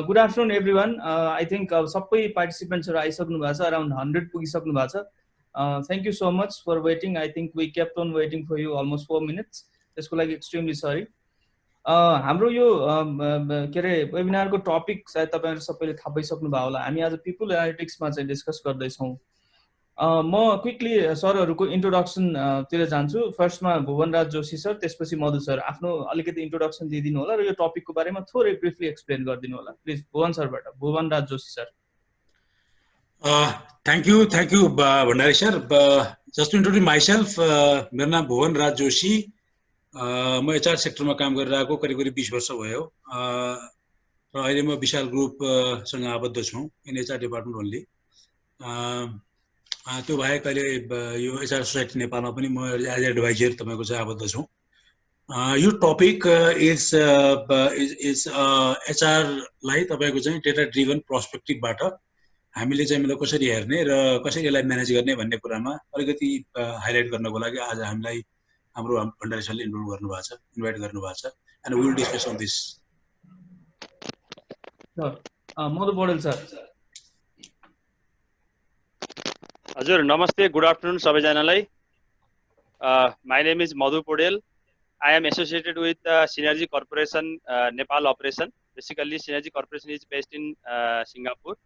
Good afternoon, everyone. I think सबै participants आइसक्नु भएको छ, around 100 पुगिसक्नु भएको छ. Thank you so much for waiting. I think we kept on waiting for you almost 4 minutes. त्यसको लागि extremely sorry. हाम्रो यो के अरे वेबिनारको टपिक सायद तपाईहरु सबैले थाहा पाइसक्नु भयो होला. हामी आज पिपल एनालिटिक्समा चाहिँ डिस्कस गर्दै छौं. म क्विकली सरहरुको इन्ट्रोडक्सन तिर जान्छु. फर्स्टमा भुवनराज जोशी सर, त्यसपछि मधु सर आफ्नो अलिकति इन्ट्रोडक्सन दिइदिनु होला र यो टपिकको बारेमा थोरै ब्रिफली एक्सप्लेन गरिदिनु होला. प्लिज भुवन सरबाट. Bhuvanraj Joshi sir. Thank you Bhandari sir. Just to introduce myself, मेरो नाम भुवनराज जोशी. म एचआर सेक्टरमा काम गरिरहेको करिब 20 वर्ष भयो. र अहिले म विशाल ग्रुप सँग आबद्ध छु इन एचआर डिपार्टमेन्ट ओन्ली. त्यो बाहेक अहिले यो एचआर सोसाइटी नेपालमा पनि म एज एडभाइजर तपाईको चाहिँ आबद्ध छु. यो टपिक इज एचआर लाई तपाईको चाहिँ डेटा ड्रिभन पर्सपेक्टिभबाट हामीले चाहिँ मतलब कसरी हेर्ने र कसरी यसलाई म्यानेज गर्ने भन्ने कुरामा अलिकति हाइलाइट गर्नको लागि आज हामीलाई हाम्रो भण्डारी सरले इन्भाइट गर्नुभएको छ and we will discuss on this. Madhu Paudel sir. हजुर नमस्ते, गुड आफ्टरनुन सबैजनालाई. My name is Madhu Podel. I am associated with Synergy Corporation Nepal operation. Basically Synergy Corporation is based in Singapore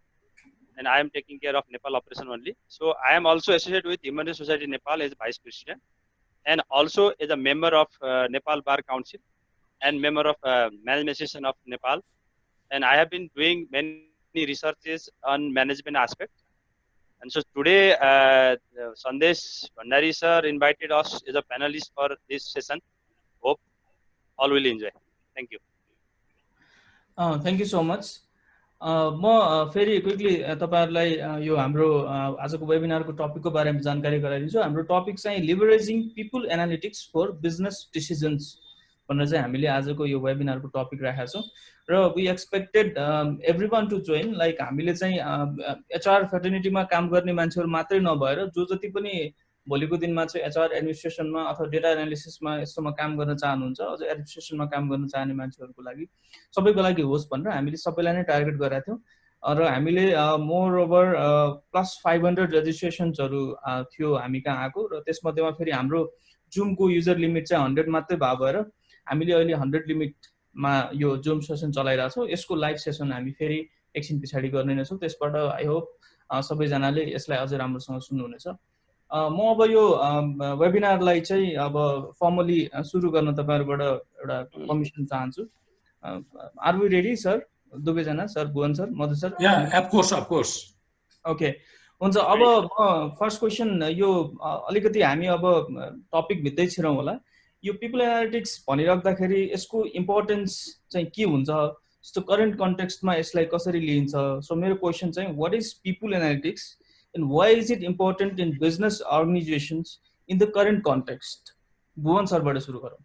and I am taking care of Nepal operation only. So I am also associated with Human Rights Society Nepal as vice president and also as a member of Nepal Bar Council and member of Management Association of Nepal, and I have been doing many researches on management aspect. And so today Sandesh Bhandari sir invited us as a panelist for this session. Hope all will enjoy. Thank you. Thank you so much. म फेरि quickly तपाईहरुलाई यो हाम्रो आजको वेबिनारको टपिकको बारेमा जानकारी गराइदिन्छु. हाम्रो टपिक चाहिँ leveraging people analytics for business decisions भनेर चाहिँ हामीले आजको यो वेबिनारको टपिक राखेका छौं र we expected everyone to join. Like हामीले चाहिँ एचआर फ्याटर्निटीमा काम गर्ने मान्छेहरु मात्रै नभएर जो जति पनि भोलिको दिनमा चाहिँ एचआर एडमिनिस्ट्रेसनमा अथवा डेटा एनालिसिसमा यस्तोमा काम गर्न चाहनुहुन्छ, अझ एडमिनिस्ट्रेसनमा काम गर्न चाहने मान्छेहरुको लागि सबैको लागि होस् भनेर हामीले सबैलाई नै टार्गेट गरेका थियौं र हामीले मोर ओभर प्लस 500 रेजिस्ट्रेसन्सहरु थियो हामी कहाँ आको र त्यसमध्येमा फेरि हाम्रो जुमको युजर लिमिट चाहिँ 100 मात्रै भएर हामीले अहिले 100 लिमिटमा यो जुम सेसन चलाइरा छौं. यसको लाइभ सेसन हामी फेरि एकछिन पछाडी गर्ने नै छौं. त्यसबाट आई होप सबैजनाले यसलाई अझै राम्रोसँग सुन्नुहुनेछ. म अब यो वेबिनारलाई चाहिँ अब फर्मली सुरु गर्न तपाईहरुबाट एउटा परमिसन चाहन्छु. Are we ready sir? दुवैजना sir, Bhuwan sir, Madhu sir? Yeah of course. Okay हुन्छ. अब फर्स्ट क्वेशन यो अलिकति हामी अब टपिक भित्रै छिरौं होला. यो पिपल एनालिटिक्स भनिराख्दाखेरि यसको इम्पोर्टेन्स चाहिँ के हुन्छ, जस्तो करेन्ट कन्टेक्स्टमा यसलाई कसरी लिइन्छ? सो मेरो क्वेशन चाहिँ what is people analytics and why is it important in business organizations in the current context? Bhuwan सरबाट सुरु गरौँ.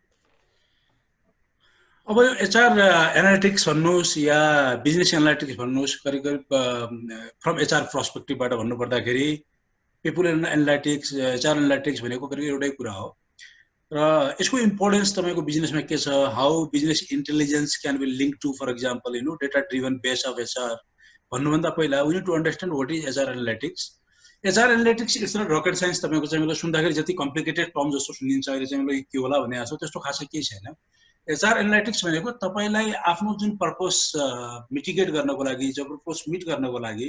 अब यो एचआर एनालिटिक्स भन्नुस् या बिजनेस एनालिटिक्स भन्नुस्, करिब फ्रम एचआर पर्सपेक्टिभबाट भन्नु पर्दाखेरि पिपल एनालिटिक्स एचआर एनालिटिक्स भनेको करिब एउटै कुरा हो र यसको इम्पोर्टेन्स तपाईको बिजनेसमा के छ, how business intelligence can be linked to for example data driven base of HR भन्नुभन्दा पहिला we need to understand what is HR analytics. HR analytics it's not rocket science. तपाईको चाहिँ मतलब सुन्दाखेरि जति कम्प्लिकेटेड टर्म जस्तो सुनिन्छ अहिले चाहिँ मतलब के होला भन्ने आछ, त्यस्तो खासै केही छैन. एचआर एनालिटिक्स भनेको तपाईलाई आफ्नो जुन पर्पस मिटिगेट गर्नको लागि, जो पर्पस मिट गर्नको लागि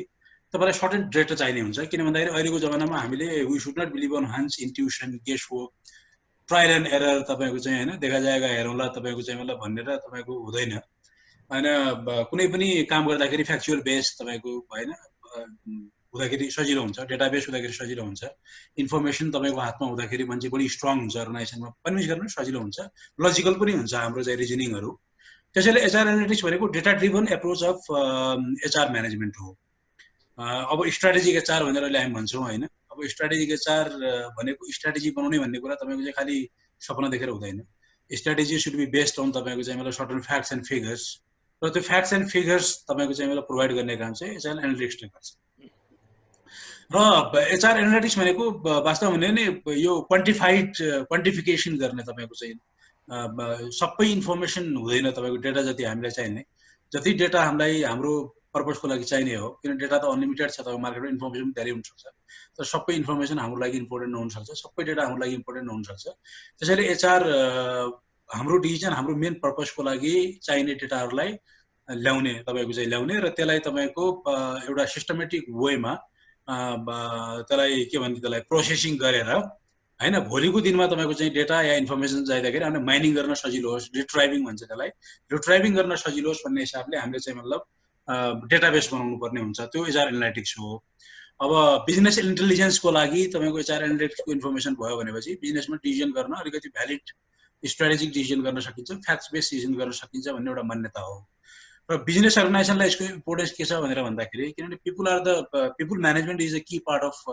तपाईलाई सर्टेन डेटा चाहिने हुन्छ. किन भन्दाखेरि अहिलेको जमानामा हामीले we should not believe on hunch, intuition, guess work, trial and error तपाईको चाहिँ हैन देखा जाएगा हेरौँला तपाईको चाहिँ मतलब भनेर तपाईको हुँदैन. हैन कुनै पनि काम गर्दाखेरि फ्याक्चुअल बेस तपाईको हैन हुँदाखेरि सजिलो हुन्छ, डेटाबेस हुँदाखेरि सजिलो हुन्छ, इन्फर्मेसन तपाईको हातमा हुँदाखेरि मान्छे बढी स्ट्रङ हुन्छ, अर्गनाइजेसनमा कन्भिन्स गर्न सजिलो हुन्छ, लजिकल पनि हुन्छ हाम्रो चाहिँ रिजनिङहरु. त्यसैले एचआर एनालिटिक्स भनेको data driven approach of HR management हो. अब स्ट्र्याटेजिक एचआर भनेर अहिले हामी भन्छौं हैन. अब स्ट्र्याटेजिक एचआर भनेको स्ट्र्याटेजी बनाउने भन्ने कुरा तपाईको चाहिँ खाली सपना देखेर हुँदैन. Strategy should be based on तपाईको चाहिँ मतलब सर्टेन फ्याक्ट्स एन्ड फिगर्स र त्यो फ्याक्ट्स एन्ड फिगर्स तपाईको चाहिँ मतलब प्रोभाइड गर्ने काम चाहिँ एचआर एनालिटिक्सले गर्छ. र एचआर एनालिटिक्स भनेको वास्तवमा भने नि यो क्वान्टिफिकेसन गर्ने तपाईको चाहिँ सबै इन्फर्मेसन हुँदैन. तपाईको डेटा जति हामीलाई चाहिने जति डेटा हामीलाई हाम्रो पर्पजको लागि चाहिने हो, किन डेटा त अनलिमिटेड छ, तपाईँ मार्केटमा इन्फर्मेसन धेरै हुनसक्छ, तर सबै इन्फर्मेसन हाम्रो लागि इम्पोर्टेन्ट नहुनसक्छ, सबै डेटा हाम्रो लागि इम्पोर्टेन्ट नहुनसक्छ। त्यसैले एचआर हाम्रो डिसिजन, हाम्रो मेन पर्पजको लागि चाहिने डेटाहरूलाई ल्याउने, तपाईँको चाहिँ ल्याउने र त्यसलाई तपाईँको एउटा सिस्टमेटिक वेमा त्यसलाई के भन्छ, त्यसलाई प्रोसेसिङ गरेर हैन, भोलिको दिनमा तपाईँको चाहिँ डेटा या इन्फर्मेसन चाहिँदाखेरि हामीले माइनिङ गर्न सजिलो होस्, रिट्राइभिङ भन्छ त्यसलाई, रिट्राइभिङ गर्न सजिलो होस् भन्ने हिसाबले हामीले चाहिँ मतलब डेटाबेस बनाउनु पर्ने हुन्छ। त्यो एचआर एनालिटिक्स हो। अब बिजनेस इन्टेलिजेन्सको लागि तपाईँको एचआर एनालिटिक्सको इन्फर्मेसन भयो भनेपछि बिजनेसमा डिसिजन गर्न अलिकति भ्यालिड स्ट्राटेजिक डिसिजन गर्न सकिन्छ, फ्याक्ट्स बेस्ड डिसिजन गर्न सकिन्छ भन्ने एउटा मान्यता हो। र बिजनेस अर्गनाइजेसनलाई यसको इम्पोर्टेन्स के छ भनेर भन्दाखेरि, किनभने people management is a key part of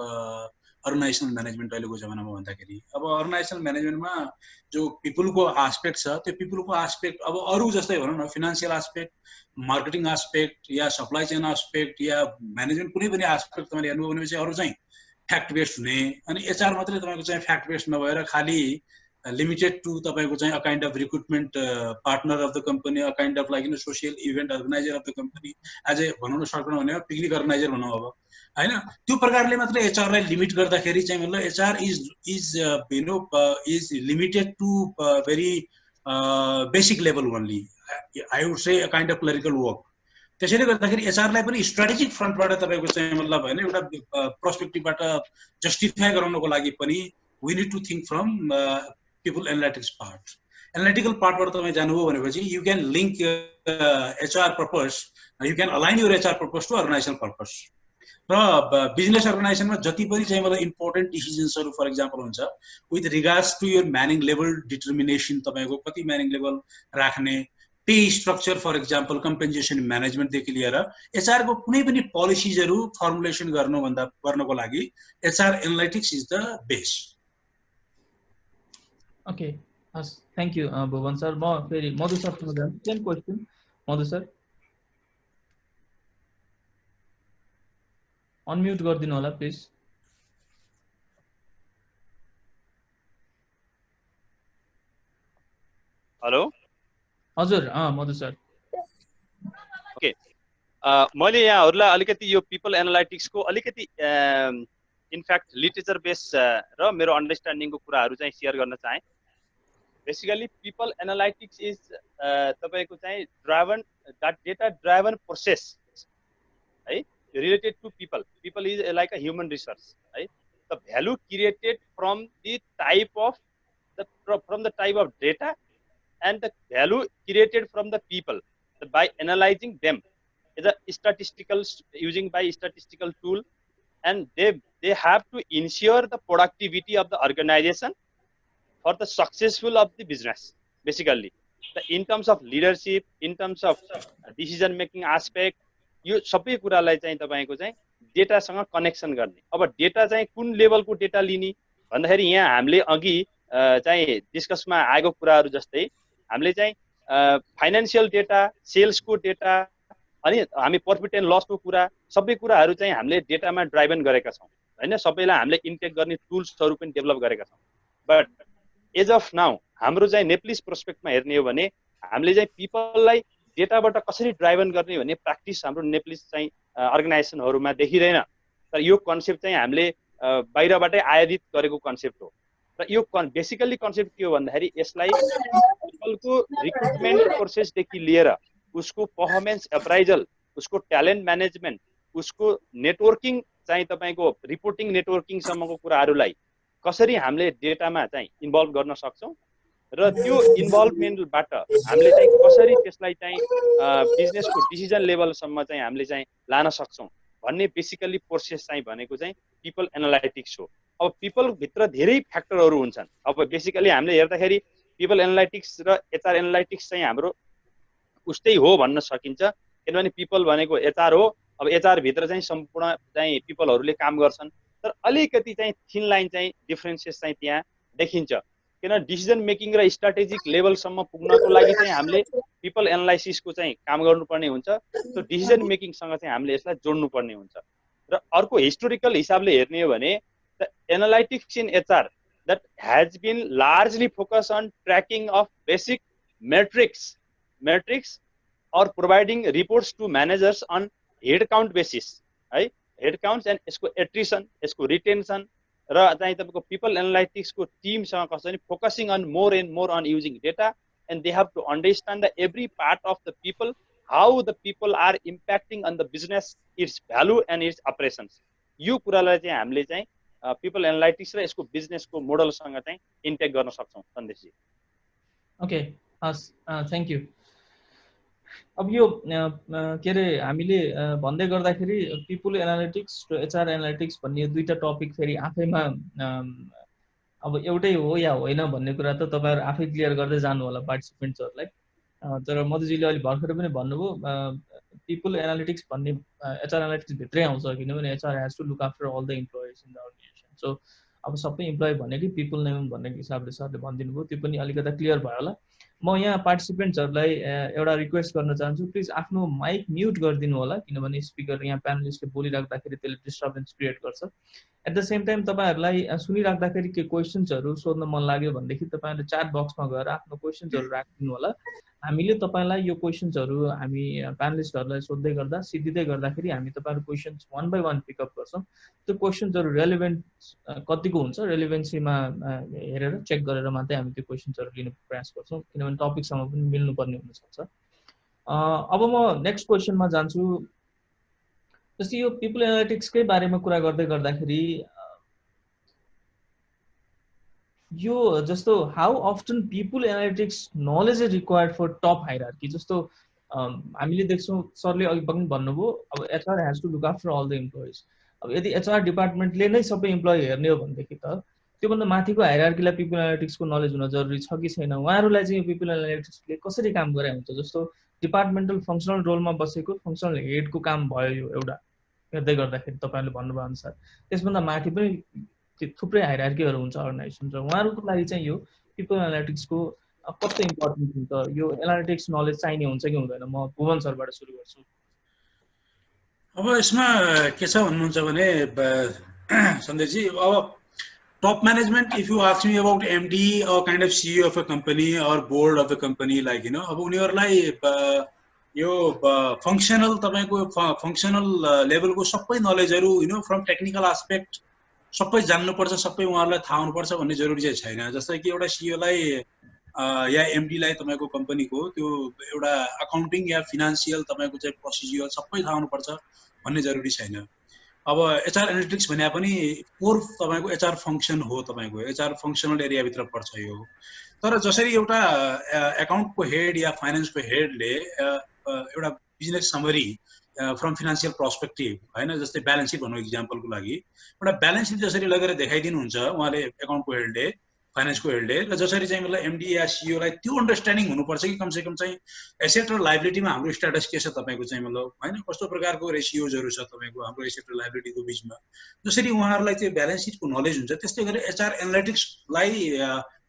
organizational management अहिलेको जमानामा भन्दाखेरि। अब अर्गनाइजेसनल म्यानेजमेन्टमा जो पिपुलको आस्पेक्ट छ, त्यो पिपुलको आस्पेक्ट अब अरू जस्तै भनौँ न, फिनान्सियल आस्पेक्ट, मार्केटिङ आस्पेक्ट या सप्लाई चेन आस्पेक्ट या म्यानेजमेन्ट कुनै पनि आस्पेक्ट तपाईँले हेर्नुभयो भनेपछि अरू चाहिँ फ्याक्ट बेस्ड हुने, अनि एचआर मात्रै तपाईँको चाहिँ फ्याक्ट बेस्ड नभएर खालि लिमिटेड टु तपाईँको चाहिँ a kind of recruitment partner of the company, a kind of like social event organizer of the company, as a भनौँ न सर्टमा भने पिकनिक अर्गनाइजर भनौँ अब हैन, त्यो प्रकारले मात्रै एचआरलाई लिमिट गर्दाखेरि चाहिँ मतलब HR is limited to very basic level only, I would say a kind of clerical work. त्यसैले गर्दाखेरि एचआरलाई पनि स्ट्राटेजिक फ्रन्टबाट तपाईँको चाहिँ मतलब होइन एउटा पर्सपेक्टिभबाट जस्टिफाई गराउनको लागि पनि we need to think from people analytics part. Analytical पार्टबाट तपाईँ जानुभयो भनेपछि you can link HR purpose, you can align your HR purpose to organisational purpose. र बिजनेस अर्गनाइजेसनमा जति पनि चाहिँ मतलब इम्पोर्टेन्ट डिसिजन्सहरू फर इक्जाम्पल हुन्छ with regards to your manning level determination, तपाईँको कति म्यानिङ लेभल राख्ने, pay structure for example compensation म्यानेजमेन्टदेखि लिएर एचआरको कुनै पनि पोलिसिजहरू फर्मुलेसन गर्नको लागि HR analytics is the base. Okay, हस्, थ्याङ्क यू भुवन सर। म फेरि मधु सरसँग जान्छु, सेम क्वेसन मधु सर, अनम्युट गरिदिनु होला प्लिज। हेलो हजुर, मधु सर। ओके, मैले यहाँहरूलाई अलिकति यो पिपल एनालाइटिक्सको अलिकति इनफ्याक्ट लिटरेचर बेस र मेरो अन्डरस्ट्यान्डिङको कुराहरू चाहिँ सेयर गर्न चाहेँ। बेसिकली पिपल एनालाइटिक्स इज तपाईँको चाहिँ डेटा ड्राइभन प्रोसेस है, related to people is like a human resource, right? The value created from the type of data and the value created from the people by analyzing them is a using statistical tool, and they have to ensure the productivity of the organization for the successful of the business. Basically in terms of leadership, in terms of decision making aspect, यो सबै कुरालाई चाहिँ तपाईको चाहिँ डेटासँग connection गर्ने। अब data चाहिँ कुन लेभलको डेटा लिने भन्दाखेरि यहाँ हामीले अघि चाहिँ डिस्कसमा आएको कुराहरू जस्तै हामीले चाहिँ फाइनान्शियल डेटा, सेल्सको डेटा, अनि हामी प्रफिट एन्ड लसको कुरा, सबै कुराहरू चाहिँ हामीले डेटामा ड्राइभन गरेका छौँ हैन। सबैलाई हामीले इन्टेक गर्ने टुल्सहरू पनि डेभलप गरेका छौँ। बट एज अफ नाउ हाम्रो चाहिँ नेप्लिस प्रोस्पेक्टमा हेर्ने हो भने हामीले चाहिँ पिपललाई डेटाबाट कसरी ड्राइभन गर्ने भन्ने प्र्याक्टिस हाम्रो नेप्लिस चाहिँ अर्गनाइजेसनहरूमा देखिँदैन। तर यो कन्सेप्ट चाहिँ हामीले बाहिरबाटै आयादित गरेको कन्सेप्ट हो। र यो बेसिकल्ली कन्सेप्ट के हो भन्दाखेरि यसलाई पिपलको रिक्रुटमेन्ट प्रोसेसदेखि लिएर उसको पर्फर्मेन्स एप्राइजल, उसको ट्यालेन्ट म्यानेजमेन्ट, उसको नेटवर्किङ चाहिँ तपाईँको रिपोर्टिङ नेटवर्किङसम्मको कुराहरूलाई कसरी हामीले डेटामा चाहिँ इन्भल्भ गर्न सक्छौँ र त्यो इन्भल्भमेन्टबाट हामीले चाहिँ कसरी त्यसलाई चाहिँ बिजनेसको डिसिजन लेभलसम्म चाहिँ हामीले चाहिँ लान सक्छौँ भन्ने बेसिकल्ली प्रोसेस चाहिँ भनेको चाहिँ पिपल एनालाइटिक्स हो। अब पिपलभित्र धेरै फ्याक्टरहरू हुन्छन्। अब बेसिकल्ली हामीले हेर्दाखेरि पिपल एनालाइटिक्स र एचआर एनालाइटिक्स चाहिँ हाम्रो उस्तै हो भन्न सकिन्छ, किनभने पिपल भनेको एचआर हो। अब एचआर भित्र चाहिँ सम्पूर्ण चाहिँ पिपलहरूले काम गर्छन्, तर अलिकति चाहिँ थिन लाइन चाहिँ डिफरेन्सेस चाहिँ त्यहाँ देखिन्छ। किन डिसिजन मेकिङ र स्ट्राटेजिक लेभलसम्म पुग्नको लागि चाहिँ हामीले पिपल एनालाइसिसको चाहिँ काम गर्नुपर्ने हुन्छ। त्यो डिसिजन मेकिङसँग चाहिँ हामीले यसलाई जोड्नुपर्ने हुन्छ। र अर्को हिस्टोरिकल हिसाबले हेर्ने हो भने the analytics in HR that has been largely focused on tracking of basic metrics or providing reports to managers on head count basis, है head counts and यसको attrition, यसको retention र चाहिँ तपाईको people analytics को team सँग कसरी focusing on more and more on using data, and they have to understand that every part of the people, how the people are impacting on the business, its value and its operations. यो कुरालाई चाहिँ हामीले चाहिँ people analytics र यसको business को model सँग चाहिँ इन्टेग्रेट गर्न सक्छौं सन्देश जी। Okay thank you. अब यो के रे हामीले भन्दै गर्दाखेरि पिपल एनालिटिक्स र एचआर एनालिटिक्स भन्ने दुईटा टपिक फेरि आफैमा अब एउटै हो या होइन भन्ने कुरा त तपाईहरु आफै क्लियर गर्दै जानु होला पार्टिसिपेन्ट्सहरुलाई। तर मधुजीले अलि भर्खर पनि भन्नुभयो पिपल एनालिटिक्स भन्ने एचआर एनालिटिक्स भित्रै आउँछ किनभने HR has to look after all the employees in the organisation. So अब सबै एम्प्लोइ भनेकै पिपल नै हुन् भन्ने हिसाबले सरले भनिदिनु भयो, त्यो पनि अलिकति क्लियर भयो होला। म यहाँ पार्टिसिपेन्ट्सहरुलाई एउटा रिक्वेस्ट गर्न चाहन्छु, प्लिज आफ्नो माइक म्युट गरिदिनु होला किनभने स्पिकर यहाँ प्यानलिस्टले बोलिराख्दाखेरि त्यसले डिस्टर्बेन्स क्रिएट गर्छ। एट द सेम टाइम तपाईहरुलाई सुनिराख्दाखेरि के क्वेशन्सहरु सोध्न मन लाग्यो भनेदेखि तपाईहरुले च्याट बक्समा गएर आफ्नो क्वेशन्सहरु राख्दिनु होला। हामीले तपाईलाई यो क्वेशन्सहरु हामी प्यानलिस्टहरुलाई सोध्दै गर्दा सिधिदै गर्दाखेरि हामी तपाईहरु questions one by one pick up गर्छौं। त्यो क्वेशन्सहरु रेलेभेन्ट कतिको हुन्छ रेलेभेन्सीमा हेरेर चेक गरेर मात्रै हामी त्यो क्वेशन्सहरु लिने प्रयास गर्छौं किनभने टपिकसँग पनि मिल्नु पर्ने हुन सक्छ। अब म नेक्स्ट क्वेशनमा जान्छु। जस्तै यो पिपल एनालिटिक्सकै बारेमा कुरा गर्दै गर्दाखेरि यो जस्तो how often people analytics knowledge is required for top hierarchy. जस्तो हामीले देख्छौं सरले अघि पनि भन्नुभयो अब HR has to look after all the employees. अब यदि एचआर डिपार्टमेन्टले नै सबै एम्प्लोइ हेर्ने हो भनेदेखि त त्योभन्दा माथिको हायरार्कीलाई पिपल एनालिटिक्सको नलेज हुन जरुरी छ कि छैन, उहाँहरुलाई चाहिँ पिपल एनालिटिक्सले कसरी काम गरे हुन्छ। जस्तो डिपार्टमेन्टल फंक्सनल रोलमा बसेको फंक्सनल हेडको काम भयो यो एउटा हेर्दै गर्दाखेरि तपाईहरुले भन्नुभयो अनुसार, त्यसभन्दा माथि पनि थुप्रै हायरार्कीहरु हुन्छ अर्गनाइजेसन र उहाँहरुको लागि चाहिँ यो पिपल एनालिटिक्सको कति इम्पोर्टेन्ट हुन्छ, यो एनालिटिक्स नलेज चाहिने हुन्छ कि हुँदैन। म भुवन सरबाट सुरु गर्छु। अब यसमा के छ भन्नुहुन्छ भने सन्देशजी, अब top management, if you ask me about MD or kind of CEO of a company or board of the company, like अब उनीहरुलाई यो फंक्शनल तपाईको फंक्शनल लेभलको सबै नलेजहरु फ्रम टेक्निकल एस्पेक्ट सबै जान्नु पर्छ, सबै उहाँहरुलाई थाहा हुनु पर्छ भन्ने जरुरी चाहिँ छैन। जस्तै कि एउटा सीईओ लाई या एमडी लाई तपाईको कम्पनीको त्यो एउटा अकाउन्टिङ या फाइनान्शियल तपाईको चाहिँ प्रोसिजर सबै थाहा हुनु पर्छ भन्ने जरुरी छैन। अब एचआर एनालिटिक्स भने पनि कोर तपाईको एचआर फंक्सन हो, तपाईको एचआर फंक्शनल एरिया भित्र पर्छ यो। तर जसरी एउटा अकाउन्टको हेड या फाइनान्सको हेडले एउटा business summary from financial perspective हैन, जस्तै ब्यालेन्स शीट भनौं एक्जाम्पलको लागि, एउटा ब्यालेन्स शीट जसरी लगेर देखाइदिनु हुन्छ उहाँले अकाउन्टको हेडले फाइनान्सको हेडले, र जसरी चाहिँ मतलब एमडी या सीईओ लाई त्यो अन्डरस्ट्यान्डिङ हुनुपर्छ कि कम से कम चाहिँ एसेट र लायबिलिटीमा हाम्रो स्ट्याटस के छ तपाईको चाहिँ मतलब हैन, कस्तो प्रकारको रेशियोजहरु छ तपाईको हाम्रो एसेट र लायबिलिटीको बीचमा, जसरी उहाँहरुलाई त्यो ब्यालेन्स शीटको नलेज हुन्छ त्यस्तै गरी एचआर एनालिटिक्सलाई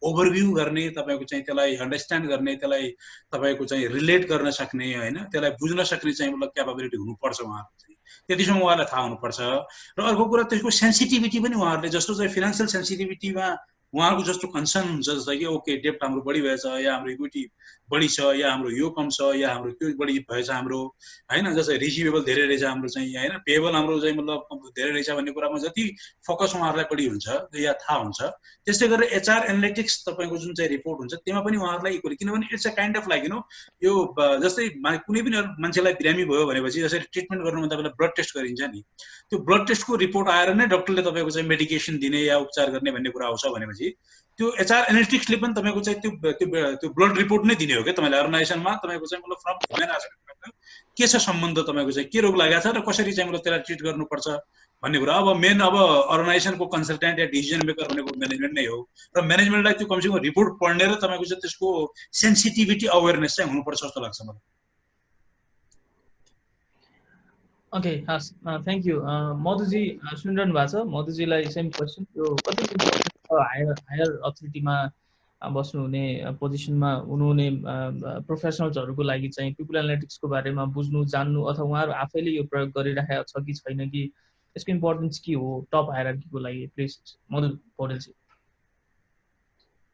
ओभरभ्यू गर्ने, तपाईको चाहिँ त्यसलाई अन्डरस्ट्यान्ड गर्ने, त्यसलाई तपाईको चाहिँ रिलेट गर्न सक्ने हैन, त्यसलाई बुझ्न सक्ने चाहिँ मतलब क्यापेबिलिटी हुनुपर्छ उहाँहरुको चाहिँ, त्यतिसम्म उहाँहरुलाई थाहा हुनुपर्छ। र अर्को कुरा त्यसको सेन्सिटिभिटी पनि उहाँहरुले जस्तो चाहिँ फाइनान्शियल सेन्सिटिभिटीमा उहाँहरुको जस्तो कन्सर्न हुन्छ, जस्तो कि ओके डेब्ट हाम्रो बढी भएछ या हाम्रो इक्विटी बढी छ या हाम्रो यो कम छ या हाम्रो त्यो बढी भएछ हाम्रो हैन, जस्तै रिसिभेबल धेरै रहेछ हाम्रो चाहिँ हैन, पेएबल हाम्रो चाहिँ मतलब धेरै रहेछ भन्ने कुरामा जति फोकस उहाँहरुलाई बढी हुन्छ या थाहा हुन्छ, त्यस्तै गरेर एचआर एनालिटिक्स तपाईको जुन चाहिँ रिपोर्ट हुन्छ त्यसमा पनि उहाँहरुलाई इक्वली, किनभने it's a kind of like यो जस्तै कुनै पनि मान्छेलाई बिरामी भयो भनेपछि जसरी ट्रिटमेन्ट गर्नुभन्दा पहिला ब्लड टेस्ट गरिन्छ नि, त्यो ब्लड टेस्टको रिपोर्ट आएर नै डाक्टरले तपाईको चाहिँ मेडिकेसन दिने या उपचार गर्ने भन्ने कुरा आउँछ भनेपछि त्यो एचआर एनालिटिक्सले पनि तपाईको चाहिँ त्यो ब्लड रिपोर्ट नै दिने हो के तपाईलाई अर्गनाइजेसनमा तपाईको चाहिँ मतलब फ्रम ह्युमन एस्पेक्टबाट के छ सम्बन्ध, तपाईको चाहिँ के रोग लागेको छ र कसरी चाहिँ मतलब त्यसलाई ट्रिट गर्नुपर्छ भन्ने कुरा। अब मेन अब अर्गनाइजेसनको कन्सल्टेन्ट या डिसिजन मेकर भनेको म्यानेजमेन्ट नै हो र म्यानेजमेन्टलाई त्यो कमसेकम रिपोर्ट पढ्ने र तपाईको चाहिँ त्यसको सेन्सिटिभिटी अवेरनेस चाहिँ हुनुपर्छ जस्तो लाग्छ मलाई। ओके हस्, थ्यांक यू। मधुजी सुनिरहनु भएको छ? मधुजीलाई सेम क्वेशन, यो कति हायर अथोरिटीमा बस्नुहुने पोजिसनमा हुनुहुने प्रोफेसनल्सहरुको लागि चाहिँ पिपल एनालिटिक्सको बारेमा बुझ्नु जान्नु अथवा उहाँहरु आफैले यो प्रयोग गरिरहेको छ कि छैन कि यसको इम्पोर्टेन्स के हो टप हायरार्कीको लागि, प्लिज मधु पौडेलजी।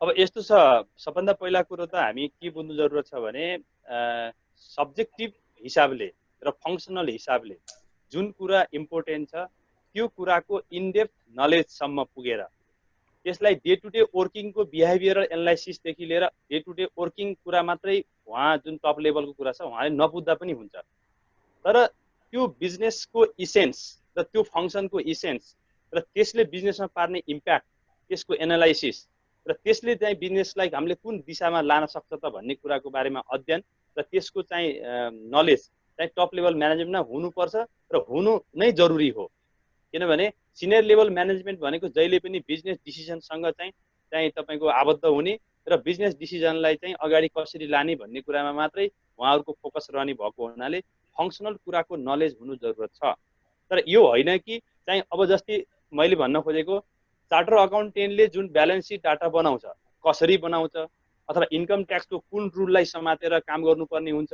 अब यस्तो छ, सबभन्दा पहिला कुरो त हामी के बुझ्नु जरुरत छ भने सब्जेक्टिभ हिसाबले र फङ्सनल हिसाबले जुन कुरा इम्पोर्टेन्ट छ त्यो कुराको इनडेप्थ नलेजसम्म पुगेर त्यसलाई डे टु डे वर्किङको बिहेभियरल एनालाइसिसदेखि लिएर डे टु डे वर्किङ कुरा मात्रै उहाँ जुन टप लेभलको कुरा छ उहाँले नबुझ्दा पनि हुन्छ, तर त्यो बिजनेसको इसेन्स र त्यो फङ्सनको इसेन्स र त्यसले बिजनेसमा पार्ने इम्प्याक्ट, त्यसको एनालाइसिस र त्यसले चाहिँ बिजनेसलाई हामीले कुन दिशामा लान सक्छ त भन्ने कुराको बारेमा अध्ययन र त्यसको चाहिँ नलेज चाहिँ टप लेभल म्यानेजमेन्टमा हुनुपर्छ र हुनु नै जरुरी हो। किनभने सिनियर लेभल म्यानेजमेन्ट भनेको जहिले पनि बिजनेस डिसिजनसँग चाहिँ तपाईँको आबद्ध हुने र बिजनेस डिसिजनलाई चाहिँ अगाडि कसरी लाने भन्ने कुरामा मात्रै उहाँहरूको फोकस रहने भएको हुनाले फङ्सनल कुराको नलेज हुनु जरुरत छ। तर यो होइन कि चाहिँ अब जस्तै मैले भन्न खोजेको चार्टर अकाउन्टेन्टले जुन ब्यालेन्स सिट डाटा बनाउँछ कसरी बनाउँछ, अथवा इन्कम ट्याक्सको कुन रुललाई समातेर काम गर्नुपर्ने हुन्छ,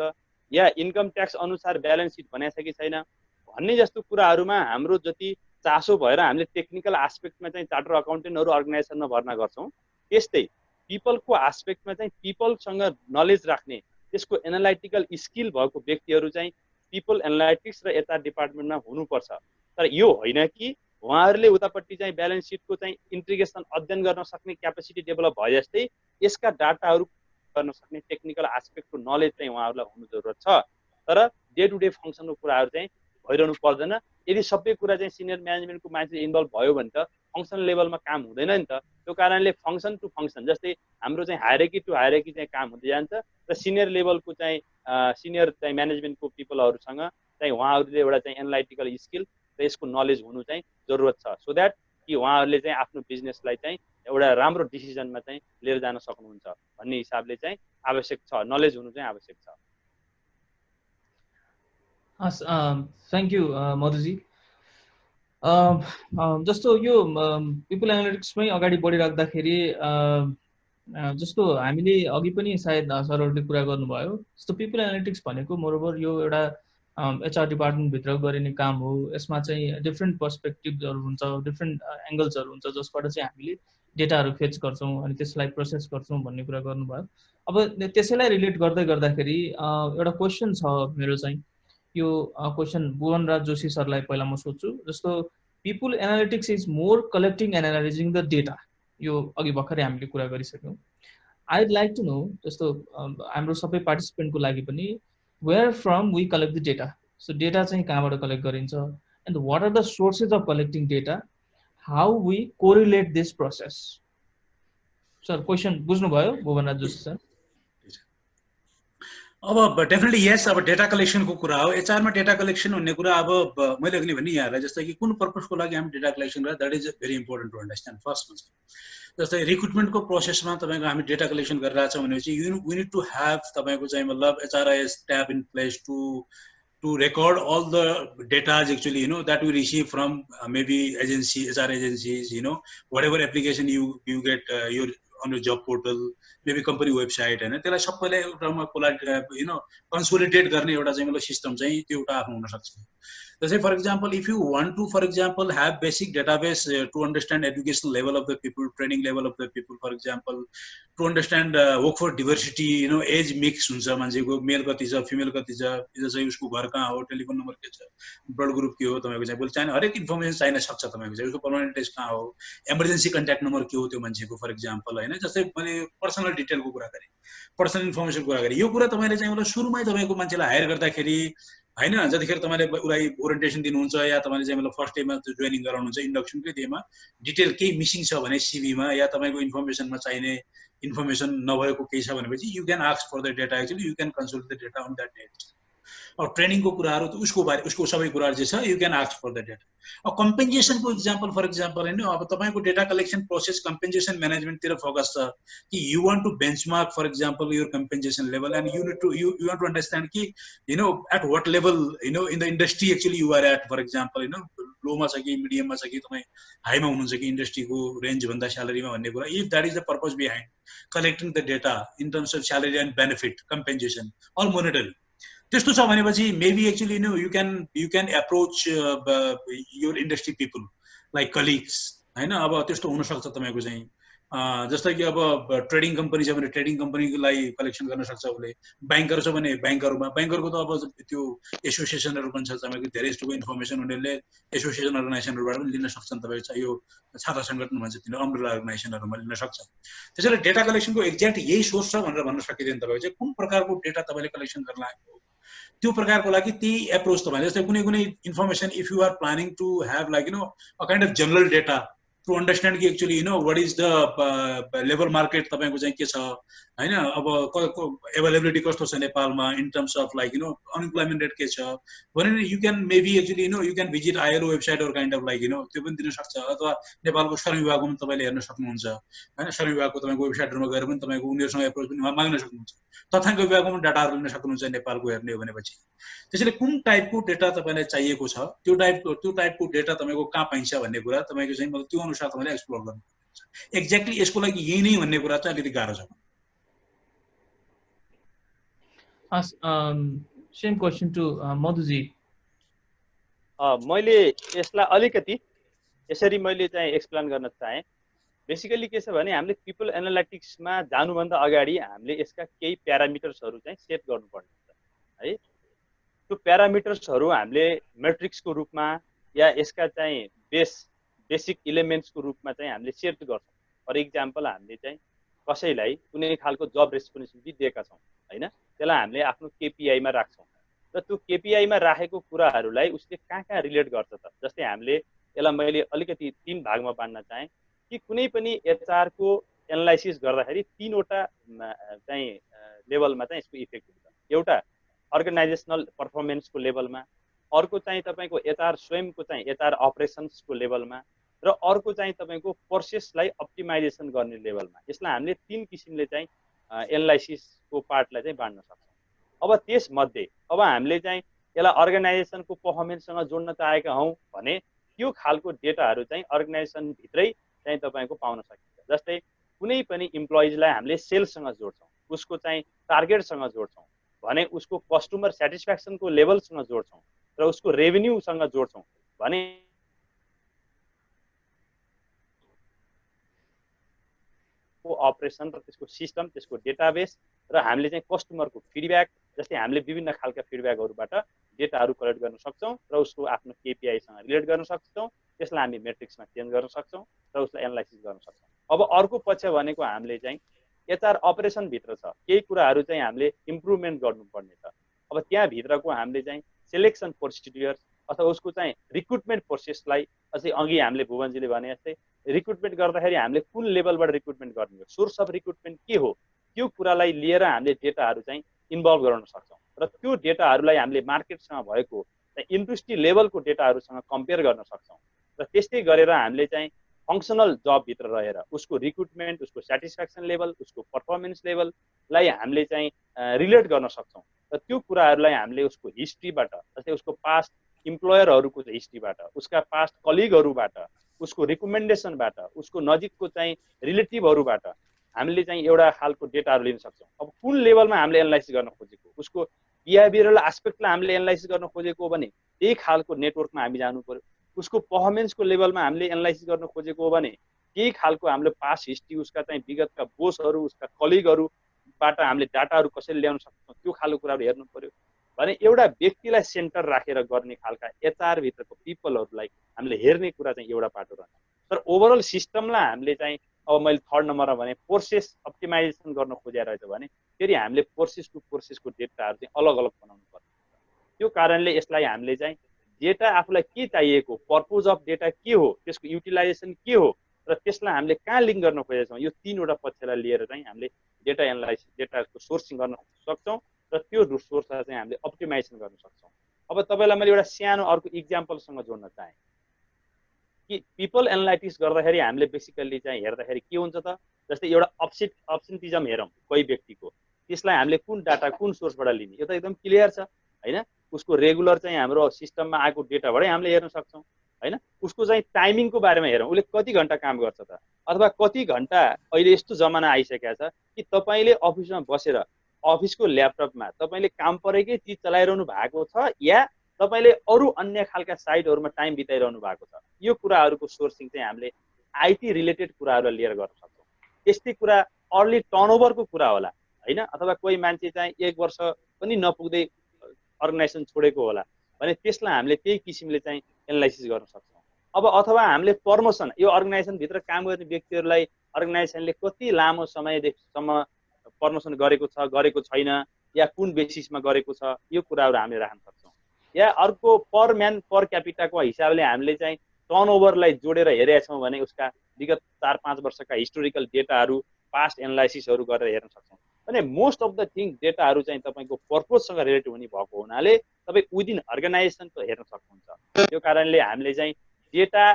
या इन्कम ट्याक्स अनुसार ब्यालेन्स सिट बनाएको छ कि छैन भन्ने जस्तो कुराहरूमा हाम्रो जति चासो भएर हामीले टेक्निकल आस्पेक्टमा चाहिँ चार्टर अकाउन्टेन्टहरू अर्गनाइजेसनमा भर्ना गर्छौँ, त्यस्तै पिपलको आस्पेक्टमा चाहिँ पिपलसँग नलेज राख्ने त्यसको एनालाइटिकल स्किल भएको व्यक्तिहरू चाहिँ पिपल एनालाइटिक्स र एचआर डिपार्टमेन्टमा हुनुपर्छ। तर यो होइन कि उहाँहरूले उतापट्टि चाहिँ ब्यालेन्स सिटको चाहिँ इन्टिग्रेसन अध्ययन गर्न सक्ने क्यापेसिटी डेभलप भए जस्तै यसका डाटाहरू गर्न सक्ने टेक्निकल आस्पेक्टको नलेज चाहिँ उहाँहरूलाई हुनु जरुरत छ। तर डे टु डे फङ्सनको कुराहरू चाहिँ भइरहनु पर्दैन। यदि सबै कुरा चाहिँ सिनियर म्यानेजमेन्टको मान्छे इन्भल्भ भयो भने त फङ्सनल लेभलमा काम हुँदैन नि त। त्यो कारणले फङ्सन टु फङ्सन जस्तै हाम्रो चाहिँ हायरार्की टु हायरार्की चाहिँ काम हुँदै जान्छ र सिनियर लेभलको चाहिँ सिनियर चाहिँ म्यानेजमेन्टको पिपलहरूसँग चाहिँ उहाँहरूले एउटा चाहिँ एनालाइटिकल स्किल र यसको नलेज हुनु चाहिँ जरुरत छ, सो द्याट कि उहाँहरूले चाहिँ आफ्नो बिजनेसलाई चाहिँ एउटा राम्रो डिसिजनमा चाहिँ लिएर जान सक्नुहुन्छ भन्ने हिसाबले चाहिँ आवश्यक छ, नलेज हुनु चाहिँ आवश्यक छ। Thank you Madhuji. जस्तो यो पिपल एनालिटिक्समै अगाडि बढिराख्दाखेरि जस्तो हामीले अघि पनि सायद सरहरूले कुरा गर्नुभयो, जस्तो पिपल एनालिटिक्स भनेको मोरोभर यो एउटा एचआर डिपार्टमेन्टभित्र गरिने काम हो। यसमा चाहिँ डिफ्रेन्ट पर्सपेक्टिभहरू हुन्छ, डिफ्रेन्ट एङ्गल्सहरू हुन्छ जसबाट चाहिँ हामीले डेटाहरू फेच गर्छौँ अनि त्यसलाई प्रोसेस गर्छौँ भन्ने कुरा गर्नुभयो। अब त्यसैलाई रिलेट गर्दाखेरि एउटा क्वेसन छ मेरो चाहिँ, यो क्वेसन भुवनराज जोशी सरलाई पहिला म सोध्छु। जस्तो people analytics is more collecting and analysing the data, यो अघि भर्खरै हामीले कुरा गरिसक्यौँ। आइड लाइक टु नो जस्तो हाम्रो सबै पार्टिसिपेन्टको लागि पनि where from we collect the data, so data चाहिँ कहाँबाट कलेक्ट गरिन्छ, and what are the sources of collecting data, how we correlate this process. Sir question बुझ्नुभयो भुवनराज जोशी सर? अब डेफिनेटली यस, अब डेटा कलेक्सनको कुरा हो। एचआरमा डेटा कलेक्सन भन्ने कुरा अब मैले अघि भने यहाँहरूलाई जस्तै कि कुन पर्पसको लागि हामी डेटा कलेक्सन गर्दा that is very important to understand. फर्स्टमा चाहिँ जस्तै रिक्रुटमेन्टको प्रोसेसमा तपाईँको हामी डेटा कलेक्सन गरिरहेछौँ भनेपछि वी निड टु ह्याभ तपाईँको चाहिँ मतलब HRIS tab in place to record all the data actually that we receive from maybe agency, HR agencies, whatever application you get your on your job portal, maybe company website, and त्यसलाई सबैलाई एउटामा consolidate गर्ने एउटा चाहिँ मतलब system चाहिँ त्यो एउटा आफ्नो हुन सक्छ। जस्तै for example if you want to for example have basic database to understand educational level of the people, training level of the people, for example to understand work for diversity, age mix हुन्छ मान्छेको, मेल कति छ, female कति छ, चाहिँ उसको घर कहाँ हो, टेलिफोन नम्बर के छ, ब्लड ग्रुप के हो, तपाईँको चाहिँ चाहिने हरेक इन्फर्मेसन चाहिन सक्छ तपाईँको चाहिँ, उसको पर्मानेन्ट एड्रेस कहाँ हो, इमर्जेन्सी कन्ट्याक्ट नम्बर के हो त्यो मान्छेको फर एक्जाम्पल होइन। जस्तै मैले पर्सनल डिटेलको कुरा गरेँ, पर्सनल इन्फर्मेसनको कुरा गरेँ, यो कुरा तपाईँले चाहिँ मतलब सुरुमै तपाईँको मान्छेलाई हायर गर्दाखेरि होइन, जतिखेर तपाईँले उसलाई ओरिएन्टेसन दिनुहुन्छ या तपाईँले चाहिँ मतलब फर्स्ट डेमा जोइनिङ गराउनुहुन्छ इन्डक्सनकै डेमा डिटेल केही मिसिङ छ भने सिभीमा या तपाईँको इन्फर्मेसनमा चाहिने इन्फर्मेसन नभएको केही छ भनेपछि you can ask for the data, actually you can consult the data on that date. अब ट्रेनिङको कुराहरू त उसको सबै कुराहरू जे छ you can ask for the data. अब कम्पेन्सेसनको इक्जाम्पल फर एक्जाम्पल होइन, अब तपाईँको डेटा कलेक्सन प्रोसेस कम्पेन्सेसन म्यानेजमेन्टतिर फोकस छ कि you want to benchmark for example your compensation level and you want to understand कि at what level in the industry actually you are at, for example लोमा छ कि मिडियममा छ कि तपाईँ हाईमा हुनुहुन्छ कि इन्डस्ट्रीको रेन्जभन्दा स्यालेरीमा भन्ने कुरा, if that is the purpose behind collecting the data in terms of salary and benefit compensation or monetary, त्यस्तो छ भनेपछि maybe actually you can approach your industry people like colleagues होइन। अब त्यस्तो हुनसक्छ तपाईँको चाहिँ जस्तै कि अब ट्रेडिङ कम्पनी छ भने ट्रेडिङ कम्पनीलाई कलेक्सन गर्न सक्छ उसले, ब्याङ्कहरू छ भने ब्याङ्करको त अब त्यो एसोसिएसनहरू पनि छ, तपाईँको धेरै जस्तो इन्फर्मेसन उनीहरूले एसोसिएसन अर्गनाइजेसनहरूबाट पनि लिन सक्छन्। तपाईँको यो छात्र सङ्गठन भन्छ तिनीहरू अम्ब्रेला अर्गनाइजेसनहरूमा लिन सक्छ। त्यसैले डेटा कलेक्सनको एक्ज्याक्ट यही सोर्स छ भनेर भन्न सकिँदैन। तपाईँको चाहिँ कुन प्रकारको डेटा तपाईँले कलेक्सन गर्न आएको त्यो प्रकारको लागि त्यही एप्रोच तपाईँले, जस्तै कुनै कुनै information if you are planning to have like a kind of general data to understand कि actually what is the labour market तपाईँको चाहिँ के छ होइन, अब एभाइलेबिलिटी कस्तो छ नेपालमा in terms of like unemployment rate के छ भने you can maybe actually you can visit ILO वेबसाइटहरू काइन्ड अफ लाइक त्यो पनि दिन सक्छ। अथवा नेपालको श्रम विभागको पनि तपाईँले हेर्न सक्नुहुन्छ होइन, श्रम विभागको तपाईँको वेबसाइटहरूमा गएर पनि तपाईँको उनीहरूसँग एप्रोच पनि माग्न सक्नुहुन्छ। तथ्याङ्क विभागको पनि डाटाहरू लिन सक्नुहुन्छ नेपालको हेर्ने हो भनेपछि। त्यसैले कुन टाइपको डेटा तपाईँलाई चाहिएको छ, त्यो टाइपको डेटा तपाईँको कहाँ पाइन्छ भन्ने कुरा तपाईँको चाहिँ मतलब त्यो अनुसार तपाईँले एक्सप्लोर गर्नुपर्छ। एक्ज्याक्टली यसको लागि यही नै भन्ने कुरा चाहिँ अलिकति गाह्रो छ। Same question to Madhuji. मैले यसलाई अलिकति यसरी मैले चाहिँ एक्सप्लेन गर्न चाहेँ। बेसिकली के छ भने हामीले पिपल एनालिटिक्समा जानुभन्दा अगाडि हामीले यसका केही प्यारामिटर्सहरू चाहिँ सेट गर्नुपर्ने हुन्छ है। त्यो प्यारामिटर्सहरू हामीले मेट्रिक्सको रूपमा या यसका चाहिँ बेसिक इलिमेन्ट्सको रूपमा चाहिँ हामीले सेट गर्छौँ। फर इक्जाम्पल हामीले चाहिँ कसैलाई कुनै खालको जब रेस्पोन्सिबिलिटी दिएका छौँ होइन, त्यसलाई हामीले आफ्नो केपिआईमा राख्छौँ र त्यो केपिआईमा राखेको कुराहरूलाई उसले कहाँ रिलेट गर्छ त। जस्तै हामीले यसलाई मैले अलिकति 3 भागमा बाँड्न चाहेँ कि कुनै पनि एचआरको एनालाइसिस गर्दाखेरि 3वटा चाहिँ लेभलमा चाहिँ यसको इफेक्ट हुन्छ। एउटा अर्गनाइजेसनल पर्फर्मेन्सको लेभलमा, अर्को चाहिँ तपाईँको एचआर स्वयंको चाहिँ एचआर अपरेसन्सको लेभलमा, र अर्को चाहिँ तपाईँको प्रोसेसलाई अप्टिमाइजेसन गर्ने लेभलमा। यसलाई हामीले 3 किसिमले चाहिँ एनालाइसिसको पार्टलाई चाहिँ बाँड्न सक्छौँ। अब त्यसमध्ये अब हामीले चाहिँ यसलाई अर्गनाइजेसनको पर्फर्मेन्ससँग जोड्न चाहेका हौँ भने त्यो खालको डेटाहरू चाहिँ अर्गनाइजेसनभित्रै चाहिँ तपाईँको पाउन सकिन्छ। जस्तै कुनै पनि इम्प्लोइजलाई हामीले सेल्ससँग जोड्छौँ, उसको चाहिँ टार्गेटसँग जोड्छौँ भने उसको कस्टमर सेटिस्फ्याक्सनको लेभलसँग जोड्छौँ र उसको रेभेन्यूसँग जोड्छौँ भने अपरेसन र त्यसको सिस्टम, त्यसको डेटाबेस र हामीले चाहिँ कस्टमरको फिडब्याक, जस्तै हामीले विभिन्न खालका फिडब्याकहरूबाट डेटाहरू कलेक्ट गर्न सक्छौँ र उसको आफ्नो केपिआईसँग रिलेट गर्न सक्छौँ। त्यसलाई हामी मेट्रिक्समा चेन्ज गर्न सक्छौँ र उसलाई एनालाइसिस गर्न सक्छौँ। अब अर्को पक्ष भनेको हामीले चाहिँ एचआर अपरेसनभित्र छ केही कुराहरू चाहिँ हामीले इम्प्रुभमेन्ट गर्नुपर्ने छ। अब त्यहाँभित्रको हामीले चाहिँ सेलेक्सन प्रोसिड्युर्स अथवा उसको चाहिँ रिक्रुटमेन्ट प्रोसेसलाई अझै अघि हामीले भुवनजीले भने जस्तै रिक्रुटमेन्ट गर्दाखेरि हामीले कुन लेभलबाट रिक्रुटमेन्ट गर्ने हो, सोर्स अफ रिक्रुटमेन्ट के हो, त्यो कुरालाई लिएर हामीले डेटाहरू चाहिँ इन्भल्भ गराउन सक्छौँ र त्यो डेटाहरूलाई हामीले मार्केटसँग भएको इन्डस्ट्री लेभलको डेटाहरूसँग कम्पेयर गर्न सक्छौँ र त्यस्तै गरेर हामीले चाहिँ फङ्सनल जबभित्र रहेर उसको रिक्रुटमेन्ट, उसको सेटिस्फ्याक्सन लेभल, उसको पर्फर्मेन्स लेभललाई हामीले चाहिँ रिलेट गर्न सक्छौँ र त्यो कुराहरूलाई हामीले उसको हिस्ट्रीबाट, जस्तै उसको पास्ट इम्प्लोयरहरूको हिस्ट्रीबाट, उसका पास्ट कलिगहरूबाट, उसको रिकमेन्डेसनबाट, उसको नजिकको चाहिँ रिलेटिभहरूबाट हामीले चाहिँ एउटा खालको डेटाहरू लिन सक्छौँ। अब कुन लेभलमा हामीले एनालाइसिस गर्न खोजेको, उसको बिहेभियरल एस्पेक्टलाई हामीले एनालाइसिस गर्न खोजेको हो भने त्यही खालको नेटवर्कमा हामी जानु पर्यो। उसको पर्फर्मेन्सको लेभलमा हामीले एनालाइसिस गर्न खोजेको हो भने केही खालको हामीले पास्ट हिस्ट्री, उसका चाहिँ विगतका बोसहरू, उसका कलिगहरूबाट हामीले डाटाहरू कसरी ल्याउन सक्छौँ त्यो खालको कुराहरू हेर्नु पर्यो। भने एउटा व्यक्तिलाई सेन्टर राखेर गर्ने खालका एचआर भित्रको पिपलहरूलाई हामीले हेर्ने कुरा चाहिँ एउटा पाटो रहन्छ। तर ओभरअल सिस्टमलाई हामीले चाहिँ अब मैले 3rd नम्बरमा भने प्रोसेस अप्टिमाइजेसन गर्न खोजेर रहेछ भने फेरि हामीले प्रोसेस टु प्रोसेसको डेटाहरू चाहिँ अलग अलग बनाउनु पर्छ। त्यो कारणले यसलाई हामीले चाहिँ डेटा आफूलाई के चाहिएको, पर्पज अफ डेटा के हो, त्यसको युटिलाइजेसन के हो र त्यसलाई हामीले कहाँ लिङ्क गर्न खोजेका छौँ, यो 3वटा पक्षलाई लिएर चाहिँ हामीले डेटा एनालाइसिस, डेटाको सोर्सिङ गर्न सक्छौँ र त्यो सोर्सलाई चाहिँ हामीले अप्टिमाइजेसन गर्न सक्छौँ। अब तपाईँलाई मैले एउटा सानो अर्को इक्जाम्पलसँग जोड्न चाहेँ कि पिपल एनालाइटिक्स गर्दाखेरि हामीले बेसिकल्ली चाहिँ हेर्दाखेरि के हुन्छ त, जस्तै एउटा अब्सेन्टिजम हेरौँ कोही व्यक्तिको, त्यसलाई हामीले कुन डाटा कुन सोर्सबाट लिने, यो त एकदम क्लियर छ होइन। उसको रेगुलर चाहिँ हाम्रो सिस्टममा आएको डेटाबाटै हामीले हेर्न सक्छौँ होइन। उसको चाहिँ टाइमिङको बारेमा हेरौँ, उसले कति घन्टा काम गर्छ त, अथवा कति घन्टा अहिले यस्तो जमाना आइसकेको छ कि तपाईँले अफिसमा बसेर अफिसको ल्यापटपमा तपाईँले काम परेकै चिज चलाइरहनु भएको छ या तपाईँले अरू अन्य खालका साइटहरूमा टाइम बिताइरहनु भएको छ। यो कुराहरूको सोर्सिङ चाहिँ हामीले आइटी रिलेटेड कुराहरूलाई लिएर गर्न सक्छौँ। त्यस्तै कुरा अर्ली टर्नओभरको कुरा होला हैन, अथवा कोही मान्छे चाहिँ 1 वर्ष पनि नपुग्दै अर्गनाइजेसन छोडेको होला भने त्यसलाई हामीले त्यही किसिमले चाहिँ एनालाइसिस गर्न सक्छौँ। अब अथवा हामीले प्रमोसन, यो अर्गनाइजेसन भित्र काम गर्ने व्यक्तिहरूलाई अर्गनाइजेसनले कति लामो समयसम्म प्रमोसन गरेको छ गरेको छैन, या कुन बेसिसमा गरेको छ, यो कुराहरू हामीले राख्न सक्छौँ। या अर्को पर म्यान पर क्यापिटाको हिसाबले हामीले चाहिँ टर्नओभरलाई जोडेर हेरेका छौँ भने उसका विगत 4-5 वर्षका हिस्टोरिकल डेटाहरू, पास्ट एनालाइसिसहरू गरेर हेर्न सक्छौँ। भने मोस्ट अफ द थिङ डेटाहरू चाहिँ तपाईँको पर्पजसँग रिलेटेड हुने भएको हुनाले तपाईँ विदिन अर्गनाइजेसनको हेर्न सक्नुहुन्छ। त्यो कारणले हामीले चाहिँ डेटा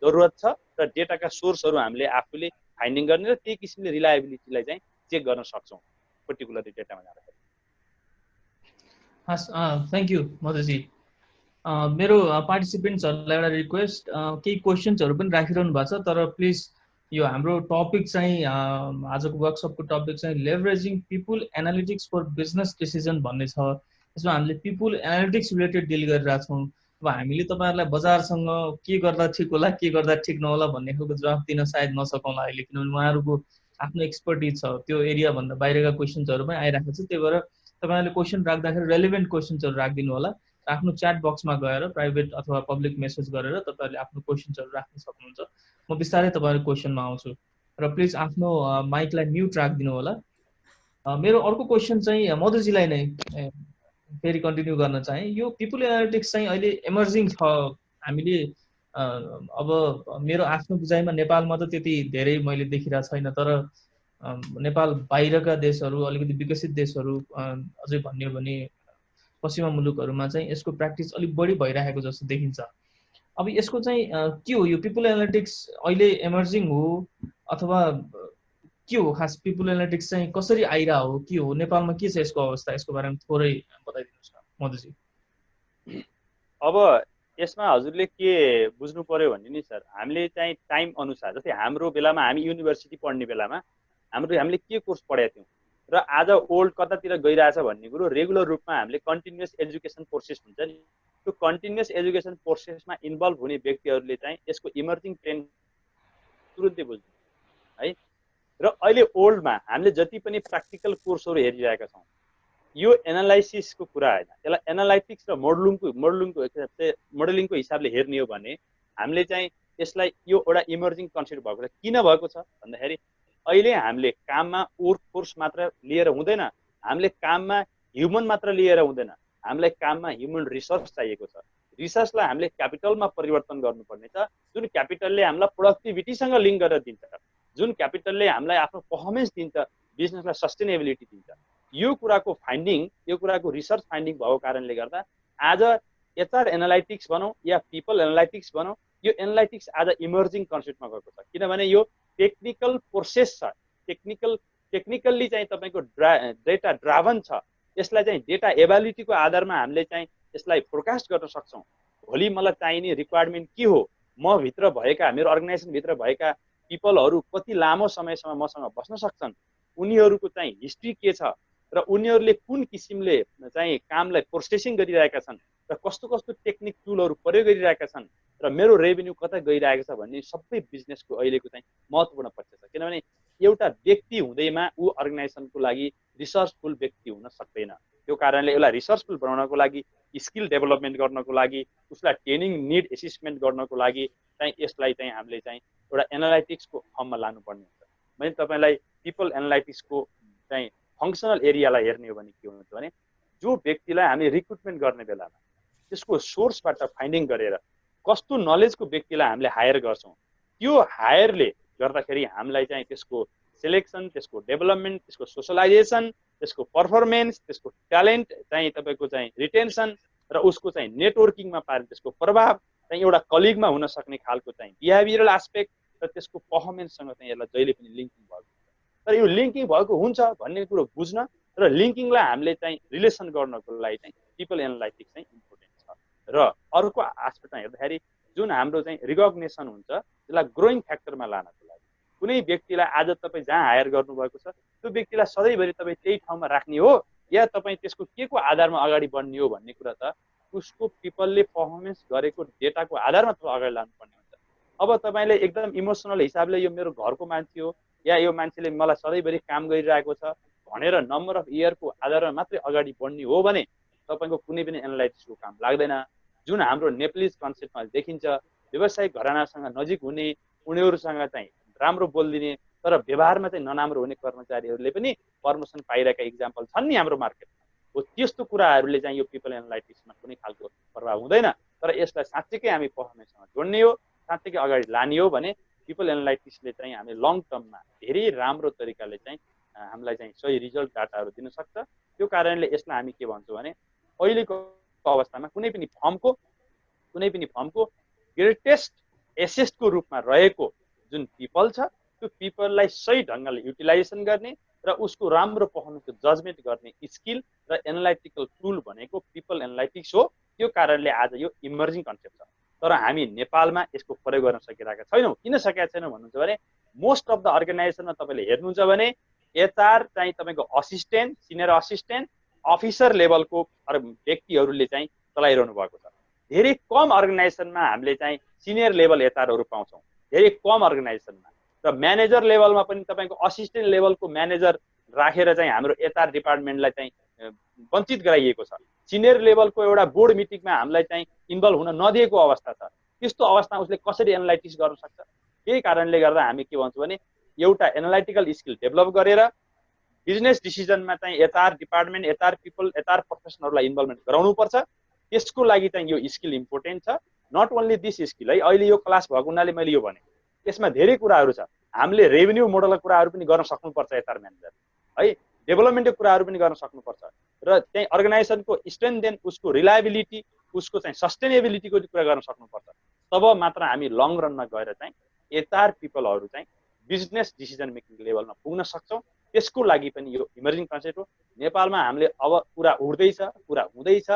जरुरत छ र डेटाका सोर्सहरू हामीले आफूले फाइन्डिङ गर्ने र त्यही किसिमले रिलायबिलिटीलाई चाहिँ चेक गर्न सक्छौँ पर्टिकुलरली डेटामा जाँदाखेरि। हस्, थ्याङ्क यू मधुजी। मेरो पार्टिसिपेन्ट्सहरूलाई एउटा रिक्वेस्ट, केही क्वेसन्सहरू पनि राखिरहनु भएको छ, तर प्लिज यो हाम्रो टपिक चाहिँ आजको वर्कसपको टपिक चाहिँ leveraging people analytics for business decision भन्ने छ। यसमा हामीले पिपुल एनालिटिक्स रिलेटेड डिल गरिरहेको छौँ। अब हामीले तपाईँहरूलाई बजारसँग के गर्दा ठिक होला के गर्दा ठिक नहोला भन्ने खालको जवाफ दिन सायद नसकौँला अहिले, किनभने उहाँहरूको आफ्नो एक्सपर्टिज छ, त्यो एरियाभन्दा बाहिरका क्वेसन्सहरू पनि आइरहेको छ। त्यही भएर तपाईँहरूले क्वेसन राख्दाखेरि रेलिभेन्ट क्वेसन्सहरू राखिदिनु होला। आफ्नो च्याट बक्समा गएर प्राइभेट अथवा पब्लिक मेसेज गरेर तपाईँहरूले आफ्नो क्वेसन्सहरू राख्न सक्नुहुन्छ। म बिस्तारै तपाईँहरूको क्वेसनमा आउँछु र प्लिज आफ्नो माइकलाई म्युट राखिदिनु होला। मेरो अर्को क्वेसन चाहिँ मधुजीलाई नै फेरि कन्टिन्यू गर्न चाहेँ। यो पिपुल एनालिटिक्स चाहिँ अहिले इमर्जिङ छ। हामीले अब मेरो आफ्नो बुझाइमा नेपालमा त त्यति धेरै मैले देखिरहेको छैन, तर नेपाल बाहिरका देशहरू, अलिकति विकसित देशहरू, अझै भन्यो भने पश्चिमा मुलुकहरूमा चाहिँ यसको प्र्याक्टिस अलिक बढी भइरहेको जस्तो देखिन्छ। अब यसको चाहिँ के हो, यो पिपुल एनालिटिक्स अहिले इमर्जिङ हो अथवा के हो? खास पिपुल एनालिटिक्स चाहिँ कसरी आइरहेको हो, के हो, नेपालमा के छ यसको अवस्था, यसको बारेमा थोरै बताइदिनुहोस् न मधुजी। अब यसमा हजुरले के बुझ्नु पर्यो भने नि सर, हामीले चाहिँ टाइम अनुसार, जस्तै हाम्रो बेलामा हामी युनिभर्सिटी पढ्ने बेलामा हामीले के कोर्स पढेका थियौँ र आज ओल्ड कतातिर गइरहेछ भन्ने कुरो रेगुलर रूपमा हामीले कन्टिन्युअस एजुकेसन प्रोसेस हुन्छ नि, त्यो कन्टिन्युअस एजुकेसन प्रोसेसमा इन्भल्भ हुने व्यक्तिहरूले चाहिँ यसको इमर्जिङ ट्रेन्ड तुरुन्तै बुझ्नु है। र अहिले ओल्डमा हामीले जति पनि प्र्याक्टिकल कोर्सहरू हेरिरहेका छौँ, यो एनालाइसिसको कुरा होइन, यसलाई एनालाइटिक्स र मोडलिङको हिसाबले हेर्ने हो भने हामीले चाहिँ यसलाई यो एउटा इमर्जिङ कन्सेप्ट भएको छ। किन भएको छ भन्दाखेरि अहिले हामीले काममा वर्कफोर्स मात्र लिएर हुँदैन, हामीले काममा ह्युमन मात्र लिएर हुँदैन, हामीलाई काममा ह्युमन रिसोर्स चाहिएको छ। रिसोर्सलाई हामीले क्यापिटलमा परिवर्तन गर्नुपर्ने छ, जुन क्यापिटलले हामीलाई प्रोडक्टिभिटीसँग लिङ्क गरेर दिन्छ, जुन क्यापिटलले हामीलाई आफ्नो पर्फर्मेन्स दिन्छ, बिजनेसलाई सस्टेनेबिलिटी दिन्छ। यो कुराको फाइन्डिङ, यो कुराको रिसर्च फाइन्डिङ भएको कारणले गर्दा आज एचआर एनालाइटिक्स भनौँ या पिपल एनालाइटिक्स भनौँ, यो एनालाइटिक्स आज इमर्जिङ कन्सेप्टमा गएको छ। किनभने यो टेक्निकल प्रोसेस छ, टेक्निकल्ली चाहिँ तपाईँको डेटा ड्राभन छ। यसलाई चाहिँ डेटा एभालिटीको आधारमा हामीले चाहिँ यसलाई फोरकास्ट गर्न सक्छौँ। भोलि मलाई चाहिने रिक्वायरमेन्ट के हो, म भित्र भएका, मेरो अर्गनाइजेसनभित्र भएका पिपलहरू कति लामो समयसम्म मसँग बस्न सक्छन्, उनीहरूको चाहिँ हिस्ट्री के छ र उनीहरूले कुन किसिमले चाहिँ कामलाई प्रोसेसिङ गरिरहेका छन् र कस्तो कस्तो टेक्निक टुलहरू प्रयोग गरिरहेका छन् र मेरो रेभेन्यू कता गइरहेको छ भन्ने सबै बिजनेसको अहिलेको चाहिँ महत्त्वपूर्ण पक्ष छ। किनभने एउटा व्यक्ति हुँदैमा ऊ अर्गनाइजेसनको लागि रिसर्चफुल व्यक्ति हुन सक्दैन। त्यो कारणले यसलाई रिसर्चफुल बनाउनको लागि, स्किल डेभलपमेन्ट गर्नको लागि, उसलाई ट्रेनिङ निड एसेसमेन्ट गर्नको लागि चाहिँ यसलाई चाहिँ हामीले चाहिँ एउटा एनालाइटिक्सको फर्ममा लानुपर्ने हुन्छ। मैले तपाईँलाई पिपल एनालाइटिक्सको चाहिँ फङ्सनल एरियालाई हेर्ने हो भने के हुन्छ भने, जो व्यक्तिलाई हामी रिक्रुटमेन्ट गर्ने बेलामा त्यसको सोर्सबाट फाइन्डिङ गरेर कस्तो नलेजको व्यक्तिलाई हामीले हायर गर्छौँ, त्यो हायरले गर्दाखेरि हामीलाई चाहिँ त्यसको सेलेक्सन, त्यसको डेभलपमेन्ट, त्यसको सोसलाइजेसन, त्यसको पर्फर्मेन्स, त्यसको ट्यालेन्ट चाहिँ तपाईँको चाहिँ रिटेन्सन र उसको चाहिँ नेटवर्किङमा पार्ने त्यसको प्रभाव चाहिँ एउटा कलिगमा हुन सक्ने खालको चाहिँ बिहेभियरल एस्पेक्ट र त्यसको पर्फर्मेन्ससँग चाहिँ यसलाई जहिले पनि लिङ्किङ भएको हुन्छ। तर यो लिङ्किङ भएको हुन्छ भन्ने कुरो बुझ्न र लिङ्किङलाई हामीले चाहिँ रिलेसन गर्नको लागि चाहिँ पिपल एनालाइटिक्स चाहिँ इम्पोर्टेन्ट छ। र अर्को एस्पेक्टमा हेर्दाखेरि जुन हाम्रो चाहिँ रिकग्नेसन हुन्छ, त्यसलाई ग्रोइङ फ्याक्टरमा लानको लागि कुनै व्यक्तिलाई आज तपाईँ जहाँ हायर गर्नुभएको छ त्यो व्यक्तिलाई सधैँभरि तपाईँ त्यही ठाउँमा राख्ने हो या तपाईँ त्यसको के को आधारमा अगाडि बढ्ने हो भन्ने कुरा त उसको पिपलले पर्फर्मेन्स गरेको डेटाको आधारमा तपाईँ अगाडि लानुपर्ने हुन्छ। अब तपाईँले एकदम इमोसनल हिसाबले यो मेरो घरको मान्छे हो, या यो मान्छेले मलाई सधैँभरि काम गरिरहेको छ भनेर नम्बर अफ इयरको आधारमा मात्रै अगाडि बढ्ने हो भने तपाईँको कुनै पनि एनालाइटिक्सको काम लाग्दैन। जुन हाम्रो नेप्लिज कन्सेप्टमा देखिन्छ, व्यवसायिक घरानासँग नजिक हुने, उनीहरूसँग चाहिँ राम्रो बोलिदिने तर व्यवहारमा चाहिँ नराम्रो हुने कर्मचारीहरूले पनि प्रमोसन पाइरहेका इक्जाम्पल छन् नि हाम्रो मार्केटमा। हो त्यस्तो कुराहरूले चाहिँ यो पिपल एनालाइटिक्समा कुनै खालको प्रभाव हुँदैन। तर यसलाई साँच्चैकै हामी पर्फर्मेन्ससँग जोड्ने हो, साँच्चैकै अगाडि लाने हो भने पिपल एनालाइटिक्सले चाहिँ हामी लङ टर्ममा धेरै राम्रो तरिकाले चाहिँ हामीलाई चाहिँ सही रिजल्ट डाटाहरू दिन सक्छ। त्यो कारणले यसलाई हामी के भन्छौँ भने अहिलेको अवस्थामा कुनै पनि फर्मको ग्रेटेस्ट एसेटको रूपमा रहेको जुन पिपल छ त्यो पिपललाई सही ढङ्गले युटिलाइजेसन गर्ने र उसको राम्रो पर्फर्मेन्सको जजमेन्ट गर्ने स्किल र एनालाइटिकल टुल भनेको पिपल एनालाइटिक्स हो। त्यो कारणले आज यो इमर्जिङ कन्सेप्ट छ तर हामी नेपालमा यसको प्रयोग गर्न सकिरहेका छैनौँ। किन सकेका छैनौँ भन्नुहुन्छ भने मोस्ट अफ द अर्गनाइजेसनमा तपाईँले हेर्नुहुन्छ भने एचआर चाहिँ तपाईँको असिस्टेन्ट, सिनियर असिस्टेन्ट, अफिसर लेभलको व्यक्तिहरूले चाहिँ चलाइरहनु भएको छ। धेरै कम अर्गनाइजेसनमा हामीले चाहिँ सिनियर लेभल एचआरहरू पाउँछौँ, धेरै कम अर्गनाइजेसनमा। र म्यानेजर लेभलमा पनि तपाईँको असिस्टेन्ट लेभलको म्यानेजर राखेर चाहिँ हाम्रो एचआर डिपार्टमेन्टलाई चाहिँ वञ्चित गराइएको छ। सिनियर लेभलको एउटा बोर्ड मिटिङमा हामीलाई चाहिँ इन्भल्भ हुन नदिएको अवस्था छ। त्यस्तो अवस्थामा उसले कसरी एनालाइटिक्स गर्न सक्छ? त्यही कारणले गर्दा हामी के भन्छौँ भने एउटा एनालाइटिकल स्किल डेभलप गरेर बिजनेस डिसिजनमा चाहिँ HR department, HR people, HR प्रोफेसनललाई इन्भल्भमेन्ट गराउनुपर्छ। त्यसको लागि चाहिँ यो स्किल इम्पोर्टेन्ट छ। नट ओन्ली दिस स्किल है, अहिले यो क्लास भएको हुनाले मैले यो भने यसमा धेरै कुराहरू छ। हामीले रेभेन्यू मोडलको कुराहरू पनि गर्न सक्नुपर्छ एचआर म्यानेजर है, डेभलपमेन्टको कुराहरू पनि गर्न सक्नुपर्छ र त्यही अर्गनाइजेसनको स्ट्रेन्थ, उसको रिलायबिलिटी, उसको चाहिँ सस्टेनेबिलिटीको कुरा गर्न सक्नुपर्छ। तब मात्र हामी लङ रनमा गएर चाहिँ एचआर पिपलहरू चाहिँ बिजनेस डिसिजन मेकिङ लेभलमा पुग्न सक्छौँ। त्यसको लागि पनि यो इमर्जिङ कन्सेप्ट हो। नेपालमा हामीले अब कुरा उठ्दैछ, कुरा हुँदैछ,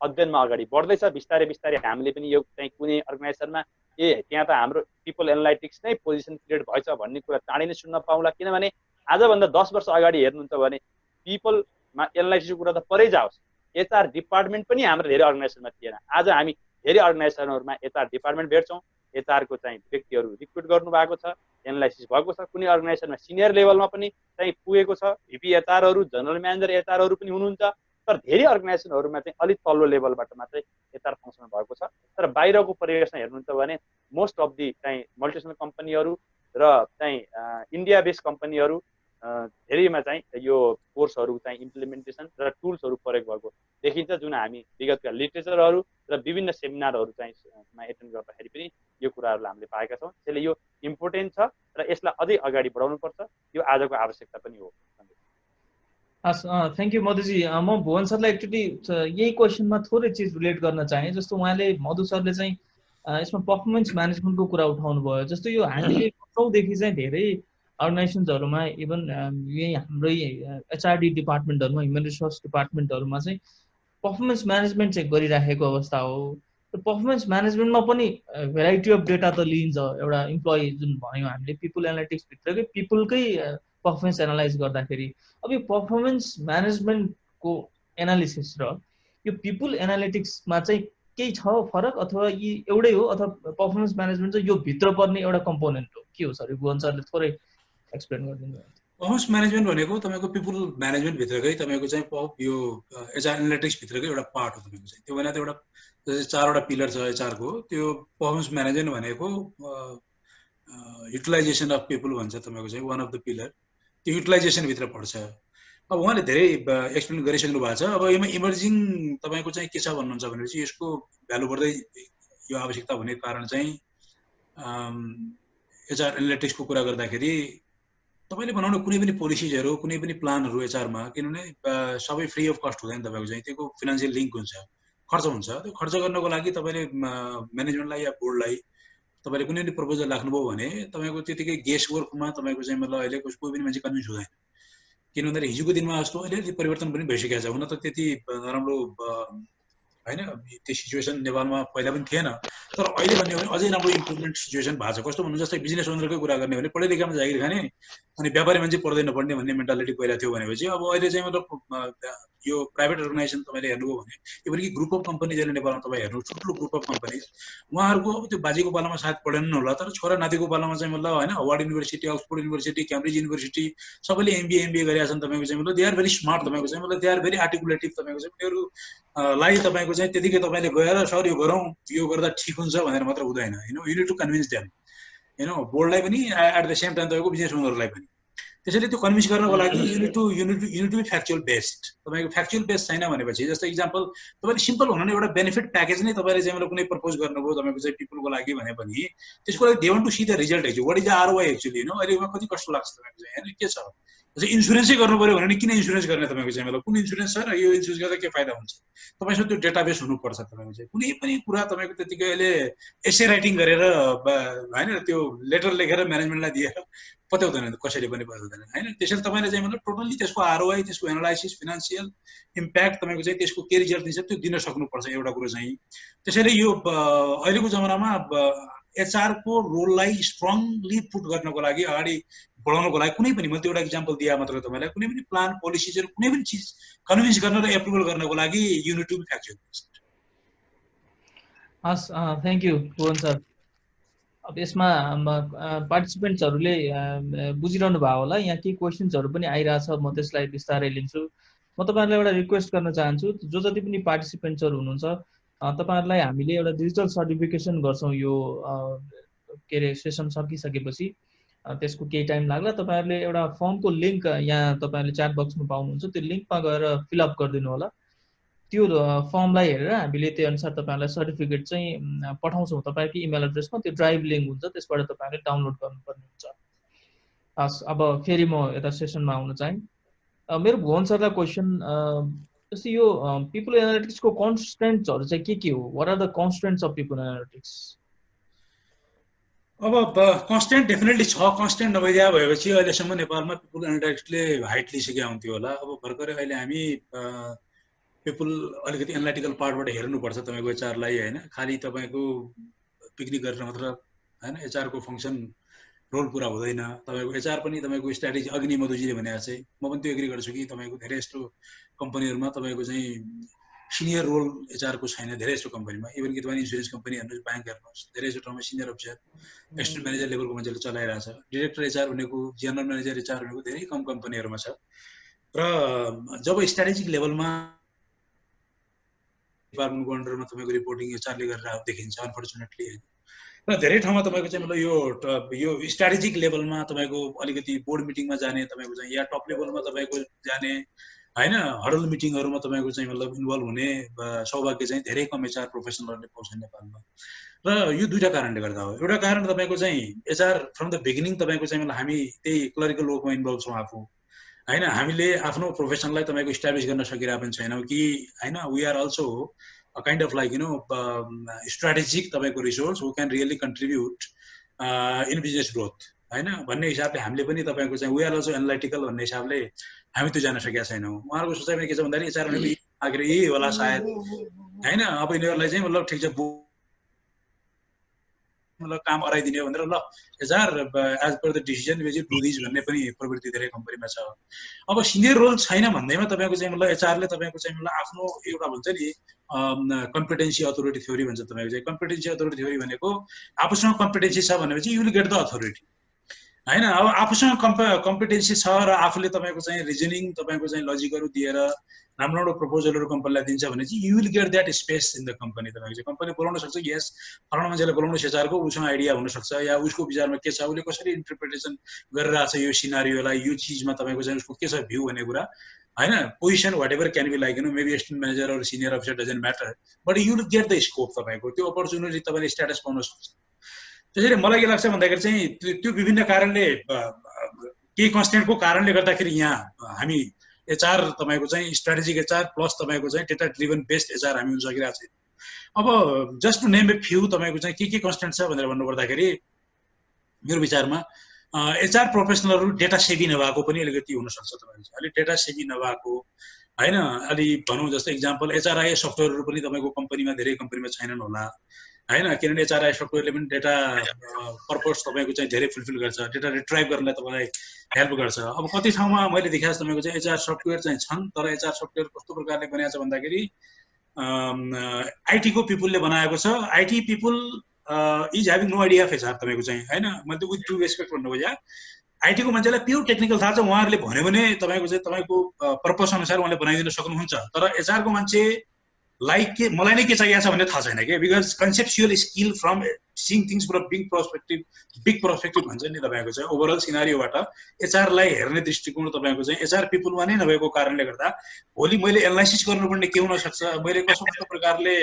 अध्ययनमा अगाडि बढ्दैछ। बिस्तारै बिस्तारै हामीले पनि यो चाहिँ कुनै अर्गनाइजेसनमा त्यहाँ त हाम्रो पिपल एनालाइटिक्स नै पोजिसन क्रिएट भएछ भन्ने कुरा चाँडै नै सुन्न पाउँला। किनभने आजभन्दा 10 वर्ष अगाडि हेर्नुहुन्छ भने पिपलमा एनालाइटिक्सको कुरा त परै जाओस्, एचआर डिपार्टमेन्ट पनि हाम्रो धेरै अर्गनाइजेसनमा थिएन। आज हामी धेरै अर्गनाइजेसनहरूमा एचआर डिपार्टमेन्ट भेट्छौँ, एचआरको चाहिँ व्यक्तिहरू रिक्रुट गर्नु भएको छ, एनालाइसिस भएको छ। कुनै अर्गनाइजेसनमा सिनियर लेभलमा पनि चाहिँ पुगेको छ, भिपी एचआरहरू, जनरल म्यानेजर एचआरहरू पनि हुनुहुन्छ। तर धेरै अर्गनाइजेसनहरूमा चाहिँ अलिक तल्लो लेभलबाट मात्रै एचआर फङ्सन भएको छ। तर बाहिरको परिवेशमा हेर्नुहुन्छ भने मोस्ट अफ दि चाहिँ मल्टिनेसनल कम्पनीहरू र चाहिँ इन्डिया बेस्ड कम्पनीहरू धेरैमा चाहिँ यो कोर्सहरू चाहिँ इम्प्लिमेन्टेसन र टुल्सहरू प्रयोग भएको देखिन्छ, जुन हामी विगतका लिटरेचरहरू र विभिन्न सेमिनारहरू चाहिँ एटेन्ड गर्दाखेरि पनि यो कुराहरूलाई हामीले पाएका छौँ। त्यसैले यो इम्पोर्टेन्ट छ र यसलाई अझै अगाडि बढाउनुपर्छ। यो आजको आवश्यकता पनि हो। Thank you Madhuji. म भुवन सरलाई एकचोटि यही क्वेसनमा थोरै चिज रिलेट गर्न चाहेँ। जस्तो उहाँले मधु सरले चाहिँ यसमा पर्फर्मेन्स म्यानेजमेन्टको कुरा उठाउनु भयो। जस्तो यो हामीले वर्षौँदेखि चाहिँ धेरै अर्गनाइजेसन्सहरूमा इभन यही हाम्रै एचआरडी डिपार्टमेन्टहरूमा, ह्युमन रिसोर्स डिपार्टमेन्टहरूमा चाहिँ पर्फर्मेन्स म्यानेजमेन्ट चाहिँ गरिराखेको अवस्था हो। र पर्फर्मेन्स म्यानेजमेन्टमा पनि भेराइटी अफ डेटा त लिइन्छ। एउटा इम्प्लोइ जुन भन्यौँ हामीले पिपल एनालिटिक्सभित्रकै पिपलकै पर्फर्मेन्स एनालाइज गर्दाखेरि अब यो पर्फर्मेन्स म्यानेजमेन्टको एनालिसिस र यो पिपल एनालिटिक्समा चाहिँ केही छ फरक, अथवा यी एउटै हो, अथवा पर्फर्मेन्स म्यानेजमेन्ट चाहिँ यो भित्र पर्ने एउटा कम्पोनेन्ट हो? के हो सर? भुवन सरले थोरै एक्सप्लेन गरिदिनु। पर्फर्मेन्स म्यानेजमेन्ट भनेको तपाईँको पिपल म्यानेजमेन्ट भित्रकै तपाईँको चाहिँ यो एचआर एनालिटिक्स भित्रकै एउटा पार्ट हो तपाईँको चाहिँ। त्यो भने त एउटा जस्तै 4वटा पिलर छ एचआरको। त्यो पर्फर्मेन्स म्यानेजमेन्ट भनेको युटिलाइजेसन अफ पिपल भन्छ तपाईँको चाहिँ वान अफ द पिलर। त्यो युटिलाइजेसनभित्र पर्छ। अब उहाँले धेरै एक्सप्लेन गरिसक्नु भएको छ। अब यसमा इमर्जिङ तपाईँको चाहिँ के छ भन्नुहुन्छ भनेपछि यसको भ्यालु बढ्दै यो आवश्यकता हुने कारण चाहिँ एचआर एनालिटिक्सको कुरा गर्दाखेरि तपाईँले बनाउने कुनै पनि पोलिसिजहरू, कुनै पनि प्लानहरू एचआरमा, किनभने सबै फ्री अफ कस्ट हुँदैन। तपाईँको चाहिँ त्यसको फिनान्सियल लिङ्क हुन्छ, खर्च हुन्छ। त्यो खर्च गर्नको लागि तपाईँले म्यानेजमेन्टलाई या बोर्डलाई तपाईँले कुनै पनि प्रपोजल राख्नुभयो भने तपाईँको त्यतिकै गेस वर्कमा तपाईँको चाहिँ मतलब अहिले कोही पनि मान्छे कन्भिन्स हुँदैन। किन भन्दाखेरि हिजोको दिनमा जस्तो अलिअलि परिवर्तन पनि भइसकेको छ। हुन त त्यति नराम्रो होइन त्यो सिचुएसन नेपालमा पहिला पनि थिएन, तर अहिले भन्यो भने अझै राम्रो इम्प्रुभमेन्ट सिचुएसन भएको छ। कस्तो भन्नु, जस्तै बिजनेस ओनरकै कुरा गर्ने भने पढे लेखामा जागिर खाने अनि व्यापारी मान्छे पढ्दै नपढ्ने भन्ने मेन्टालिटी पहिला थियो भनेपछि अब अहिले चाहिँ मतलब यो प्राइभेट अर्गनाइजेसन तपाईँले हेर्नुभयो भने इभन कि ग्रुप अफ कम्पनीज अहिले नेपालमा तपाईँ हेर्नु ठुल्ठुलो ग्रुप अफ कम्पनीज उहाँहरूको अब त्यो बाजेको पालामा सायद पढेन होला तर छोरा नातिको पालामा चाहिँ मतलब होइन Harvard university Oxford university Cambridge university सबैले एमबिए गरेका छन् तपाईँको चाहिँ मतलब दे आर भेरी स्मार्ट तपाईँको चाहिँ मतलब दे आर भेरी आर्टिकुलेटिभ तपाईँको चाहिँ उनीहरूलाई तपाईँको चाहिँ त्यतिकै तपाईँले गएर सर यो गरौँ यो गर्दा ठिक हुन्छ भनेर मात्र हुँदैन you need to convince them बोर्डलाई पनि एट द सेम टाइम तपाईँको बिजनेस ओनरलाई पनि त्यसैले त्यो कन्भिन्स गर्नको लागि युनिट टु फ्याक्चुअल बेस्ड तपाईँको फ्याक्चुअल बेस्ड छैन भनेपछि जस्तो इक्जाम्पल तपाईँले सिम्पल हुन नै एउटा बेनिफिट प्याकेज नै तपाईँले चाहिँ मतलब कुनै प्रपोज गर्नुभयो तपाईँको चाहिँ पिपलको लागि भने पनि त्यसको लागि they want to see the result actually what is the ROI actually अहिले कति कस्तो लाग्छ तपाईँको चाहिँ होइन के छ जस्तै इन्सुरेन्सै गर्नु पऱ्यो भने किन इन्सुरेन्स गर्ने तपाईँको चाहिँ मतलब कुन इन्सुरेन्स छ र यो इन्सुरेन्स गर्दा के फाइदा हुन्छ तपाईँसँग त्यो डेटाबेस हुनुपर्छ तपाईँको चाहिँ कुनै पनि कुरा तपाईँको त्यतिकै अहिले एसे राइटिङ गरेर होइन त्यो लेटर लेखेर म्यानेजमेन्टलाई दिएर पत्याउँदैन कसैले पनि पत्याउँदैन होइन त्यसैले तपाईँले चाहिँ मतलब टोटल्ली त्यसको आरओआई त्यसको एनालाइसिस फिनान्सियल इम्प्याक्ट तपाईँको चाहिँ त्यसको के रिजल्ट दिन्छ त्यो दिन सक्नुपर्छ एउटा कुरो चाहिँ त्यसैले यो अहिलेको जमानामा एचआरको रोललाई स्ट्रङली पुट गर्नको लागि अगाडि बढाउनको लागि कुनै पनि मैले एउटा इक्जाम्पल दिए मात्र तपाईँलाई कुनै पनि प्लान पोलिसिजहरू कुनै पनि चिज कन्भिन्स गर्न र एप्रुभल गर्नको लागि unit to be factual based. हस् थ्याङ्क यू भुवन सर। अब यसमा पार्टिसिपेन्ट्सहरूले बुझिरहनु भयो होला यहाँ के क्वेसन्सहरू पनि आइरहेछ म त्यसलाई बिस्तारै लिन्छु। म तपाईँहरूलाई एउटा रिक्वेस्ट गर्न चाहन्छु जो जति पनि पार्टिसिपेन्ट्सहरू हुनुहुन्छ तपाईँहरूलाई हामीले एउटा डिजिटल सर्टिफिकेसन गर्छौँ यो के अरे सेसन सकिसकेपछि त्यसको केही टाइम लाग्ला। तपाईँहरूले एउटा फर्मको लिङ्क यहाँ तपाईँहरूले च्याट बक्समा पाउनुहुन्छ त्यो लिङ्कमा गएर फिलअप गरिदिनु होला। त्यो फर्मलाई हेरेर हामीले त्यही अनुसार तपाईँहरूलाई सर्टिफिकेट चाहिँ पठाउँछौँ तपाईँको इमेल एड्रेसमा। त्यो ड्राइभ लिङ्क हुन्छ त्यसबाट तपाईँहरूले डाउनलोड गर्नुपर्ने हुन्छ। हस् अब फेरि म यता सेसनमा आउन चाहेँ। मेरो भुवन सरलाई क्वेसन जस्तै यो पिपल एनालिटिक्सको कन्स्ट्रेन्ट्सहरू चाहिँ के हो? What are the constraints of people analytics? अब कन्स्टेन्ट डेफिनेटली छ। कन्स्टेन्ट नभइदिया भएपछि अहिलेसम्म नेपालमा पिपल एनालिटिक्सले हाइट लिइसकेका हुन्थ्यो होला। अब भर्खरै अहिले हामी पिपल अलिकति एनालिटिकल पार्टबाट हेर्नुपर्छ तपाईँको एचआरलाई होइन खालि तपाईँको पिकनिक गरेर मात्र होइन एचआरको फङ्सन रोल पुरा हुँदैन। तपाईँको एचआर पनि तपाईँको स्ट्राटेजी अघि नै मधुजीले भनेको चाहिँ म पनि त्यो एग्री गर्छु कि तपाईँको धेरै यस्तो कम्पनीहरूमा तपाईँको चाहिँ सिनियर रोल एचआरको छैन धेरै जस्तो कम्पनीमा। इभन कि तपाईँ इन्सुरेन्स कम्पनी हेर्नुहोस् ब्याङ्क हेर्नुहोस् धेरै जस्तो ठाउँमा सिनियर अफिसर एसिस्टेन्ट म्यानेजर लेभलको मान्छेले चलाइरहेछ। डिरेक्टर एचआर भनेको जेनरल म्यानेजर एचआर भनेको धेरै कम कम्पनीहरूमा छ। र जब स्ट्राटेजिक लेभलमा डिपार्टमेन्टको अन्डरमा तपाईँको रिपोर्टिङ एचआरले गरेर देखिन्छ अनफर्चुनेटली होइन। र धेरै ठाउँमा तपाईँको चाहिँ मतलब यो स्ट्राटेजिक लेभलमा तपाईँको अलिकति बोर्ड मिटिङमा जाने तपाईँको चाहिँ या टप लेभलमा तपाईँको जाने होइन हडल मिटिङहरूमा तपाईँको चाहिँ मतलब इन्भल्भ हुने सौभाग्य चाहिँ धेरै कम एचआर प्रोफेसनलहरूले पाउँछन् नेपालमा। र यो दुईवटा कारणले गर्दा हो। एउटा कारण तपाईँको चाहिँ एचआर फ्रम द बिगिनिङ तपाईँको चाहिँ मतलब हामी त्यही क्लरिकल वर्कमा इन्भल्भ छौँ आफू होइन। हामीले आफ्नो प्रोफेसनलाई तपाईँको इस्टाब्लिस गर्न सकिरहेको पनि छैनौँ कि होइन। We are also kind of like strategic तपाईँको resource who can really contribute in business growth होइन भन्ने हिसाबले हामीले पनि तपाईँको चाहिँ वी आर अल्सो एनालिटिकल भन्ने हिसाबले हामी त्यो जान सकेका छैनौँ। उहाँहरूको सोचाइ पनि के छ भन्दाखेरि एचआर भनेको आखिर यही होला सायद होइन। अब यिनीहरूलाई चाहिँ मतलब ठिक छ मतलब काम अराइदिने भनेर ल HR as per the decision which do this भन्ने पनि प्रवृत्ति धेरै कम्पनीमा छ। अब सिनियर रोल छैन भन्दैमा तपाईँको चाहिँ मतलब एचआरले तपाईँको चाहिँ मतलब आफ्नो एउटा भन्छ नि कम्पिटेन्सी अथोरिटी थ्योरी भन्छ तपाईँको चाहिँ। कम्पिटेन्सी अथोरिटी थ्योरी भनेको आफूसँग कम्पिटेन्सी छ भनेपछि you will get the authority होइन। अब आफूसँग कम्पिटेन्सी छ र आफूले तपाईँको चाहिँ रिजनिङ तपाईँको चाहिँ लजिकहरू दिएर राम्रो राम्रो प्रपोजलहरू कम्पनीलाई दिन्छ भने चाहिँ you will get that space in the company. तपाईँको चाहिँ कम्पनी बोलाउन सक्छ यस फलाना मान्छेलाई बोलाउनु एचआरको उसँग आइडिया हुनसक्छ या उसको विचारमा के छ उसले कसरी इन्टरप्रिटेसन गरिरहेछ यो सिनारियोलाई यो चिजमा तपाईँको चाहिँ उसको के छ भ्यू भन्ने कुरा होइन। Position whatever can be like maybe assistant manager or senior officer doesn't matter but you will get the scope तपाईँको त्यो अपर्च्युनिटी तपाईँले स्ट्याटस पाउन सक्छ। त्यसैले मलाई के लाग्छ भन्दाखेरि चाहिँ त्यो विभिन्न कारणले केही कन्स्टेन्टको कारणले गर्दाखेरि यहाँ हामी एचआर तपाईँको चाहिँ स्ट्राटेजिक एचआर प्लस तपाईँको चाहिँ डेटा ड्रिभन बेस्ड एचआर हामी हुन सकिरहेको छैन। अब just to name a few तपाईँको चाहिँ के कन्स्टेन्ट छ भनेर भन्नुपर्दाखेरि मेरो विचारमा एचआर प्रोफेसनलहरू डेटा सेभी नभएको पनि अलिकति हुनसक्छ। तपाईँको अलिक डेटा सेभी नभएको होइन अलि भनौँ जस्तो इक्जाम्पल एचआरआई सफ्टवेयरहरू पनि तपाईँको कम्पनीमा धेरै कम्पनीमा छैनन् होला हैन, किनभने एचआरआई सफ्टवेयरले पनि डेटा पर्पस तपाईँको चाहिँ धेरै फुलफिल गर्छ, डेटा रिट्राइभ गर्नलाई तपाईँलाई हेल्प गर्छ। अब कति ठाउँमा मैले देखाएको छु तपाईँको चाहिँ एचआर सफ्टवेयर चाहिँ छन्, तर एचआर सफ्टवेयर कस्तो प्रकारले बनाएको छ भन्दाखेरि आइटी को पिपुलले बनाएको छ। IT people is having no idea of HR तपाईँको चाहिँ हैन, मैले विथ ड्यु रेस्पेक्ट भन्नु खोजेँ। आइटी को मान्छेलाई प्योर टेक्निकल थाहा छ, उहाँहरूले भन्यो भने तपाईँको चाहिँ तपाईँको पर्पस अनुसार उहाँले बनाइदिन सक्नुहुन्छ। तर एचआर को मान्छे लाइक के मलाई नै के चाहिएको छ भन्ने थाहा छैन के, because conceptual skill from seeing things from big perspective भन्छ नि तपाईँको चाहिँ ओभरअल सिनारियोबाट एचआरलाई हेर्ने दृष्टिकोण तपाईँको चाहिँ एचआर पिपुलमा नै नभएको कारणले गर्दा भोलि मैले एनालाइसिस गर्नुपर्ने के हुन सक्छ, मैले कस्तो प्रकारले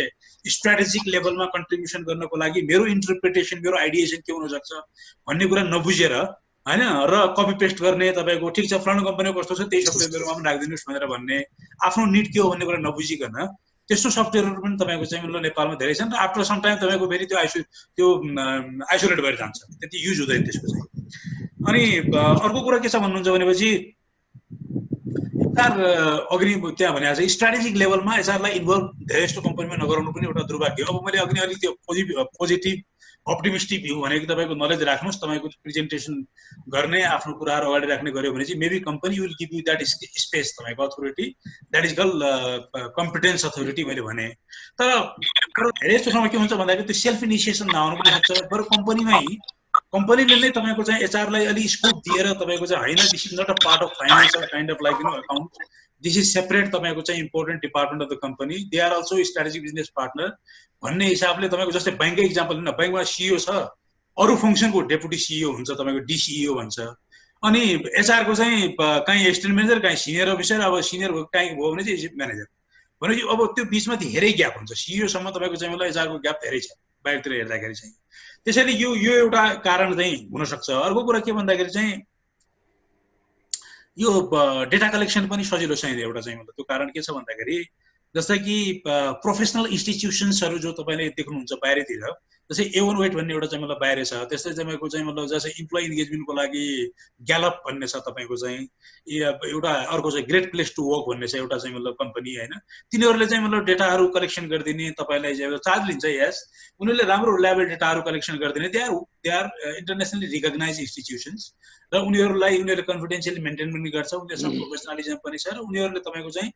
स्ट्राटेजिक लेभलमा कन्ट्रिब्युसन गर्नको लागि मेरो इन्टरप्रिटेसन मेरो आइडिएसन के हुन सक्छ भन्ने कुरा नबुझेर हैन र कपी पेस्ट गर्ने, तपाईँको ठिक छ फ्रन्ट कम्पनीको कस्तो छ त्यही सफ्टवेयर मेरोमा पनि राखिदिनुहोस् भनेर भन्ने, आफ्नो निड के हो भन्ने कुरा नबुझिकन त्यस्तो सफ्टवेयरहरू पनि तपाईँको चाहिँ मतलब नेपालमा धेरै छन् र आफ्टर सम टाइम तपाईँको फेरि त्यो आइसोलेट भएर जान्छ, त्यति युज हुँदैन त्यसको चाहिँ। अनि अर्को कुरा के छ भन्नुहुन्छ भनेपछि एचआर अघि त्यहाँ भने चाहिँ स्ट्राटेजिक लेभलमा एचआरलाई इन्भल्भ धेरै जस्तो कम्पनीमा नगराउनु पनि एउटा दुर्भाग्य हो। अब मैले अघि अलिक त्यो पोजिटिभ अप्टिमिस्टिक भ्यू भनेको तपाईँको नलेज राख्नुहोस्, तपाईँको प्रेजेन्टेसन गर्ने आफ्नो कुराहरू अगाडि राख्ने गर्यो भने चाहिँ maybe company will give you that space, तपाईँको authority that is call competence authority मैले भने। तर धेरै जस्तो समय के हुन्छ भन्दाखेरि त्यो सेल्फ इनिसिएसन नआउनु पनि सक्छ, बरु कम्पनीले नै तपाईँको चाहिँ एचआरलाई अलिक स्कोप दिएर तपाईँको चाहिँ होइन this is not a part of finance kind of like account, this is separate तपाईँको चाहिँ important department of the company, they are also strategic business partner भन्ने हिसाबले तपाईँको जस्तै बैंककै इक्जाम्पल लिनु, बैंकमा सिइओ छ, अरू फङ्सनको डेपुटी सिइओ हुन्छ, तपाईँको डिसिइओ भन्छ, अनि एचआरको चाहिँ कहीँ एसिस्टेन्ट म्यानेजर कहीँ सिनियर अफिसर, अब सिनियर कहीँ भयो भने चाहिँ म्यानेजर भनेपछि अब त्यो बिचमा धेरै ग्याप हुन्छ, सिइओसम्म तपाईँको चाहिँ मलाई एचआरको ग्याप धेरै छ बाहिरतिर हेर्दाखेरि चाहिँ। त्यसैले यो एउटा कारण चाहिँ हुनसक्छ। अर्को कुरा के भन्दाखेरि चाहिँ यो डेटा कलेक्सन पनि सजिलो छैन एउटा चाहिँ मतलब, त्यो कारण के छ भन्दाखेरि जस्तै कि प्रोफेसनल इन्स्टिट्युसन्सहरू जो तपाईँले देख्नुहुन्छ बाहिरतिर, जस्तै A1 वेट भन्ने एउटा चाहिँ मतलब बाहिर छ, त्यस्तै तपाईँको चाहिँ मतलब जस्तै इम्प्लोइ इन्गेजमेन्टको लागि ग्यालप भन्ने छ तपाईँको चाहिँ, एउटा अर्को चाहिँ ग्रेट प्लेस टु वर्क भन्ने छ एउटा चाहिँ मतलब कम्पनी हैन, तिनीहरूले चाहिँ मतलब डेटाहरू कलेक्सन गरिदिने, तपाईँलाई चाहिँ चार्ज लिन्छ, यस उनीहरूले राम्रो रिलायबल डेटाहरू कलेक्सन गरिदिने, they are internationally recognize institutions र उनीहरूले कन्फिडेन्सियली मेन्टेन पनि गर्छ, उनीहरूसँग प्रोफेसनलिजम पनि छ र उनीहरूले तपाईँको चाहिँ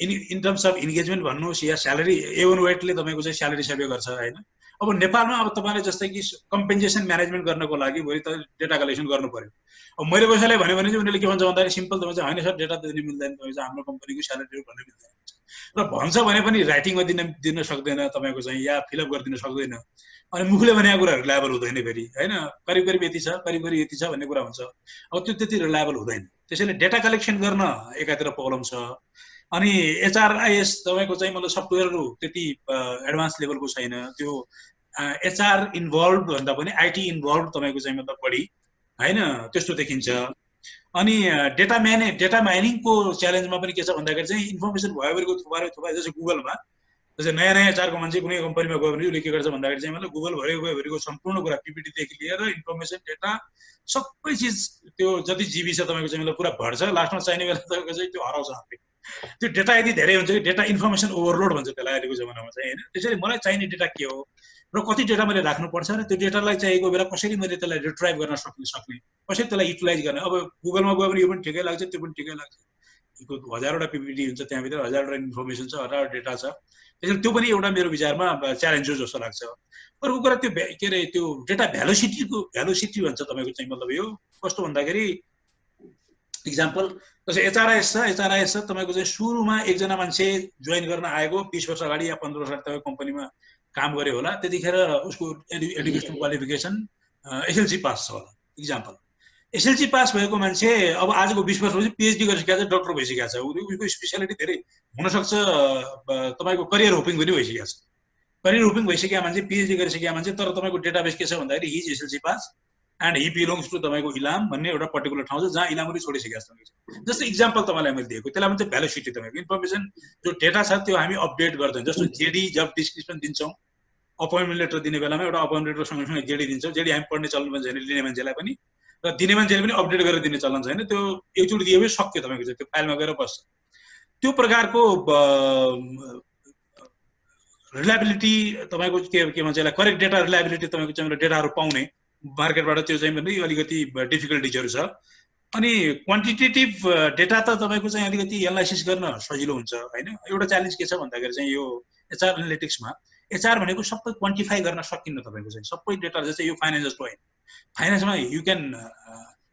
इन टर्म्स अफ इन्गेजमेन्ट भन्नुहोस् या स्यालेरी A1 वेटले तपाईँको चाहिँ स्यालेरी सर्भे गर्छ हैन। अब नेपालमा अब तपाईँले जस्तै कि कम्पेन्सेसन म्यानेजमेन्ट गर्नको लागि भोलि त डेटा कलेक्सन गर्नु पर्यो। अब मैले कसैलाई भन्यो भने चाहिँ उनीहरूले के भन्छ भन्दाखेरि सिम्पल तपाईँ चाहिँ होइन सर डेटा त दिनु मिल्दैन, तपाईँ चाहिँ हाम्रो कम्पनीको स्यालेरीहरू भन्नु मिल्दैन र भन्छ भने पनि राइटिङमा दिन सक्दैन तपाईँको चाहिँ, या फिलअप गरिदिन सक्दैन, अनि मुखले भनेको कुरा रिलायबल हुँदैन फेरि हैन, करिब यति छ यति छ भन्ने कुरा हुन्छ, अब त्यो त्यति रिलायबल हुँदैन। त्यसैले डेटा कलेक्सन गर्न एकातिर प्रब्लम छ। अनि एचआरआइएस तपाईँको चाहिँ मतलब सफ्टवेयरहरू त्यति एडभान्स लेभलको छैन, त्यो एचआर इन्भल्भ भन्दा पनि आइटी इन्भल्भ तपाईँको चाहिँ मतलब बढी हैन त्यस्तो देखिन्छ। अनि डेटा माइनिङको च्यालेन्जमा पनि के छ भन्दाखेरि चाहिँ इन्फर्मेसन भयोभरिको थुपारै जस्तै गुगलमा जस्तै नयाँ एचआरको मान्छे कुनै कम्पनीमा गयो भने उसले के गर्छ भन्दाखेरि चाहिँ मतलब गुगल भयोभरिको सम्पूर्ण कुरा पिपिटीदेखि लिएर इन्फर्मेसन डेटा सबै चिज त्यो जति जिबी छ तपाईँको चाहिँ मतलब पुरा भर्छ, लास्टमा चाहिने बेला तपाईँको चाहिँ त्यो हराउँछ आफै। त्यो डेटा यदि धेरै हुन्छ कि डेटा इन्फर्मेसन ओभरलोड भन्छ त्यसलाई अहिलेको जमानामा चाहिँ हैन। त्यसैले मलाई चाहिने डेटा के हो र कति डेटा मैले राख्नुपर्छ र त्यो डेटालाई चाहिएको बेला कसरी मैले त्यसलाई रिट्राइभ गर्न सक्ने, कसरी त्यसलाई युटिलाइज गर्ने। अब गुगलमा गयो भने यो पनि ठिकै लाग्छ त्यो पनि ठिकै लाग्छ, हजारवटा पिपिटी हुन्छ त्यहाँभित्र, हजारवटा इन्फर्मेसन छ, हजारवटा डेटा छ, त्यसैले त्यो पनि एउटा मेरो विचारमा च्यालेन्ज हो जस्तो लाग्छ। अर्को कुरा त्यो के अरे त्यो डेटा भ्यालुसिटी भन्छ तपाईँको चाहिँ मतलब यो कस्तो भन्दाखेरि इक्जाम्पल जस्तै एचआरआइएस छ तपाईँको चाहिँ सुरुमा एकजना मान्छे जोइन गर्न आएको 20 वर्ष अगाडि या 15 वर्ष अगाडि तपाईँ कम्पनीमा काम गर्यो होला, त्यतिखेर उसको एडुकेसन क्वालिफिकेसन एसएलसी पास छ होला इक्जाम्पल। एसएलसी पास भएको मान्छे अब आजको 20 वर्षपछि पिएचडी गरिसकेको छ, डक्टर भइसकेको छ, उसको स्पेसियालिटी धेरै हुनसक्छ, तपाईँको करियर होपिङ पनि भइसकेको छ, करियर होपिङ भइसकेको मान्छे पिएचडी गरिसकेको मान्छे, तर तपाईँको डेटाबेस के छ भन्दाखेरि his SLC pass and he belongs to तपाईँको इलाम भन्ने एउटा पर्टिकुलर ठाउँ छ जहाँ इलामहरू छोडिसकेको छ। जस्तो इक्जाम्पल तपाईँलाई मैले दिएको त्यसलाई भन्छ भ्यालुसिटी। तपाईँको इन्फर्मेसन जो डेटा छ त्यो हामी अपडेट गर्छौँ, जस्तो जेडी जब डिस्क्रिप्सन दिन्छौँ, अपोइन्टमेन्ट लेटर दिने बेलामा एउटा अपोइन्टमेन्ट लेटर सँगसँगै जेडी दिन्छौँ, जेडी हामी पढ्ने चलन पनि छैन लिने मान्छेलाई पनि, र दिने मान्छेले पनि अपडेट गरेर दिने चलन छैन, त्यो एकचोटि दिए पनि सक्यो तपाईँको चाहिँ त्यो फाइलमा गएर बस्छ। त्यो प्रकारको रिलायबिलिटी तपाईको के भन्छ यसलाई करेक्ट डेटा रिलायबिलिटी तपाईको चाहिँ डेटाहरु पाउने मार्केटबाट त्यो चाहिँ पनि अलिकति डिफिकल्टीजहरु छ। अनि क्वान्टिटेटिभ डेटा त तपाईको चाहिँ अलिकति एनालाइसिस गर्न सजिलो हुन्छ हैन। एउटा च्यालेन्ज के छ भन्दाखेरि चाहिँ यो एचआर एनालिटिक्समा एचआर भनेको सबै क्वान्टिफाई गर्न सकिन्न तपाईको चाहिँ सबै डेटा जस्तै यो फाइनान्स जस्तो हैन। फाइनान्समा यु क्यान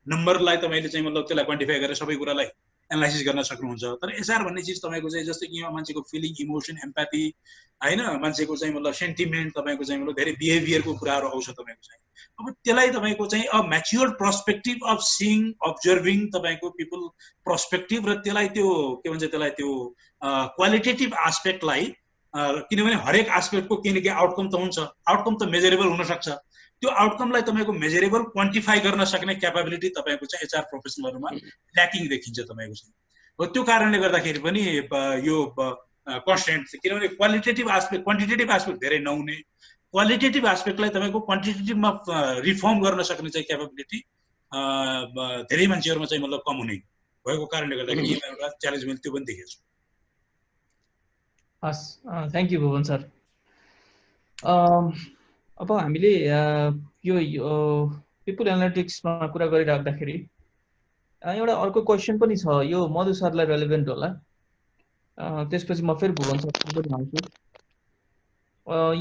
नम्बरलाई तपाईले चाहिँ मतलब त्यसलाई क्वान्टिफाई गरेर सबै कुरालाई एनालाइसिस गर्न सक्नुहुन्छ। तर एचआर भन्ने चीज तपाईको चाहिँ जस्तै कि मान्छेको फिलिङ इमोसन एम्प्याथी हैन मान्छेको चाहिँ मतलब सेन्टिमेन्ट तपाईको चाहिँ मतलब धेरै बिहेभियरको कुराहरु आउँछ तपाईको चाहिँ। अब त्यसलाई तपाईको चाहिँ a matured perspective of seeing observing तपाईको पिपल पर्सपेक्टिभ र त्यसलाई त्यो के भन्छ त्यसलाई त्यो क्वालिटेटिभ एस्पेक्टलाई किनभने हरेक एस्पेक्टको केही न केही आउटकम त हुन्छ। आउटकम त मेजरेबल हुन सक्छ। त्यो आउटकमलाई तपाईको मेजरेबल क्वान्टिफाई गर्न सक्ने क्यापेबिलिटी तपाईको चाहिँ एचआर प्रोफेसनलहरुमा ल्याकिङ देखिन्छ तपाईको चाहिँ। हो त्यो कारणले गर्दाखेरि पनि यो कन्स्टेन्ट किनभने क्वालिटेटिभ एस्पेक्ट क्वान्टिटेटिभ एस्पेक्ट धेरै नहुने क्वालिटेटिभ एस्पेक्टलाई तपाईको क्वान्टिटेटिभमा रिफर्म गर्न सक्ने चाहिँ क्यापेबिलिटी धेरै मान्छेहरुमा चाहिँ मतलब कम हुने भएको कारणले गर्दाखेरि एउटा च्यालेन्ज मैले त्यो पनि देखेको छु। हस् थ्यांक यू भुवन सर। अब हामीले यो पिपल एनालिटिक्समा कुरा गरिराख्दाखेरि एउटा अर्को क्वेशन पनि छ यो मधु सरलाई रेलेभेन्ट होला। त्यसपछि म फेरि भुवन सरलाई पनि आउँछु।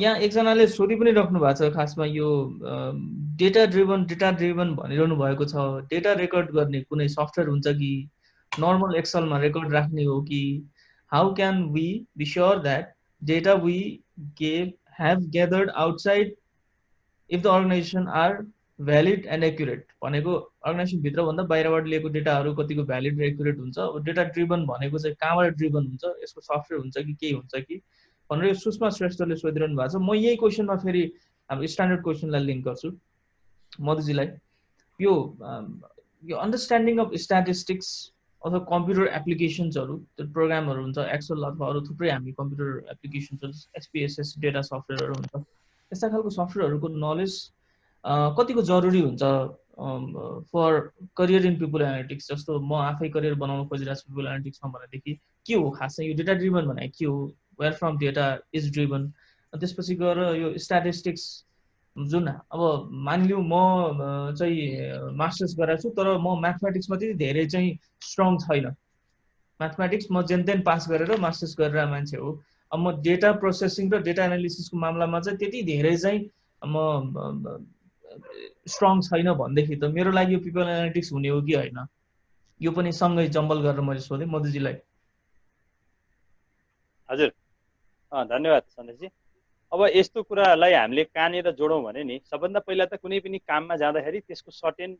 यहाँ एकजनाले सोधि पनि राख्नु भएको छ खासमा यो डेटा ड्रिभन भनिरहनु भएको छ। डेटा रेकर्ड गर्ने कुनै सफ्टवेयर हुन्छ कि नर्मल एक्सेलमा रेकर्ड राख्ने हो कि how can we be sure that data we have gathered outside if the organization are valid and accurate भनेको अर्गनाइजेसन भित्र भन्दा बाहिरबाट लिएको डेटाहरु कतिको भ्यालिड र एक्युरेट हुन्छ। अब डेटा ड्रिभन भनेको चाहिँ कहाँबाट ड्रिभन हुन्छ यसको सफ्टवेयर हुन्छ कि के हुन्छ कि भनेर यो सुषमा श्रेष्ठले सोधिरहनु भएको छ। म यही क्वेशनमा फेरि हाम्रो स्ट्यान्डर्ड क्वेशनलाई लिंक गर्छु मधुजीलाई। यो अन्डरस्ट्यान्डिङ अफ स्ट्याटिस्टिक्स अथवा कम्प्युटर एप्लिकेशन्सहरु त्यो प्रोग्रामहरु हुन्छ एक्सेल अथवा अरु थुप्रै हामी कम्प्युटर एप्लिकेशन्सहरु एसपीएसएस डेटा सफ्टवेयरहरु हुन्छ। यस्ता खालको सफ्टवेयरहरुको नलेज कतिको जरुरी हुन्छ for career in people analytics. जस्तो म आफै करियर बनाउन खोजिरहेको छु पिपल एनालिटिक्समा भनेदेखि के हो खासै यो डेटा ड्रिभन भनेको के हो where from data is driven. त्यसपछि गएर यो स्ट्याटिस्टिक्स जुन अब मानिलिउँ म चाहिँ मास्टर्स गरेको छु तर म म्याथमेटिक्समा त्यति धेरै चाहिँ स्ट्रङ छैन। म्याथमेटिक्स म जेनतेन पास गरेर मास्टर्स गरेर मान्छे हो। अब म डेटा प्रोसेसिङ र डेटा एनालिसिसको मामलामा चाहिँ त्यति धेरै चाहिँ म स्ट्रङ छैन भनेदेखि त मेरो लागि यो पिपल एनालिटिक्स हुने हो कि हैन यो पनि सँगै जम्बल गरेर मैले सोधेँ मधुजीलाई। हजुर धन्यवाद सन्देशजी। अब यस्तो कुरालाई हामीले कहाँनिर जोडौँ भने नि सबभन्दा पहिला त कुनै पनि काममा जाँदाखेरि त्यसको सर्टेन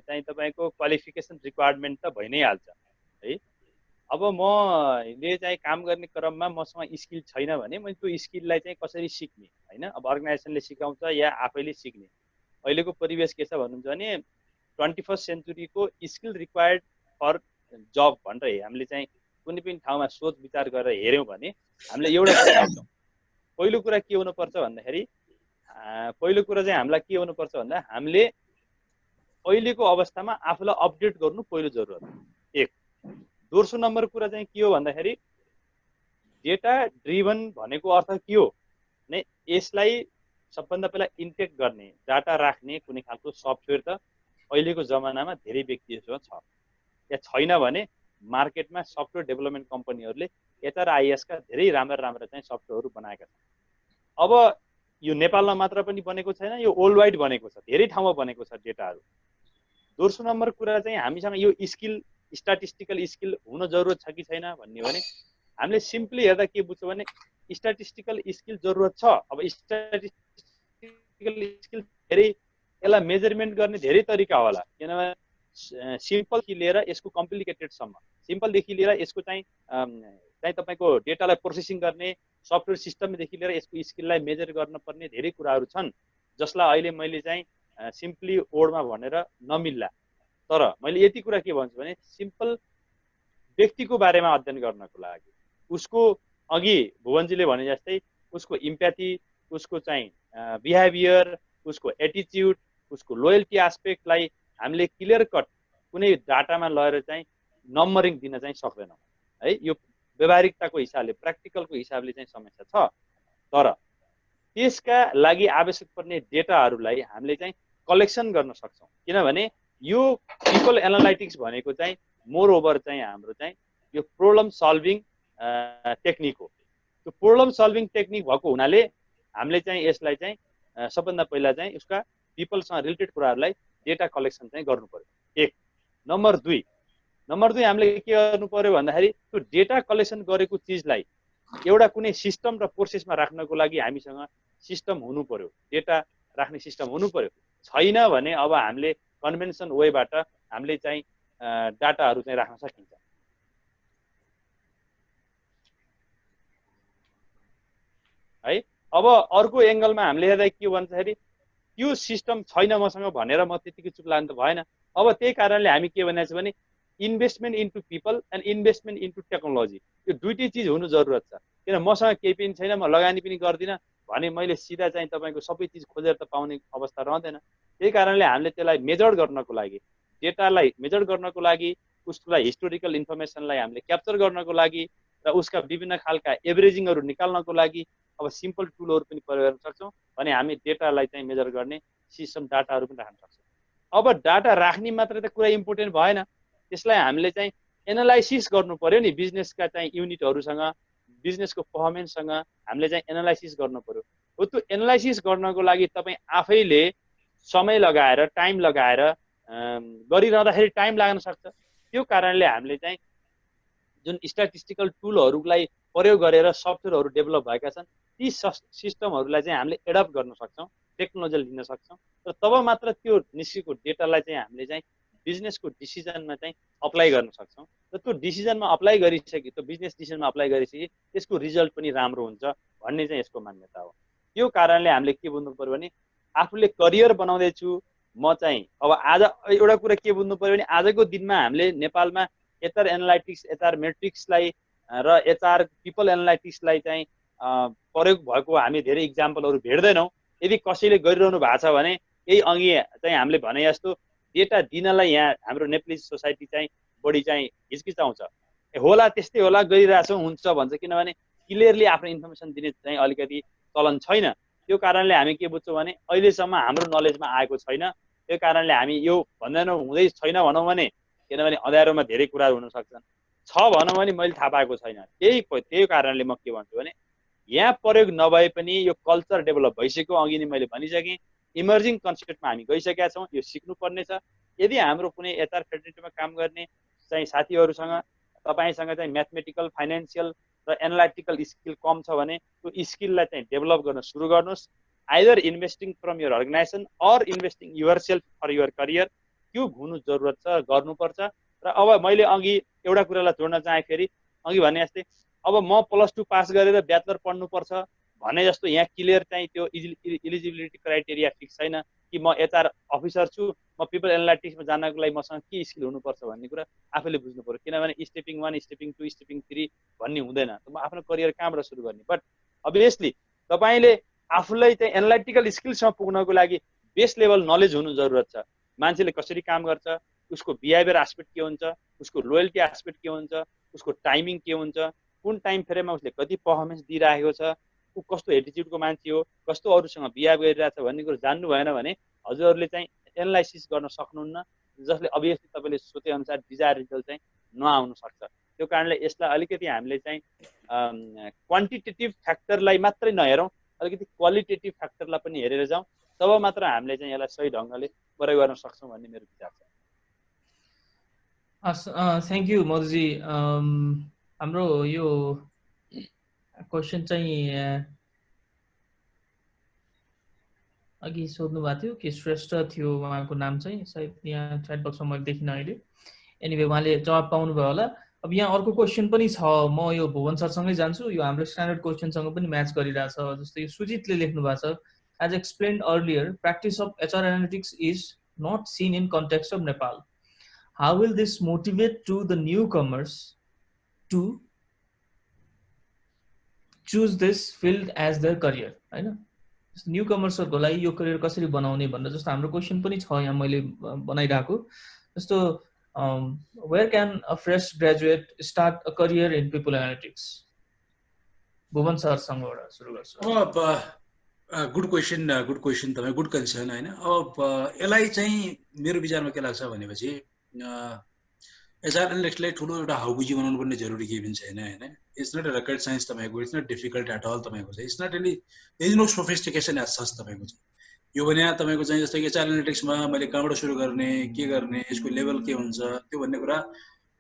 चाहिँ तपाईको क्वालिफिकेसन रिक्वायरमेन्ट त भइ नै हाल्छ है। अब मैले चाहिँ काम गर्ने क्रममा मसँग स्किल छैन भने मैले त्यो स्किललाई चाहिँ कसरी सिक्ने हैन। अब अर्गनाइजेसनले सिकाउँछ या आफैले सिक्ने। अहिलेको परिवेश के छ भन्नुहुन्छ भने 21st सेन्चुरीको स्किल रिक्वायर्ड फर जब भनेर हामीले चाहिँ कुनै पनि ठाउँमा सोच विचार गरेर हेर्यौं भने हामीले एउटा कुरा पाउँछौँ। पहिलो कुरा के हुनुपर्छ भन्दाखेरि पहिलो कुरा चाहिँ हामीलाई के हुनुपर्छ भन्दा हामीले अहिलेको अवस्थामा आफूलाई अपडेट गर्नु पहिलो जरुरत एक। दोस्रो नम्बर कुरा चाहिँ के हो भन्दाखेरि डेटा ड्रिभन भनेको अर्थ के हो भने यसलाई सबभन्दा पहिला इन्टेक गर्ने डाटा राख्ने कुनै खालको सफ्टवेयर त अहिलेको जमानामा धेरै व्यक्तिहरुसँग छ या छैन भने मार्केटमा सफ्टवेयर डेभलपमेन्ट कम्पनीहरुले एचआरआईएस का धेरै राम्रा चाहिँ सफ्टवेयरहरु बनाएका छन्। अब यो नेपालमा मात्र पनि बनेको छैन यो वर्ल्ड वाइड बनेको छ धेरै ठाउँमा बनेको छ डेटाहरु। दोस्रो नम्बर कुरा चाहिँ हामीसँग यो स्किल स्ट्याटिस्टिकल स्किल हुन जरुरत छ कि छैन भन्ने भने हामीले सिम्पली हेर्दा के बुझ्छौं भने स्ट्याटिस्टिकल स्किल जरुरत छ। अब स्ट्याटिस्टिकल स्किल धेरै यसलाई मेजरमेन्ट गर्ने धेरै तरिका होला किनभने सिम्पल देखि लिएर यसको कम्प्लिकेटेड सम्म सिम्पल देखि लिएर यसको चाहिँ तपाईको डेटालाई प्रोसेसिङ गर्ने सफ्टवेयर सिस्टमदेखि लिएर यसको स्किललाई मेजर गर्न पर्ने धेरै कुराहरु छन् जसलाई अहिले मैले चाहिँ सिम्पली वर्डमा भनेर नमिल्ला। तर मैले यति कुरा के भन्छु भने सिम्पल व्यक्तिको बारेमा अध्ययन गर्नको लागि उसको अघि भुवनजीले भने जस्तै उसको इम्प्याथी उसको चाहिँ बिहेभियर उसको एटिट्युड उसको लोयल्टी एस्पेक्टलाई हामीले क्लियर कट कुनै डाटामा लगेर चाहिँ नम्बरिङ दिन चाहिँ सक्दैनौँ है। यो व्यवहारिकताको हिसाबले प्र्याक्टिकलको हिसाबले चाहिँ समस्या छ। तर त्यसका लागि आवश्यक पर्ने डेटाहरूलाई हामीले चाहिँ कलेक्सन गर्न सक्छौँ। किनभने यो पिपल एनालाइटिक्स भनेको चाहिँ मोर ओभर चाहिँ हाम्रो चाहिँ यो प्रब्लम सल्भिङ टेक्निक हो। त्यो प्रब्लम सल्भिङ टेक्निक भएको हुनाले हामीले चाहिँ यसलाई चाहिँ सबभन्दा पहिला चाहिँ उसका पिपलसँग रिलेटेड कुराहरूलाई डेटा कलेक्सन चाहिँ गर्नु पर्यो, एक। नम्बर दुई हामीले के गर्नु पर्यो भन्दाखेरि त्यो डेटा कलेक्सन गरेको चिजलाई एउटा कुनै सिस्टम र प्रोसेसमा राख्नको लागि हामीसँग सिस्टम हुनु पर्यो, डेटा राख्ने सिस्टम हुनु पर्यो। छैन भने अब हामीले कन्भेन्सन वेबाट हामीले चाहिँ डाटाहरू चाहिँ राख्न सकिन्छ। है, अब अर्को एङ्गलमा हामीले हेर्दा के भन्दाखेरि त्यो सिस्टम छैन मसँग भनेर म त्यतिकै चुप लाग्नु त भएन। अब त्यही कारणले हामी के भनेको छ भने investment into people and investment into technology, यो दुईटै चिज हुनु जरुरत छ। किन मसँग केही पनि छैन, म लगानी पनि गर्दिनँ भने मैले सिधा चाहिँ तपाईँको सबै चिज खोजेर त पाउने अवस्था रहँदैन। त्यही कारणले हामीले त्यसलाई मेजर गर्नको लागि, डेटालाई मेजर गर्नको लागि, उसलाई हिस्टोरिकल इन्फर्मेसनलाई हामीले क्याप्चर गर्नको लागि र उसका विभिन्न खालका एभरेजिङहरू निकाल्नको लागि अब सिम्पल टुलहरू पनि प्रयोग गर्न सक्छौँ भने हामी डेटालाई चाहिँ मेजर गर्ने सिस्टम डाटाहरू पनि राख्न सक्छौँ। अब डाटा राख्ने मात्रै त कुरा इम्पोर्टेन्ट भएन, त्यसलाई हामीले चाहिँ एनालाइसिस गर्नु पर्यो नि। बिजनेसका चाहिँ युनिटहरूसँग, बिजनेसको पर्फर्मेन्ससँग हामीले चाहिँ एनालाइसिस गर्नु पर्यो। हो, त्यो एनालाइसिस गर्नको लागि तपाईँ आफैले समय लगाएर, टाइम लगाएर गरिरहँदाखेरि टाइम लाग्न सक्छ। त्यो कारणले हामीले चाहिँ जुन स्ट्याटिस्टिकल टुलहरूलाई प्रयोग गरेर सफ्टवेयरहरू डेभलप भएका छन् ती सिस्टमहरूलाई चाहिँ हामीले एडप्ट गर्न सक्छौँ, टेक्नोलोजी लिन सक्छौँ र तब मात्र त्यो निस्केको डेटालाई चाहिँ हामीले चाहिँ बिजनेसको डिसिजनमा चाहिँ अप्लाई गर्न सक्छौँ र त्यो डिसिजनमा अप्लाई गरिसके, त्यो बिजनेस डिसिजनमा अप्लाई गरिसके त्यसको रिजल्ट पनि राम्रो हुन्छ भन्ने चाहिँ यसको मान्यता हो। त्यो कारणले हामीले के बुझ्नु पर्यो भने आफूले करियर बनाउँदैछु म चाहिँ अब आज एउटा कुरा के बुझ्नु पर्यो भने आजको दिनमा हामीले नेपालमा एचआर एनालाइटिक्स, एचआर मेट्रिक्सलाई र एचआर पिपल एनालाइटिक्सलाई चाहिँ प्रयोग भएको हामी धेरै इक्जाम्पलहरू भेट्दैनौँ। यदि कसैले गरिरहनु भएको छ भने यही अघि चाहिँ हामीले भने जस्तो डेटा दिनलाई यहाँ हाम्रो नेपाली सोसाइटी चाहिँ बढी चाहिँ हिचकिचाउँछ, होला त्यस्तै होला गरिरहेछौँ हुन्छ भन्छ, किनभने क्लियरली आफ्नो इन्फर्मेसन दिने चाहिँ अलिकति चलन छैन। त्यो कारणले हामी के बुझ्छौँ भने अहिलेसम्म हाम्रो नलेजमा आएको छैन। त्यो कारणले हामी यो भन्दैनौँ हुँदै छैन भनौँ भने, किनभने अँध्यारोमा धेरै कुराहरू हुन सक्छन्, छ भनौँ भने मैले थाहा पाएको छैन। त्यही कारणले म के भन्छु भने यहाँ प्रयोग नभए पनि यो कल्चर डेभलप भइसक्यो। अघि नै मैले भनिसकेँ इमर्जिङ कन्सेप्टमा हामी गइसकेका छौँ, यो सिक्नुपर्ने छ। यदि हाम्रो कुनै एचआर फेडरेटिभमा काम गर्ने चाहिँ साथीहरूसँग तपाईँसँग चाहिँ म्याथमेटिकल, फाइनेन्सियल र एनालाइटिकल स्किल कम छ भने त्यो स्किललाई चाहिँ डेभलप गर्न सुरु गर्नुहोस्। Either investing from your organisation or investing your self for your career, त्यो हुनु जरुरत छ, गर्नुपर्छ। र अब मैले अघि एउटा कुरालाई जोड्न चाहे, फेरि अघि भने जस्तै अब म +2 पास गरेर ब्याचलर पढ्नुपर्छ भने जस्तो यहाँ क्लियर चाहिँ त्यो इलिजिबिलिटी क्राइटेरिया फिक्स छैन कि म एचआर अफिसर छु, म पिपल एनालाइटिक्समा जानको लागि मसँग के स्किल हुनुपर्छ भन्ने कुरा आफैले बुझ्नु पर्यो। किनभने स्टेपिङ 1, स्टेपिङ 2, स्टेपिङ 3 भन्ने हुँदैन। म आफ्नो करियर कहाँबाट सुरु गर्ने? बट अभियसली तपाईँले आफूलाई चाहिँ एनालाइटिकल स्किलसँग पुग्नको लागि बेस लेभल नलेज हुनु जरुरत छ। मान्छेले कसरी काम गर्छ, उसको बिहेभियर एस्पेक्ट के हुन्छ, उसको लोयल्टी एस्पेक्ट के हुन्छ, उसको टाइमिङ के हुन्छ, कुन टाइम फ्रेममा उसले कति पर्फर्मेन्स दिइरहेको छ, ऊ कस्तो एटिट्युडको मान्छे हो, कस्तो अरूसँग बिहेभ गरिरहेछ भन्ने कुरो जान्नु भएन भने हजुरहरूले चाहिँ एनालाइसिस गर्न सक्नुहुन्न, जसले अभियसली तपाईँले सोचे अनुसार डिजायर रिजल्ट चाहिँ नआउन सक्छ। त्यो कारणले यसलाई अलिकति हामीले चाहिँ क्वान्टिटेटिभ फ्याक्टरलाई मात्रै नहेरौँ, अलिकति क्वालिटेटिभ फ्याक्टरलाई पनि हेरेर जाउँ, तब मात्र हामीले चाहिँ यसलाई सही ढङ्गले प्रयोग गर्न सक्छौँ भन्ने मेरो विचार छ। Thank you Madhuji. हाम्रो यो क्वेसन चाहिँ अघि सोध्नु भएको थियो कि श्रेष्ठ थियो उहाँको नाम चाहिँ, सायद यहाँ च्याट बक्समा मैले देखिनँ अहिले। एनिवे उहाँले जवाब पाउनुभयो होला। अब यहाँ अर्को क्वेसन पनि छ, म यो भुवन सरसँगै जान्छु, यो हाम्रो स्ट्यान्डर्ड क्वेसनसँग पनि म्याच गरिरहेछ। जस्तै यो सुजितले लेख्नु भएको छ, as explained earlier practice of HR analytics is not seen in context of Nepal. How will this motivate to the newcomers to choose this field as their career? हैन, न्यूकमर्सहरुको लागि यो करियर कसरी बनाउने भनेर जस्तो हाम्रो क्वेशन पनि छ यहाँ मैले बनाइराको। जस्तो where can a fresh graduate start a career in people analytics? Bhuwan सरसँगबाट सुरु गर्छु। अब गुड क्वेसन तपाईँ, गुड कन्सर्न होइन। अब यसलाई चाहिँ मेरो विचारमा के लाग्छ भनेपछि एचआर एनालिस्टलाई ठुलो एउटा हाउबुजी बनाउनु पर्ने जरुरी केही पनि छैन होइन। It's not a rocket science तपाईँको, it's not difficult at all तपाईँको चाहिँ, it's not any is no sophistication as such तपाईँको चाहिँ। यो भने तपाईँको चाहिँ जस्तै एचआर एनालिटिक्समा मैले कहाँबाट सुरु गर्ने, के गर्ने, यसको लेभल के हुन्छ त्यो भन्ने कुरा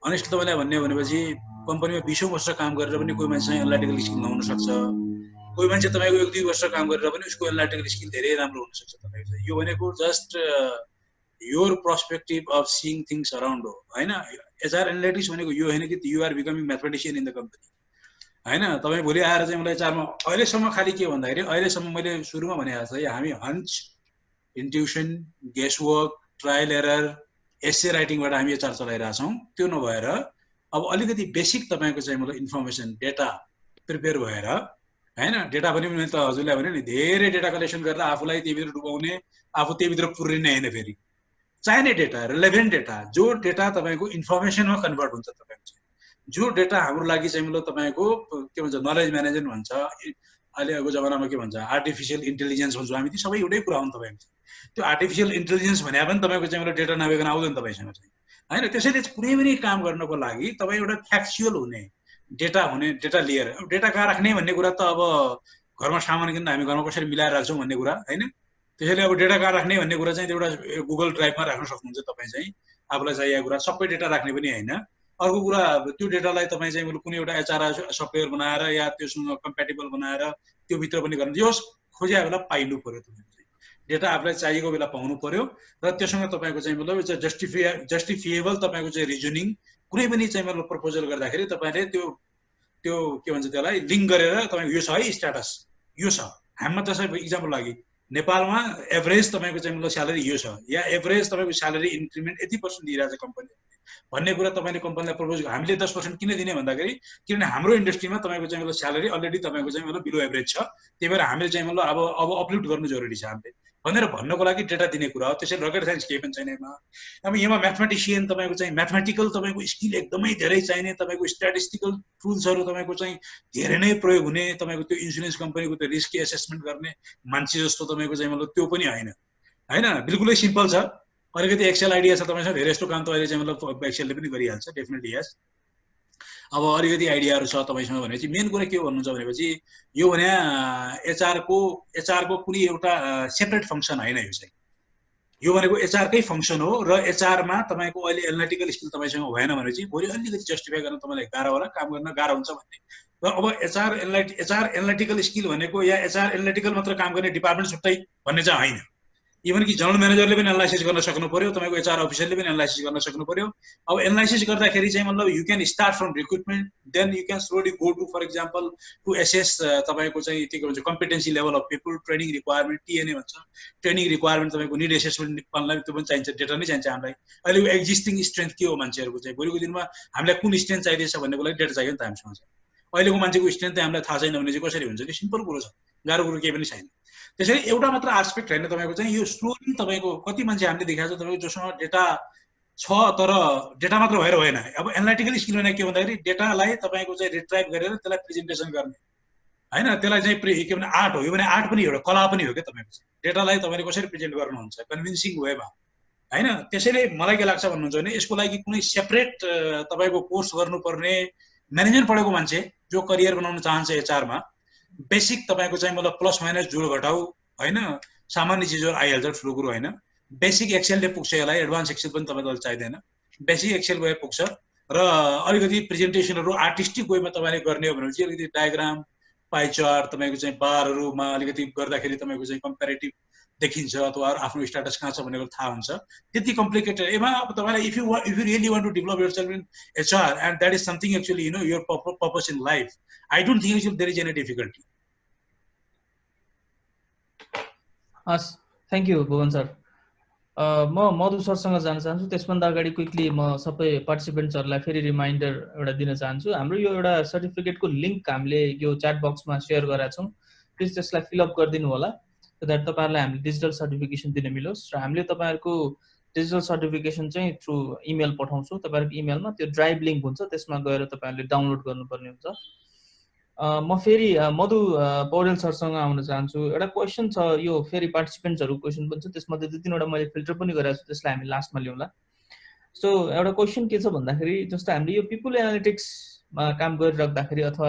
अनेस्ट तपाईँलाई भन्ने हो भनेपछि कम्पनीमा 20 वर्ष काम गरेर पनि कोही मान्छे एनालिटिकल स्किल नहुन सक्छ, कोही मान्छे तपाईँको 1-2 वर्ष काम गरेर पनि उसको एनालिटिकल स्किल धेरै राम्रो हुन सक्छ तपाईँको चाहिँ। यो भनेको just your perspective of seeing things around हो होइन। एचआर एनालिटिक्स भनेको यो होइन कि you are becoming mathematician in the company होइन। तपाईँ भोलि आएर चाहिँ मलाई एचआरमा अहिलेसम्म खालि के भन्दाखेरि अहिलेसम्म मैले सुरुमा भनेको छ हामी हन्च, इन्ट्युसन, गेसवर्क, ट्रायल एरर, एसे राइटिङबाट हामी एचआर चलाइरहेछौँ। त्यो नभएर अब अलिकति बेसिक तपाईँको चाहिँ मतलब इन्फर्मेसन डेटा प्रिपेयर भएर होइन, डेटा पनि मैले त हजुरलाई भने नि धेरै डेटा कलेक्सन गरेर आफूलाई त्यहीभित्र डुबाउने, आफू त्यहीभित्र पुर्रिने होइन। फेरि चाहिने डेटा, रिलेभेन्ट डेटा, जो डेटा तपाईँको इन्फर्मेसनमा कन्भर्ट हुन्छ तपाईँको चाहिँ, जो डेटा हाम्रो लागि चाहिँ मतलब तपाईँको के भन्छ नलेज म्यानेजमेन्ट भन्छ, अहिलेको जमानामा के भन्छ आर्टिफिसियल इन्टेलिजेन्स भन्छौँ हामी, ती सबै एउटै कुरा हो नि तपाईँको। त्यो आर्टिफिसियल इन्टेलिजेन्स भने पनि तपाईँको चाहिँ मतलब डेटा नभइकन आउँदैन तपाईँसँग चाहिँ होइन। त्यसैले कुनै पनि काम गर्नको लागि तपाईँ एउटा फ्याक्चुअल हुने डेटा हुने, डेटा लिएर डेटा कहाँ राख्ने भन्ने कुरा त अब घरमा सामान किन्दा हामी घरमा कसरी मिलाएर राख्छौँ भन्ने कुरा होइन। त्यसैले अब डेटा कहाँ राख्ने भन्ने कुरा चाहिँ एउटा गुगल ड्राइभमा राख्न सक्नुहुन्छ तपाईँ चाहिँ, आफूलाई चाहिएको कुरा सबै डेटा राख्ने पनि होइन। अर्को कुरा त्यो डेटालाई तपाईँ चाहिँ कुनै एउटा एचआर सफ्टवेयर बनाएर या त्योसँग कम्प्याटेबल बनाएर त्यो भित्र पनि गर्नु, जो खोजेको बेला पाइनु पर्यो तपाईँको चाहिँ, डेटा आफूलाई चाहिएको बेला पाउनु पर्यो र त्योसँग तपाईँको चाहिँ मतलब जस्टिफिएबल तपाईँको चाहिँ रिजनिङ कुनै पनि चाहिँ मतलब प्रपोजल गर्दाखेरि तपाईँले त्यो त्यो के भन्छ त्यसलाई लिङ्क गरेर तपाईँको यो छ है स्ट्याटस यो छ। हाम्रोमा जस्तै इक्जाम्पल लागि नेपालमा एभरेज तपाईँको चाहिँ मतलब स्यालेरी यो छ या एभरेज तपाईँको स्यालेरी इन्क्रिमेन्ट यति % दिइरहेछ कम्पनी भन्ने कुरा तपाईँले कम्पनीलाई प्रपोज, हामीले 10% किन दिने भन्दाखेरि किनभने हाम्रो इन्डस्ट्रीमा तपाईँको चाहिँ मतलब स्यालेरी अलरेडी तपाईँको चाहिँ मतलब बिलो एभरेज छ, त्यही भएर हामीले चाहिँ मतलब अब अपलिफ्ट गर्नु जरुरी छ हामीले भनेर भन्नको लागि डेटा दिने कुरा हो। त्यसैले रकेट साइन्स केही पनि छैन यसमा। अब यहाँ म्याथमेटिसियन तपाईँको चाहिँ म्याथमेटिकल तपाईँको स्किल एकदमै धेरै चाहिने, तपाईँको स्ट्याटिस्टिकल टुल्सहरू तपाईँको चाहिँ धेरै नै प्रयोग हुने, तपाईँको त्यो इन्सुरेन्स कम्पनीको त्यो रिस्क एसेसमेन्ट गर्ने मान्छे जस्तो तपाईँको चाहिँ मतलब त्यो पनि होइन होइन, बिल्कुलै सिम्पल छ। अलिकति एक्सेल आइडिया छ तपाईँसँग, धेरै जस्तो काम त अहिले चाहिँ मतलब एक्सेलले पनि गरिहाल्छ डेफिनेटली यस। अब अलिकति आइडियाहरू छ तपाईँसँग भनेपछि मेन कुरा के हो भन्नुहुन्छ भनेपछि यो भने एचआरको कुनै एउटा सेपरेट फङ्सन होइन। यो चाहिँ यो भनेको एचआरकै फङ्सन हो र एचआरमा तपाईँको अहिले एनालिटिकल स्किल तपाईँसँग भएन भनेपछि भोलि अलिकति जस्टिफाई गर्न तपाईँलाई गाह्रो होला, काम गर्न गाह्रो हुन्छ भन्ने। र अब एचआर एनालिटिकल स्किल भनेको या एचआर एनालिटिकल मात्र काम गर्ने डिपार्टमेन्ट छुट्टै भन्ने चाहिँ होइन। इभन कि जनरल म्यानेजरले पनि एनालाइसिस गर्न सक्नु पर्यो, तपाईँको एचआर अफिसरले पनि एनालाइसिस गर्न सक्नु पर्यो। अब एनालाइसिस गर्दाखेरि चाहिँ मतलब you can start from recruitment, then you can slowly go to for example to assess तपाईँको चाहिँ के भन्छ competency level of people, training requirement TNA भन्छ, ट्रेनिङ रिक्वायरमेन्ट तपाईँको निड एसेसमेन्ट निकाल्नलाई त्यो पनि चाहिन्छ, डेटा नै चाहिन्छ हामीलाई। अहिले एक्जिस्टिङ स्ट्रेन्थ के हो मान्छेहरूको चाहिँ, भोलिको दिनमा हामीलाई कुन स्ट्रेन्थ चाहिँदैछ भन्नेको लागि डेटा चाहियो नि त हामीसँग चाहिँ। अहिलेको मान्छेको स्ट्रेन्थ हामीलाई थाहा छैन भने चाहिँ कसरी हुन्छ? त्यो सिम्पल कुरो छ, गाह्रो कुरो केही पनि छैन। त्यसैले एउटा मात्र एस्पेक्ट होइन तपाईँको चाहिँ, यो स्लोली तपाईँको कति मान्छे हामीले देखाएको छ तपाईँको जोसँग डेटा छ तर डेटा मात्र भएर भएन। अब एनालिटिकल स्किल भने के भन्दाखेरि डेटालाई तपाईँको चाहिँ रिट्राइभ गरेर त्यसलाई प्रेजेन्टेसन गर्ने होइन, त्यसलाई चाहिँ के भने आर्ट हो। यो भने आर्ट पनि एउटा कला पनि हो क्या तपाईँको चाहिँ, डेटालाई तपाईँले कसरी प्रेजेन्ट गर्नुहुन्छ कन्भिन्सिङ वेमा होइन। त्यसैले मलाई के लाग्छ भन्नुहुन्छ भने यसको लागि कुनै सेपरेट तपाईँको कोर्स गर्नुपर्ने, म्यानेजमेन्ट पढेको मान्छे जो करियर बनाउन चाहन्छ एचआरमा बेसिक तपाईँको चाहिँ मतलब प्लस माइनस जोड घटाउ होइन, सामान्य चिजहरू आइहाल्छ, ठुलो कुरो होइन। बेसिक एक्सेलले पुग्छ यसलाई, एडभान्स एक्सेल पनि तपाईँलाई चाहिँदैन, बेसिक एक्सेल भए पुग्छ। र अलिकति प्रेजेन्टेसनहरू आर्टिस्टिक वेमा तपाईँले गर्ने हो भनेपछि अलिकति डायग्राम, पाइ चार्ट, तपाईँको चाहिँ बारहरूमा अलिकति गर्दाखेरि तपाईँको चाहिँ कम्पेरिटिभ देखिन्छ अथवा आफ्नो स्ट्याटस कहाँ छ भनेर थाहा हुन्छ। त्यति कम्प्लिकेटेड एमा अब तपाईँलाई if you really want to develop yourself in HR and that is something actually you know your purpose in life, I don't think actually there is any difficulty. हस्, थ्याङ्क यू भुवन सर। म मधु सरसँग जान चाहन्छु। त्यसभन्दा अगाडि quickly म सबै पार्टिसिपेन्ट्सहरूलाई फेरि रिमाइन्डर एउटा दिन चाहन्छु। हाम्रो यो एउटा सर्टिफिकेटको लिङ्क हामीले यो च्याट बक्समा सेयर गरेका छौँ, प्लिज त्यसलाई फिलअप गरिदिनु होला सो द्याट तपाईँहरूलाई हामीले डिजिटल सर्टिफिकेसन दिन मिलोस्। र हामीले तपाईँहरूको डिजिटल सर्टिफिकेसन चाहिँ थ्रु इमेल पठाउँछौँ। तपाईँहरूको इमेलमा त्यो ड्राइभ लिङ्क हुन्छ, त्यसमा गएर तपाईँहरूले डाउनलोड गर्नुपर्ने हुन्छ। म फेरि मधु पौडेल सरसँग आउन चाहन्छु। एउटा क्वेसन छ, यो फेरि पार्टिसिपेन्ट्सहरू क्वेसन पनि छ, त्यसमध्ये 2-3वटा मैले फिल्टर पनि गरेको छु, त्यसलाई हामी लास्टमा ल्याउँला। सो एउटा क्वेसन के छ भन्दाखेरि, जस्तो हामीले यो पिपल एनालिटिक्समा काम गरिराख्दाखेरि अथवा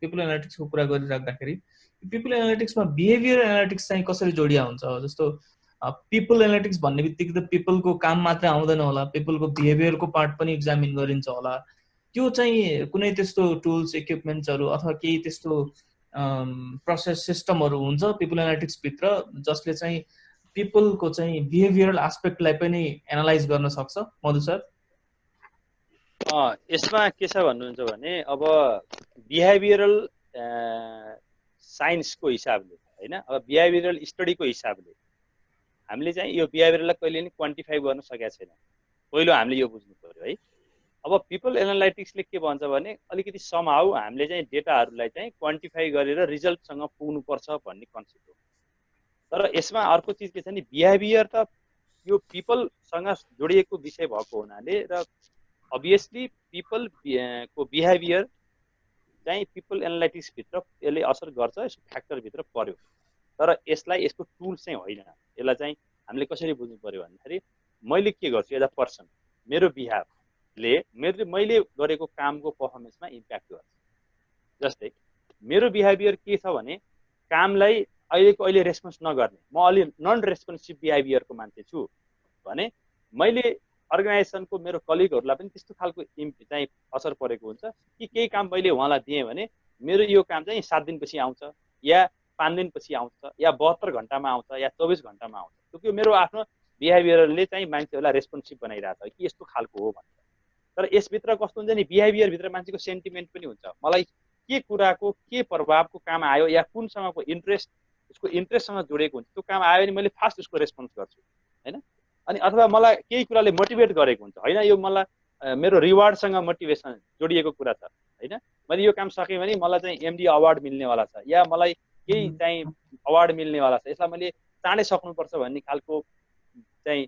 पिपल एनालिटिक्सको कुरा गरिराख्दाखेरि पिपल एनालिटिक्समा बिहेभियर एनालिटिक्स चाहिँ कसरी जोडिया हुन्छ? जस्तो पिपल एनालिटिक्स भन्ने बित्तिकै त पिपलको काम मात्र आउँदैन होला, पिपलको बिहेभियरको पार्ट पनि एक्जामिन गरिन्छ होला। त्यो चाहिँ कुनै त्यस्तो टुल्स इक्विपमेन्ट्सहरू अथवा केही त्यस्तो प्रोसेस सिस्टमहरू हुन्छ पिपल एनालिटिक्स भित्र जसले चाहिँ पिपलको चाहिँ बिहेभियरल एस्पेक्टलाई पनि एनालाइज गर्न सक्छ? मधु सर यसमा के छ भन्नुहुन्छ भने, अब बिहेभियरल साइन्सको हिसाबले हैन, अब बिहेभियरल स्टडीको हिसाबले हामीले चाहिँ यो बिहेभियरलाई कहिले पनि क्वान्टिफाई गर्न सकेका छैन। पहिलो हामीले यो बुझ्नु पर्यो है। अब पिपल एनालाइटिक्सले के भन्छ भने, अलिकति समहाउ हामीले चाहिँ डेटाहरूलाई चाहिँ क्वान्टिफाई गरेर रिजल्टसँग पुग्नुपर्छ भन्ने कन्सेप्ट हो। तर यसमा अर्को चिज के छ नि, बिहेभियर त यो पिपलसँग जोडिएको विषय भएको हुनाले र अभियसली पिपल को बिहेभियर चाहिँ पिपल एनालाइटिक्स भित्र यसले असर गर्छ, यसको फ्याक्टर भित्र पर्यो। तर यसलाई यसको टुल चाहिँ होइन। यसलाई चाहिँ हामीले कसरी बुझ्नु पर्यो भन्दाखेरि, मैले के गर्छु एज अ पर्सन, मेरो बिहेभले मैले गरेको कामको पर्फर्मेन्समा इम्प्याक्ट गर्छ। जस्तै मेरो बिहेभियर के छ भने, कामलाई अहिले रेस्पोन्स नगर्ने, म अलि नन रेस्पोन्सिभ बिहेभियरको मान्छे छु भने मैले अर्गनाइजेसनको मेरो कलिगहरूलाई पनि त्यस्तो खालको चाहिँ असर परेको हुन्छ कि केही काम मैले उहाँलाई दिएँ भने मेरो यो काम चाहिँ 7 दिनपछि आउँछ या 5 दिनपछि आउँछ या 72 घन्टामा आउँछ या 24 घन्टामा आउँछ। त्यो मेरो आफ्नो बिहेभियरले चाहिँ मान्छेहरूलाई रेस्पोन्सिभ बनाइरहेछ कि यस्तो खालको हो भनेर। तर यसभित्र कस्तो हुन्छ नि, बिहेभियरभित्र मान्छेको सेन्टिमेन्ट पनि हुन्छ। मलाई के कुराको के प्रभावको काम आयो या कुनसँगको इन्ट्रेस्ट, उसको इन्ट्रेस्टसँग जोडिएको हुन्छ, त्यो काम आयो भने मैले फास्ट उसको रेस्पोन्स गर्छु हैन। अनि अथवा मलाई केही कुराले मोटिभेट गरेको हुन्छ हैन, यो मलाई मेरो रिवार्डसँग मोटिभेसन जोडिएको कुरा छ हैन। मैले यो काम सकेँ भने मलाई चाहिँ एमडी अवार्ड मिल्नेवाला छ या मलाई केही चाहिँ अवार्ड मिल्नेवाला छ, यसलाई मैले चाँडै सक्नुपर्छ भन्ने खालको चाहिँ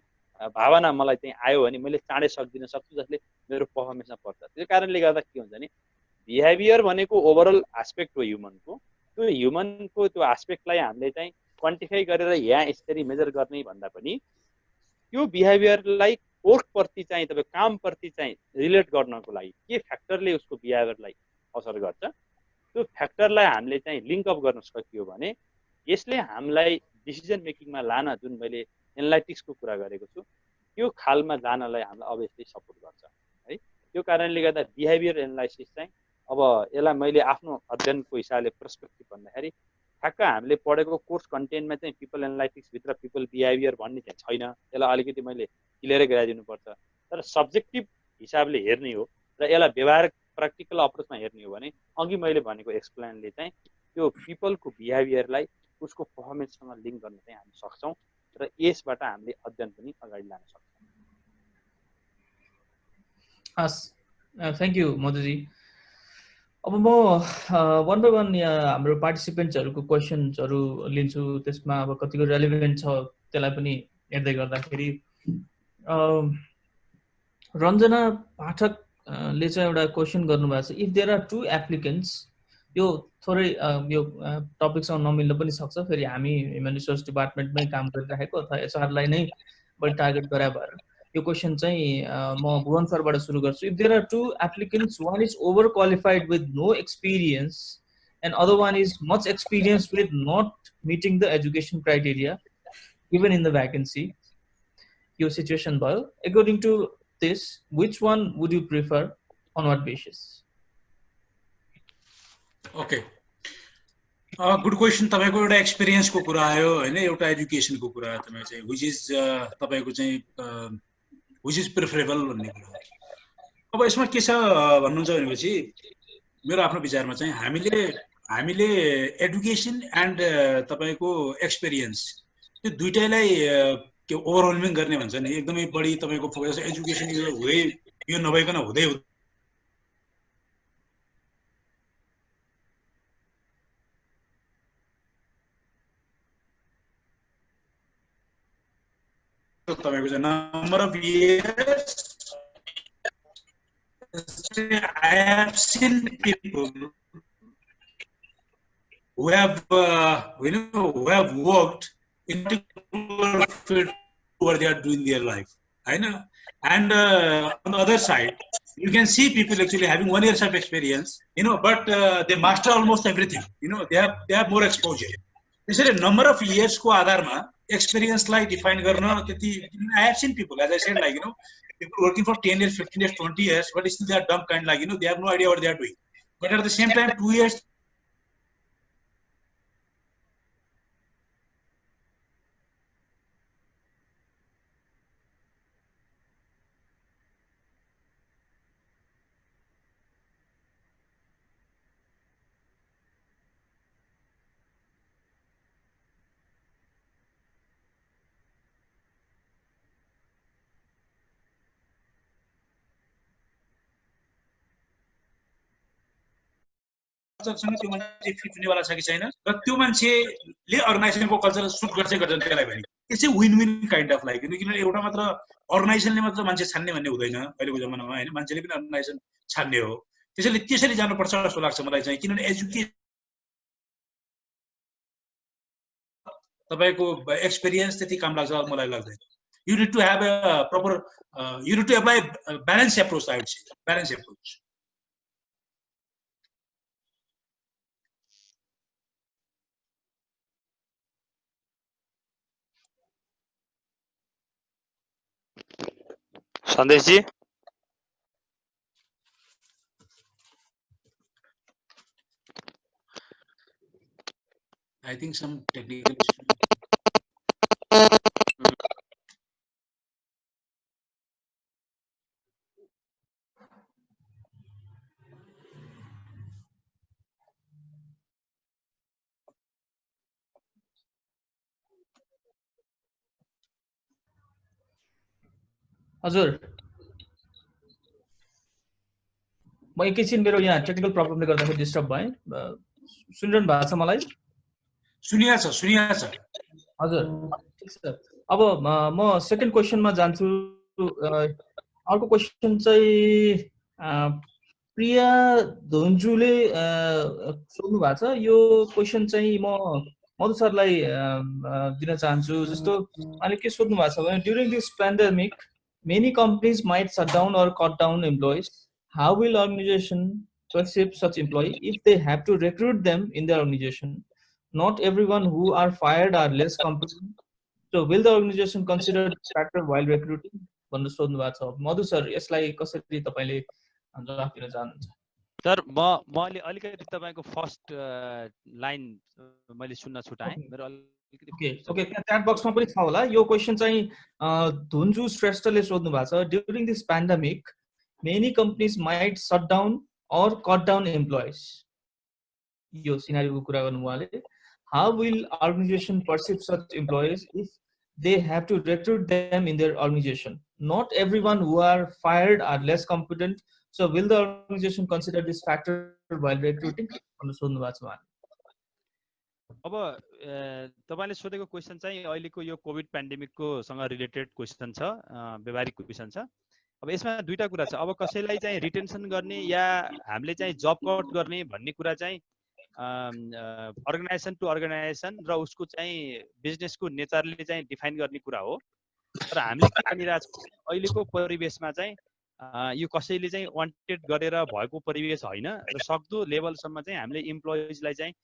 भावना मलाई चाहिँ आयो भने मैले चाँडै सक्दिन सक्छु, जसले मेरो पर्फर्मेन्समा पर्छ। त्यो कारणले गर्दा के हुन्छ भने, बिहेभियर भनेको ओभरअल एस्पेक्ट हो ह्युमनको। त्यो ह्युमनको त्यो एस्पेक्टलाई हामीले चाहिँ क्वान्टिफाई गरेर यहाँ यसरी मेजर गर्ने भन्दा पनि त्यो बिहेभियरलाई वर्कप्रति चाहिँ तपाईँ कामप्रति चाहिँ रिलेट गर्नको लागि के फ्याक्टरले उसको बिहेभियरलाई असर गर्छ, त्यो फ्याक्टरलाई हामीले चाहिँ लिङ्कअप गर्न सकियो भने यसले हामीलाई डिसिजन मेकिङमा लान, जुन मैले एनालाइटिक्सको कुरा गरेको छु, त्यो खालमा जानलाई हामीलाई अभियसली सपोर्ट गर्छ है। त्यो कारणले गर्दा बिहेभियर एनालाइसिस चाहिँ अब यसलाई मैले आफ्नो अध्ययनको हिसाबले पर्सपेक्टिभ भन्दाखेरि ठ्याक्क हामीले पढेको कोर्स कन्टेन्टमा चाहिँ पिपल एनालाइटिक्स भित्र पिपल बिहेभियर भन्ने चाहिँ छैन। यसलाई अलिकति मैले क्लियरै गराइदिनुपर्छ। तर सब्जेक्टिभ हिसाबले हेर्ने हो र यसलाई व्यवहारिक प्र्याक्टिकल अप्रोचमा हेर्ने हो भने अघि मैले भनेको एक्सप्लेनले चाहिँ त्यो पिपलको बिहेभियरलाई उसको पर्फर्मेन्ससँग लिङ्क गर्न चाहिँ हामी सक्छौँ र यसबाट हामीले अध्ययन पनि अगाडि लान सक्छौँ। हस्, थ्याङ्क यू मधुजी। अब म वान बाई वान हाम्रो पार्टिसिपेन्ट्सहरूको क्वेसन्सहरू लिन्छु, त्यसमा अब कतिको रेलिभेन्ट छ त्यसलाई पनि हेर्दै गर्दाखेरि रञ्जना पाठकले चाहिँ एउटा क्वेसन गर्नुभएको छ, इफ देयर आर 2 एप्लिकेन्ट्स, यो थोरै यो टपिकसँग नमिल्न पनि सक्छ, फेरि हामी ह्युमन रिसोर्स डिपार्टमेन्टमै काम गरिराखेको अथवा एचआरलाई नै बढी टार्गेट गरे भएर यो क्वेसन चाहिँ म भुवन सरबाट सुरु गर्छु। If there are 2 applicants, one is over qualified with no experience and other one is much experience with not meeting the education criteria given in the vacancy, यो सिचुएसन भयो, according to this, which one would you prefer, on what basis? Okay, good question. तपाईको एउटा एक्सपिरियन्सको कुरा आयो हैन, एउटा एजुकेसनको कुरा आयो, तपाईँ चाहिँ which is तपाईको चाहिँ which is preferable भन्ने कुरा। अब यसमा के छ भन्नुहुन्छ भनेपछि मेरो आफ्नो विचारमा चाहिँ हामीले एजुकेसन एन्ड तपाईको एक्सपिरियन्स त्यो दुईटैलाई के ओभरवेलमिङ गर्ने भन्छ नि, एकदमै बढी तपाईको फोकस एजुकेसन यो नभइकन हुँदै तपाईको चाहिँ number of years I have seen people who have who have worked in particular field where they are doing their life. I know. And on the other side, you can see people actually having 1 year of experience, but they master almost everything. They have more exposure. त्यसैले number of years को आधारमा experience लाई define गर्न त्यति I have seen people, as I said, like people working for 10 years, 15 years, 20 years, but still they are dumb kind, like they have no idea what they are doing. But at the same time, 2 years. सँग त्यो मान्छे fit हुनेवाला छ कि छैन र त्यो मान्छेले अर्गनाइजेसनको कल्चर सुट गर्छ त्यसलाई भने it's a win win kind of like किनभने एउटा मात्र अर्गनाइजेसनले मात्र मान्छे छान्ने भन्ने हुँदैन अहिलेको जमानामा हैन मान्छेले पनि अर्गनाइजेसन छान्ने हो त्यसैले त्यसरी जानुपर्छ जस्तो लाग्छ मलाई चाहिँ किनभने एजुकेसन तपाईको एक्सपिरियन्स त्यति काम लाग्छ मलाई लाग्दैन you need to have a proper you need to apply a balanced approach. I would say balanced approach. Sandesh ji, I think some technical issue. हजुर म एकैछिन मेरो यहाँ टेक्निकल प्रब्लमले गर्दाखेरि डिस्टर्ब भएँ सुनिरहनु भएको छ मलाई सुनिया छ हजुर ठीक छ अब म सेकेन्ड क्वेशनमा जान्छु अर्को क्वेशन चाहिँ प्रिया धुन्जुले सोध्नु भएको छ यो क्वेशन चाहिँ म मधु सरलाई दिन चाहन्छु जस्तो अहिले के सोध्नु भएको छ भने during this pandemic many companies might shut down or cut down employees. How will organization perceive such employee if they have to recruit them in their organization? Not everyone who are fired are less competent. So will the organization consider this factor while recruiting? भन्नु सोध्नु भएको छ मधु sir यसलाई कसरी तपाईले जवाफ दिन चाहनुहुन्छ सर मैले अलिकति तपाईको फर्स्ट लाइन मैले सुन्न छुटाएँ मेरो ओके च्याट बक्समा पनि छ होला यो क्वेशन चाहिँ धुन्जु श्रेष्ठले सोध्नु भएको छ during this pandemic many companies might shut down or cut down employees यो सिनारियोको कुरा गर्नु उहाँले how will organisation perceive such employees if they have to recruit them in their organization. Not everyone who are fired are less competent. So will the organization consider this factor while recruiting? अब तपाईले सोधेको question चाहिँ अहिलेको यो covid पेन्डेमिकको सँग related question छ व्यवहारिक question छ अब यसमा दुईटा कुरा छ अब कसैलाई चाहिँ रिटेन्सन गर्ने या हामीले चाहिँ जब कट गर्ने भन्ने कुरा चाहिँ अर्गनाइजेसन टु अर्गनाइजेसन र उसको चाहिँ बिजनेसको नेचरले चाहिँ डिफाइन गर्ने कुरा हो तर हामीले के भनिरहेको छौँ अहिलेको परिवेशमा चाहिँ यो कसैले चाहिँ वान्टेड गरेर भएको परिवेश होइन र सक्दो लेभलसम्म चाहिँ हामीले इम्प्लोइजलाई चाहिँ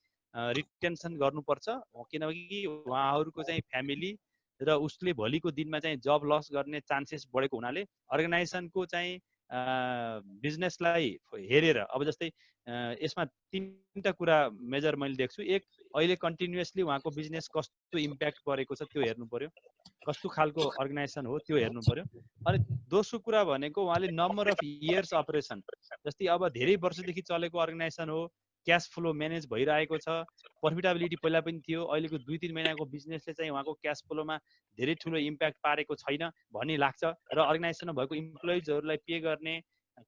रिटेन्सन गर्नुपर्छ किनकि उहाँहरूको चाहिँ फ्यामिली र उसले भोलिको दिनमा चाहिँ जब लस गर्ने चान्सेस बढेको हुनाले अर्गनाइजेसनको चाहिँ बिजनेसलाई हेरेर अब जस्तै यसमा तीनटा कुरा मेजर मैले देख्छु एक अहिले कन्टिन्युअसली उहाँको बिजनेस कस्तो इम्प्याक्ट परेको छ त्यो हेर्नु पर्यो कस्तो खालको अर्गनाइजेसन हो त्यो हेर्नु पर्यो अनि दोस्रो कुरा भनेको उहाँले नम्बर अफ इयर्स अपरेसन जस्तै अब धेरै वर्षदेखि चलेको अर्गनाइजेसन हो क्याश फ्लो म्यानेज भइरहेको छ प्रफिटेबिलिटी पहिला पनि थियो अहिलेको 2-3 महिनाको बिजनेसले चाहिँ उहाँको क्याश फ्लोमा धेरै ठुलो इम्प्याक्ट पारेको छैन भन्ने लाग्छ र अर्गनाइजेसनमा भएको इम्प्लोइजहरूलाई पे गर्ने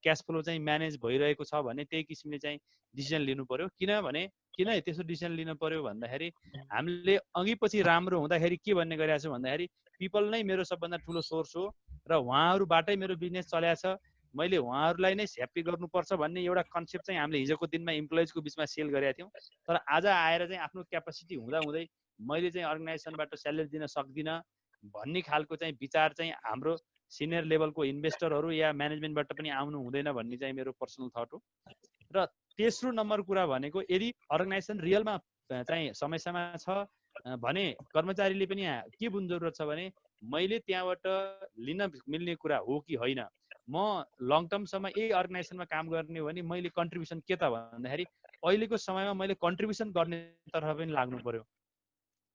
क्याश फ्लो चाहिँ म्यानेज भइरहेको छ भने त्यही किसिमले चाहिँ डिसिजन लिनु पर्यो किन त्यसो डिसिजन लिनु पर्यो भन्दाखेरि हामीले अघि पछि राम्रो हुँदाखेरि के भन्ने गरिरहेको छु भन्दाखेरि पिपल नै मेरो सबभन्दा ठुलो सोर्स हो र उहाँहरूबाटै मेरो बिजनेस चलेको छ मैले उहाँहरूलाई नै ह्याप्पी गर्नुपर्छ भन्ने एउटा कन्सेप्ट चाहिँ हामीले हिजोको दिनमा इम्प्लोइजको बिचमा सेल गरेका थियौँ। तर आज आएर चाहिँ आफ्नो क्यापासिटी हुँदाहुँदै मैले चाहिँ अर्गनाइजेसनबाट स्यालेरी दिन सक्दिनँ भन्ने खालको चाहिँ विचार चाहिँ हाम्रो सिनियर लेभलको इन्भेस्टरहरू या म्यानेजमेन्टबाट पनि आउनु हुँदैन भन्ने चाहिँ मेरो पर्सनल थट हो। र तेस्रो नम्बर कुरा भनेको यदि अर्गनाइजेसन रियलमा चाहिँ समस्यामा छ भने कर्मचारीले पनि के बुझ्नु जरुरत छ भने मैले त्यहाँबाट लिन मिल्ने कुरा हो कि होइन, म लङ टर्मसम्म यही अर्गनाइजेसनमा काम गर्ने हो भने मैले कन्ट्रिब्युसन के त भन्दाखेरि अहिलेको समयमा मैले कन्ट्रिब्युसन गर्ने तर्फ पनि लाग्नु पर्यो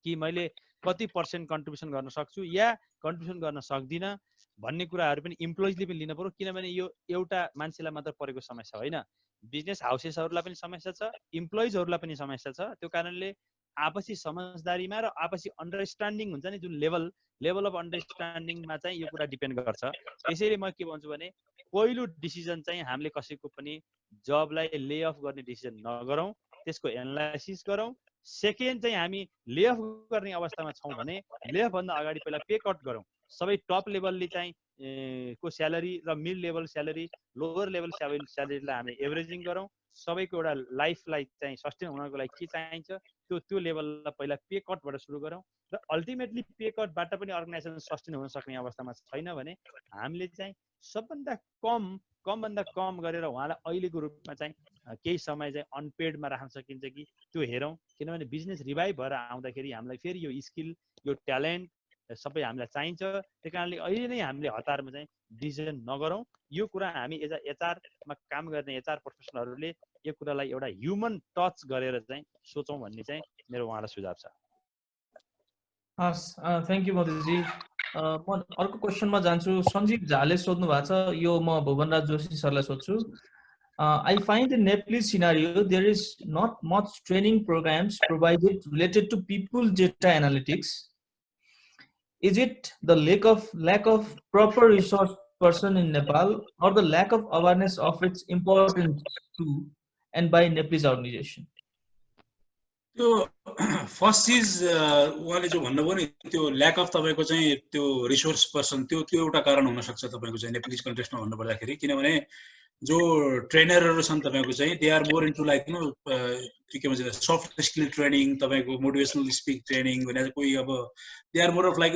कि मैले कति % कन्ट्रिब्युसन गर्न सक्छु या कन्ट्रिब्युसन गर्न सक्दिनँ भन्ने कुराहरू पनि इम्प्लोइजले पनि लिनु पर्यो। किनभने यो एउटा मान्छेलाई मात्र परेको समस्या होइन, बिजनेस हाउसेसहरूलाई पनि समस्या छ, इम्प्लोइजहरूलाई पनि समस्या छ। त्यो कारणले आपसी समझदारीमा र आपसी अन्डरस्ट्यान्डिङ हुन्छ नि, जुन लेभल अफ अन्डरस्ट्यान्डिङमा चाहिँ यो कुरा डिपेन्ड गर्छ। त्यसैले म के भन्छु भने पहिलो डिसिजन चाहिँ हामीले कसैको पनि जबलाई ले अफ गर्ने डिसिजन नगरौँ, त्यसको एनालाइसिस गरौँ। सेकेन्ड चाहिँ हामी ले अफ गर्ने अवस्थामा छौँ भने ले अफ भन्दा अगाडि पहिला पे कट गरौँ। सबै टप लेभलले चाहिँ को स्यालेरी र mid level salary, lower level स्यालेरीलाई हामी एभरेजिङ गरौँ। सबैको एउटा लाइफलाई चाहिँ सस्टेन हुनको लागि के चाहिन्छ त्यो लेभललाई पहिला पे कटबाट सुरु गरौँ। र अल्टिमेटली पे कटबाट पनि अर्गनाइजेसन सस्टेन हुन सक्ने अवस्थामा छैन भने हामीले चाहिँ सबभन्दा कमभन्दा कम गरेर उहाँलाई अहिलेको रूपमा चाहिँ केही समय चाहिँ अनपेडमा राख्न सकिन्छ कि त्यो हेरौँ। किनभने बिजनेस रिभाइभ भएर आउँदाखेरि हामीलाई फेरि यो स्किल, यो ट्यालेन्ट सबै हामीलाई चाहिन्छ। त्यही कारणले अहिले नै हामीले हतारमा चाहिँ डिसिजन नगरौँ। यो कुरा हामी एज अ एचआरमा काम गर्ने एचआर प्रोफेसनलहरूले यो कुरालाई एउटा ह्युमन टच गरेर चाहिँ सोचौँ भन्ने चाहिँ मेरो उहाँलाई सुझाव छ। हस्, थ्याङ्क यू मधुजी। म अर्को क्वेसनमा जान्छु। सञ्जीव झाले सोध्नु भएको छ, यो म भुवनराज जोशी सरलाई सोध्छु। I find in Nepalese scenario there is not much training programs provided related to people data analytics. Is it the lack of proper resource person in Nepal or the lack of awareness of its importance to and by Nepalese organization? त्यो first चिज उहाँले जो भन्नुभयो नि त्यो lack of तपाईँको चाहिँ त्यो रिसोर्स पर्सन त्यो एउटा कारण हुनसक्छ तपाईँको चाहिँ नेप्लिज कन्टेक्स्टमा भन्नुपर्दाखेरि। किनभने जो ट्रेनरहरू छन् तपाईँको चाहिँ they are more into like के भन्छ सफ्ट स्किल ट्रेनिङ, तपाईँको मोटिभेसनल स्पिक ट्रेनिङ भने कोही अब they are more of like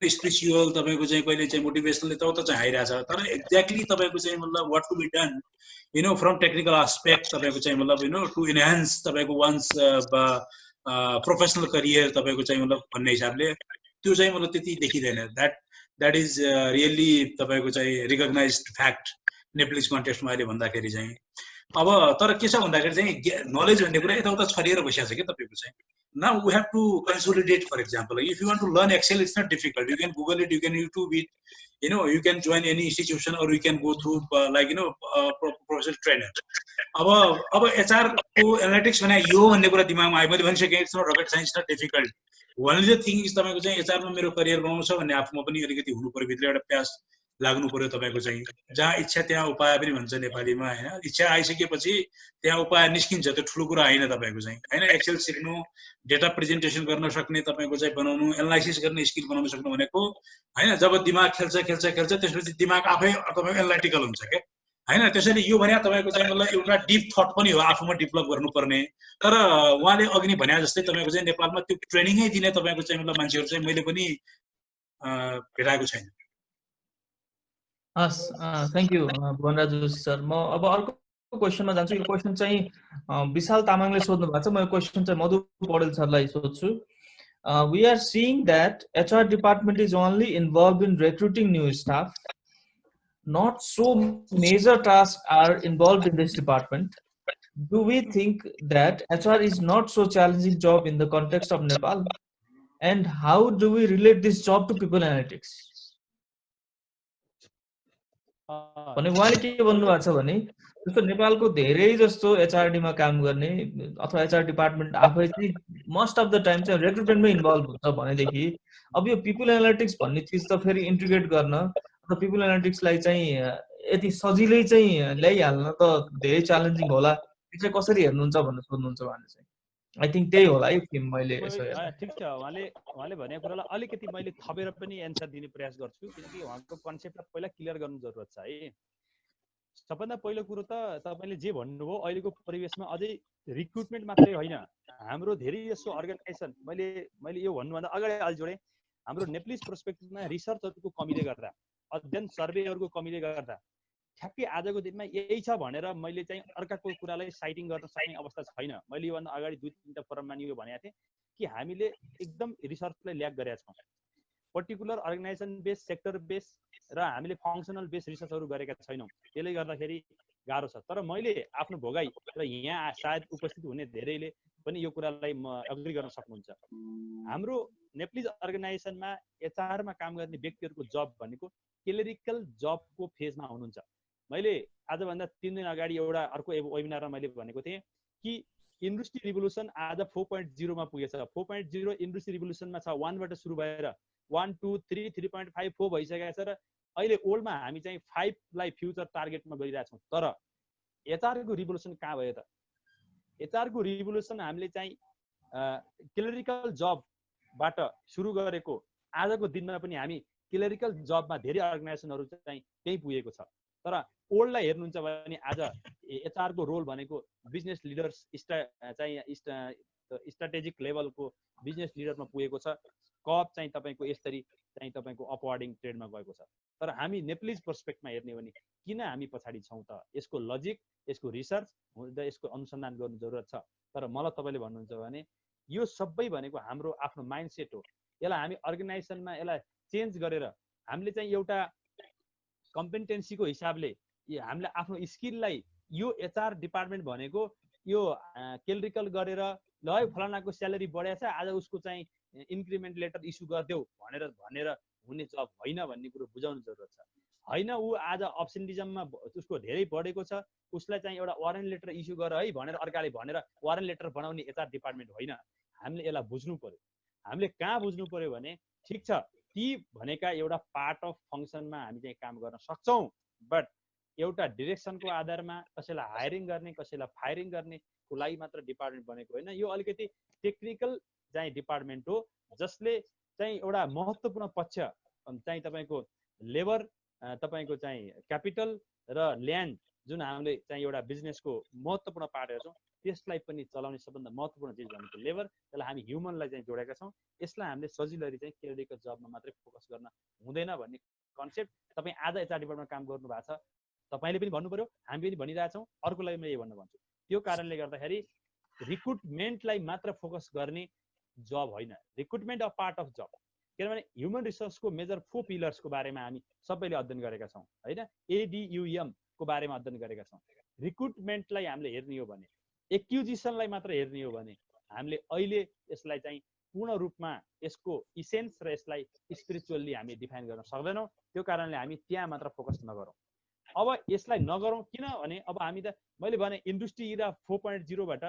spiritual, तपाईँको चाहिँ कहिले चाहिँ मोटिभेसनल यताउता चाहिँ आइरहेछ। तर एक्ज्याक्टली तपाईँको चाहिँ मतलब what to be done from technical aspect तपाईँको चाहिँ मतलब टु इन्हान्स तपाईँको वान्स प्रोफेसनल करियर तपाईँको चाहिँ मतलब भन्ने हिसाबले त्यो चाहिँ मतलब त्यति देखिँदैन। द्याट इज रियल्ली तपाईँको चाहिँ रिकग्नाइज्ड फ्याक्ट नेप्लिज कन्टेक्स्टमा अहिले भन्दाखेरि चाहिँ। अब तर के छ भन्दाखेरि चाहिँ नलेज भन्ने कुरा यताउता छरिएर बसिरहेको छ कि तपाईँको चाहिँ। Now we have to consolidate. For example, if you want to learn Excel, it's not difficult. You can Google it, you can YouTube it, you can join any institution or you can go through professional trainer. अब HR को analytics भने यो भन्ने कुरा दिमागमा आयो। मैले भनिसकेँ it's not rocket science, not difficult. Only the thing is तपाईँको चाहिँ HR मा मेरो करियर बनाउनु छ भन्ने आफूमा पनि अलिकति हुनु पर्यो, भित्र एउटा प्यास लाग्नु पर्यो तपाईँको चाहिँ। जहाँ इच्छा त्यहाँ उपाय पनि भन्छ नेपालीमा हैन। इच्छा आइसकेपछि त्यहाँ उपाय निस्किन्छ, त्यो ठुलो कुरा हैन तपाईँको चाहिँ हैन। एक्सेल सिक्नु, डेटा प्रेजेन्टेसन गर्न सक्ने तपाईँको चाहिँ बनाउनु, एनालाइसिस गर्ने स्किल बनाउन सक्नु भनेको हैन। जब दिमाग खेल्छ त्यसपछि दिमाग आफै तपाईँको एनालाइटिकल हुन्छ के हैन। त्यसैले यो भने तपाईँको चाहिँ मतलब एउटा डिप थट पनि हो, आफूमा डेभलप गर्नुपर्ने। तर उहाँले अघि नै भने जस्तै तपाईँको चाहिँ नेपालमा त्यो ट्रेनिङै दिने तपाईँको चाहिँ मतलब मान्छेहरू चाहिँ मैले पनि भेटाएको छैन। हस्, थ्याङ्क यू भुवनराज जोशी सर। म अब अर्को क्वेसनमा जान्छु। यो क्वेसन चाहिँ विशाल तामाङले सोध्नु भएको छ। म यो क्वेसन चाहिँ मधु पौडेल सरलाई सोध्छु। We are seeing that HR department is only involved in recruiting new staff. Not so major tasks are involved in this department. Do we think that HR is not so challenging job in the context of Nepal? And how do we relate this job to people analytics? भने उहाँले के भन्नुभएको छ भने जस्तो नेपालको धेरै जस्तो एचआरडीमा काम गर्ने अथवा एचआर डिपार्टमेन्ट आफै चाहिँ मोस्ट अफ द टाइम चाहिँ रिक्रुटमेन्टमै इन्भल्भ हुन्छ भनेदेखि अब यो पिपल एनालिटिक्स भन्ने चिज त फेरि इन्टिग्रेट गर्न र पिपल एनालिटिक्सलाई चाहिँ यति सजिलै चाहिँ ल्याइहाल्न त धेरै च्यालेन्जिङ होला। यो चाहिँ कसरी हेर्नुहुन्छ भनेर सोध्नुहुन्छ उहाँले चाहिँ। आई थिङ्क त्यही होला है फिल्म। मैले ठिक छ, उहाँले भनेको कुरालाई अलिकति मैले थपेर पनि एन्सर दिने प्रयास गर्छु, किनकि उहाँको कन्सेप्टलाई पहिला क्लियर गर्नु जरुरत छ है। सबभन्दा पहिलो कुरो त तपाईले जे भन्नुभयो अहिलेको परिवेशमा अझै रिक्रुटमेन्ट मात्रै होइन, हाम्रो धेरै जसो अर्गनाइजेसन मैले यो भन्नुभन्दा अगाडि अलि जोडेँ, हाम्रो नेप्लिज पर्सपेक्टिभमा रिसर्चहरूको कमीले गर्दा, अध्ययन सर्वेहरूको कमीले गर्दा ठ्याक्कै आजको दिनमा यही छ भनेर मैले चाहिँ अर्काको कुरालाई साइटिङ गर्न सक्ने अवस्था छैन। मैले योभन्दा अगाडि 2-3टा फोरममा नि यो भनेको थिएँ कि हामीले एकदम रिसर्चलाई ल्याक गरेका छौँ। Particular organisation base, sector base र हामीले फङ्सनल बेस रिसर्चहरू गरेका छैनौँ। त्यसले गर्दाखेरि गाह्रो छ। तर मैले आफ्नो भोगाई र यहाँ सायद उपस्थित हुने धेरैले पनि यो कुरालाई अग्री गर्न सक्नुहुन्छ। हाम्रो नेप्लिज अर्गनाइजेसनमा एचआरमा काम गर्ने व्यक्तिहरूको जब भनेको क्लेरिकल जबको फेजमा हुनुहुन्छ। मैले आजभन्दा 3 दिन अगाडि एउटा अर्को वेबिनारमा मैले भनेको थिएँ कि इन्डस्ट्री रिभोल्युसन आज 4.0 मा पुगेछ। 4.0 इन्डस्ट्री रिभोल्युसनमा छ, 1 बाट सुरु भएर 1, 2, 3, 3.5, 4 भइसकेको छ र अहिले ओल्डमा हामी चाहिँ 5 लाई फ्युचर टार्गेटमा गइरहेछौँ। तर एचआरको रिभोल्युसन कहाँ भयो त? एचआरको रिभोल्युसन हामीले चाहिँ क्लेरिकल जबबाट सुरु गरेको आजको दिनमा पनि हामी क्लेरिकल जबमा धेरै अर्गनाइजेसनहरू चाहिँ त्यही पुगेको छ। तर ओल्डलाई हेर्नुहुन्छ भने आज एचआरको रोल भनेको बिजनेस लिडर्स स्ट्राटेजिक लेभलको बिजनेस लिडरमा पुगेको छ। कप चाहिँ तपाईँको यसरी चाहिँ तपाईँको अपवार्डिङ ट्रेडमा गएको छ। तर हामी नेप्लिज पर्सपेक्टमा हेर्ने भने किन हामी पछाडि छौँ त? यसको लजिक, यसको रिसर्च र यसको अनुसन्धान गर्नु जरुरत छ। तर मलाई तपाईँले भन्नुहुन्छ भने यो सबै भनेको हाम्रो आफ्नो माइन्डसेट हो। यसलाई हामी अर्गनाइजेसनमा यसलाई चेन्ज गरेर हामीले चाहिँ एउटा कम्पेटेन्सीको हिसाबले हामीले आफ्नो स्किललाई यो एचआर डिपार्टमेन्ट भनेको यो क्लेरिकल गरेर ल है फलानाको स्यालेरी बढेको छ आज उसको चाहिँ इन्क्रिमेन्ट लेटर इस्यु गरिदेऊ भनेर हुने जब होइन भन्ने कुरो बुझाउनु जरुरत छ। होइन ऊ आज अब्सेन्टिजममा उसको धेरै बढेको छ, उसलाई चाहिँ एउटा वारेन्ट लेटर इस्यु गर है भनेर अर्काले भनेर वारेन्ट लेटर बनाउने एचआर डिपार्टमेन्ट होइन। हामीले यसलाई बुझ्नु पर्यो। हामीले कहाँ बुझ्नु पर्यो भने ठिक छ ती भनेका एउटा पार्ट अफ फङ्सनमा हामी चाहिँ काम गर्न सक्छौँ, बट एउटा डिरेक्सनको आधारमा कसैलाई हायरिङ गर्ने कसैलाई फायरिङ गर्नेको लागि मात्र डिपार्टमेन्ट बनेको होइन। यो अलिकति टेक्निकल चाहिँ डिपार्टमेन्ट हो जसले चाहिँ एउटा महत्त्वपूर्ण पक्ष चाहिँ तपाईँको लेबर, तपाईँको चाहिँ क्यापिटल र ल्यान्ड जुन हामीले चाहिँ एउटा बिजनेसको महत्त्वपूर्ण पार्ट हेर्छौँ त्यसलाई पनि चलाउने सबभन्दा महत्त्वपूर्ण चिज भनेको लेबर। त्यसलाई हामी ह्युमनलाई चाहिँ जोडेका छौँ। यसलाई हामीले सजिलै चाहिँ क्लेरिकल जबमा मात्रै फोकस गर्न हुँदैन भन्ने कन्सेप्ट तपाईँ आज एचआर डिपार्टमेन्टमा काम गर्नु भएको छ, तपाईँले पनि भन्नु पर्यो, हामी पनि भनिरहेछौँ, अर्कोलाई म यही भन्न भन्छु। त्यो कारणले गर्दाखेरि रिक्रुटमेन्टलाई मात्र फोकस गर्ने जब होइन, recruitment a part of job. किनभने ह्युमन रिसोर्सको मेजर 4 पिलर्सको बारेमा हामी सबैले अध्ययन गरेका छौँ होइन, ADUM को बारेमा अध्ययन गरेका छौँ। रिक्रुटमेन्टलाई हामीले हेर्ने हो भने, एक्विजिसनलाई मात्र हेर्ने हो भने हामीले अहिले यसलाई चाहिँ पूर्ण रूपमा यसको इसेन्स र यसलाई स्पिरिचुअल्ली हामी डिफाइन गर्न सक्दैनौँ। त्यो कारणले हामी त्यहाँ मात्र फोकस नगरौँ। अब यसलाई नगरौँ किनभने अब हामी त मैले भने इन्डस्ट्री इरा 4.0 बाट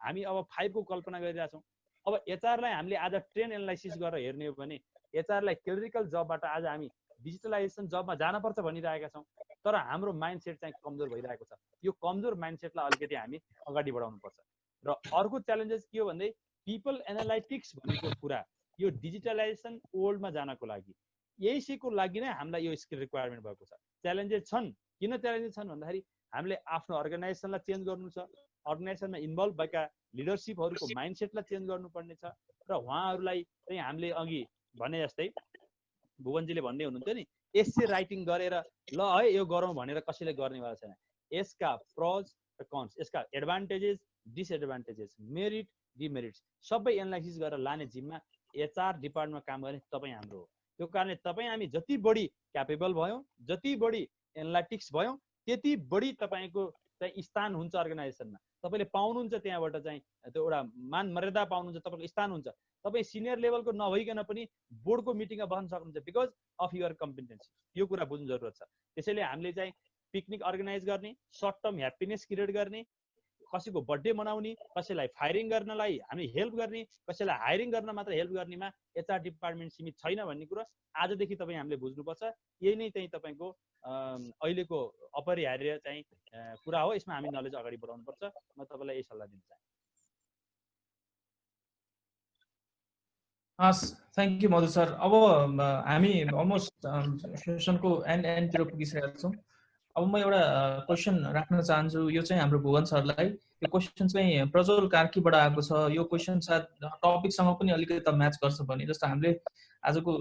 हामी अब 5 को कल्पना गरिरहेछौँ। अब एचआरलाई हामीले आज ट्रेन एनालाइसिस गरेर हेर्ने हो भने एचआरलाई क्लेरिकल जबबाट आज हामी डिजिटलाइजेसन जबमा जानुपर्छ भनिरहेका छौँ। तर हाम्रो माइन्डसेट चाहिँ कमजोर भइरहेको छ। यो कमजोर माइन्डसेटलाई अलिकति हामी अगाडि बढाउनुपर्छ। र अर्को च्यालेन्जेस के हो भन्दै पिपल एनालाइटिक्स भनेको कुरा यो डिजिटलाइजेसन ओल्डमा जानको लागि यसैको लागि नै हामीलाई यो स्किल रिक्वायरमेन्ट भएको छ। च्यालेन्जेस छन्। किन च्यालेन्जेस छन् भन्दाखेरि हामीले आफ्नो अर्गनाइजेसनलाई चेन्ज गर्नु छ, अर्गनाइजेसनमा इन्भल्भ भएका लिडरसिपहरूको माइन्डसेटलाई चेन्ज गर्नुपर्ने छ र उहाँहरूलाई चाहिँ हामीले अघि भने जस्तै भुवनजीले भन्दै हुनुहुन्थ्यो नि एस्से राइटिङ गरेर ल है यो गरौँ भनेर कसैले गर्नेवाला छैन। यसका प्रज र कन्स, यसका एडभान्टेजेस डिसएडभान्टेजेस, मेरिट डिमेरिट्स सबै एनालाइसिस गरेर लाने जिम्मा एचआर डिपार्टमेन्टमा काम गर्ने तपाईँ हाम्रो हो। त्यो कारणले तपाईँ हामी जति बढी क्यापेबल भयौँ, जति बढी एनालाइटिक्स भयौँ, त्यति बढी तपाईँको चाहिँ स्थान हुन्छ अर्गनाइजेसनमा। तपाईँले पाउनुहुन्छ त्यहाँबाट चाहिँ त्यो एउटा मान मर्यादा पाउनुहुन्छ, तपाईँको स्थान हुन्छ। तपाईँ सिनियर लेभलको नभइकन पनि बोर्डको मिटिङमा बस्न सक्नुहुन्छ बिकज अफ युर कम्पिटेन्सी। यो कुरा बुझ्नु जरुरत छ। त्यसैले हामीले चाहिँ पिकनिक अर्गनाइज गर्ने, सर्ट टर्म ह्याप्पिनेस क्रिएट गर्ने, कसैको बर्थडे मनाउने, कसैलाई फायरिङ गर्नलाई हामी हेल्प गर्ने, कसैलाई हायरिङ गर्न मात्र हेल्प गर्नेमा एचआर डिपार्टमेन्ट सीमित छैन भन्ने कुरा आजदेखि तपाईँ हामीले बुझ्नुपर्छ। यही नै चाहिँ तपाईँको अहिलेको अपरिहार्य चाहिँ कुरा हो। यसमा हामी नलेज अगाडि बढाउनुपर्छ। म तपाईँलाई यही सल्लाह दिन चाहन्छु। हस्, थ्याङ्क यू मधु सर। अब हामी अलमोस्ट सेसनको एन्डतिर पुगिसकेका छौँ। अब म एउटा क्वेसन राख्न चाहन्छु, यो चाहिँ हाम्रो भुवन सरलाई। यो क्वेसन चाहिँ प्रज्वल कार्कीबाट आएको छ। यो क्वेसन सायद टपिकसँग पनि अलिकति म्याच गर्छ भने, जस्तो हामीले आजको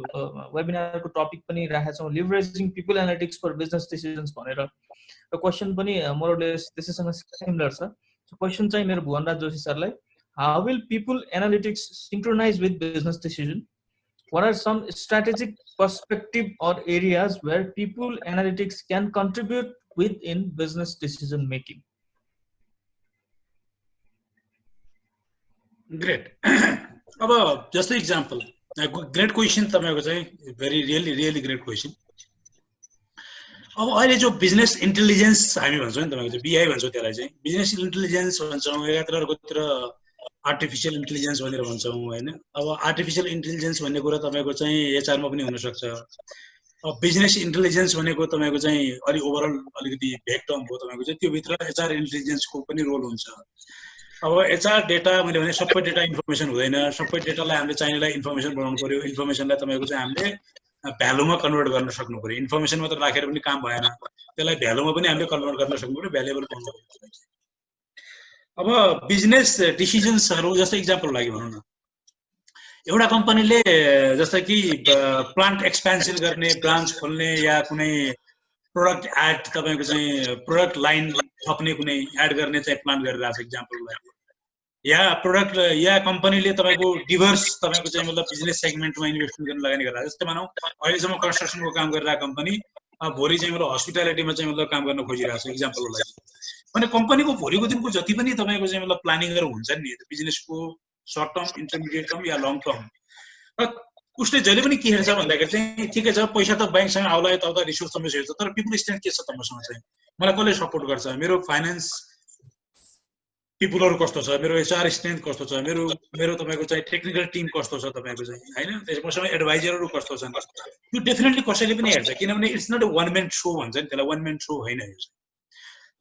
वेबिनारको टपिक पनि राखेका छौँ leveraging people analytics for business decisions भनेर। र क्वेसन पनि मोरलेस त्यसैसँग सिमिलर छ। क्वेसन चाहिँ मेरो भुवनराज जोशी सरलाई, how will people analytics synchronise with business decision? What are some strategic perspective or areas where people analytics can contribute within business decision making? Great. अब just an example, great question तपाईको चाहिँ very really great question. अब अहिले जो business intelligence हामी भन्छौँ नि, तपाईको चाहिँ BI भन्छौँ, त्यसलाई चाहिँ बिजनेस इन्टेलिजेन्स भन्छौँ, एकातिर आर्टिफिशियल इन्टेलिजेन्स भनेर भन्छौँ हैन। अब आर्टिफिशियल इन्टेलिजेन्स भन्ने कुरा तपाईको चाहिँ HR मा पनि हुन सक्छ। अब बिजनेस इन्टेलिजेन्स भनेको तपाईको चाहिँ अलि ओभरअल अलिकति भेग टर्म हो, तपाईको चाहिँ त्यो भित्र HR इन्टेलिजेन्सको पनि रोल हुन्छ। अब HR डेटा मैले भने सबै डेटा इन्फर्मेसन हुँदैन, सबै डेटालाई हामीले चाहिनेलाई इन्फर्मेसन बनाउनु पर्यो, इन्फर्मेसनलाई तपाईको चाहिँ हामीले भ्यालुमा कन्भर्ट गर्न सक्नु पर्यो। इन्फर्मेसन मात्र राखेर पनि काम भएन, त्यसलाई भ्यालुमा पनि हामीले कन्भर्ट गर्न सक्नु पर्यो, भ्यालुएबल बनाउनु पर्यो। अब बिजनेस डिसिजन्सहरु जस्तै इक्जाम्पल लागि भनौँ न, एउटा कम्पनीले जस्तै कि प्लान्ट एक्सपेन्सन गर्ने, ब्रान्च खोल्ने या कुनै प्रोडक्ट एड तपाईको चाहिँ प्रोडक्ट लाइन थप्ने कुनै एड गर्ने चाहिँ प्लान गरिरहेछ इक्जाम्पल लागि, या प्रोडक्ट या कम्पनीले तपाईको डिभर्स तपाईको चाहिँ मतलब बिजनेस सेगमेन्टमा इन्भेस्टमेन्ट गर्न लगानी गरिरहेछ। जस्तै मानौ अहिलेसम्म कन्स्ट्रक्सनको काम गरिरहेको कम्पनी भोलि चाहिँ मतलब हस्पिटालिटीमा चाहिँ मतलब काम गर्न खोजिरहेछ इक्जाम्पलको लागि। अनि कम्पनीको भोलिको दिनको जति पनि तपाईको चाहिँ मतलब प्लानिङहरु हुन्छन् नि बिजनेसको सर्ट टर्म, इन्टरमिडिएट टर्म या लङ टर्म, उसले जहिले पनि के हेर्छ भन्दाखेरि चाहिँ ठिकै छ पैसा त बैंकसँग आउला, यताउता रिसोर्स समेत हेर्छ, तर पिपल स्ट्रेन्थ के छ त मसँग चाहिँ, मलाई कसले सपोर्ट गर्छ, मेरो फाइनान्स पिपलहरु कस्तो छ, मेरो HR स्ट्रेन्थ कस्तो छ, मेरो तपाईको चाहिँ टेक्निकल टिम कस्तो छ तपाईको चाहिँ हैन, त्यसपछि एडभाइजरहरु कस्तो छन्, त्यो डेफिनेटली कसैले पनि हेर्छ। किनभने it's not a one man show भन्छ नि त्यसलाई, वन म्यान शो हैन यो।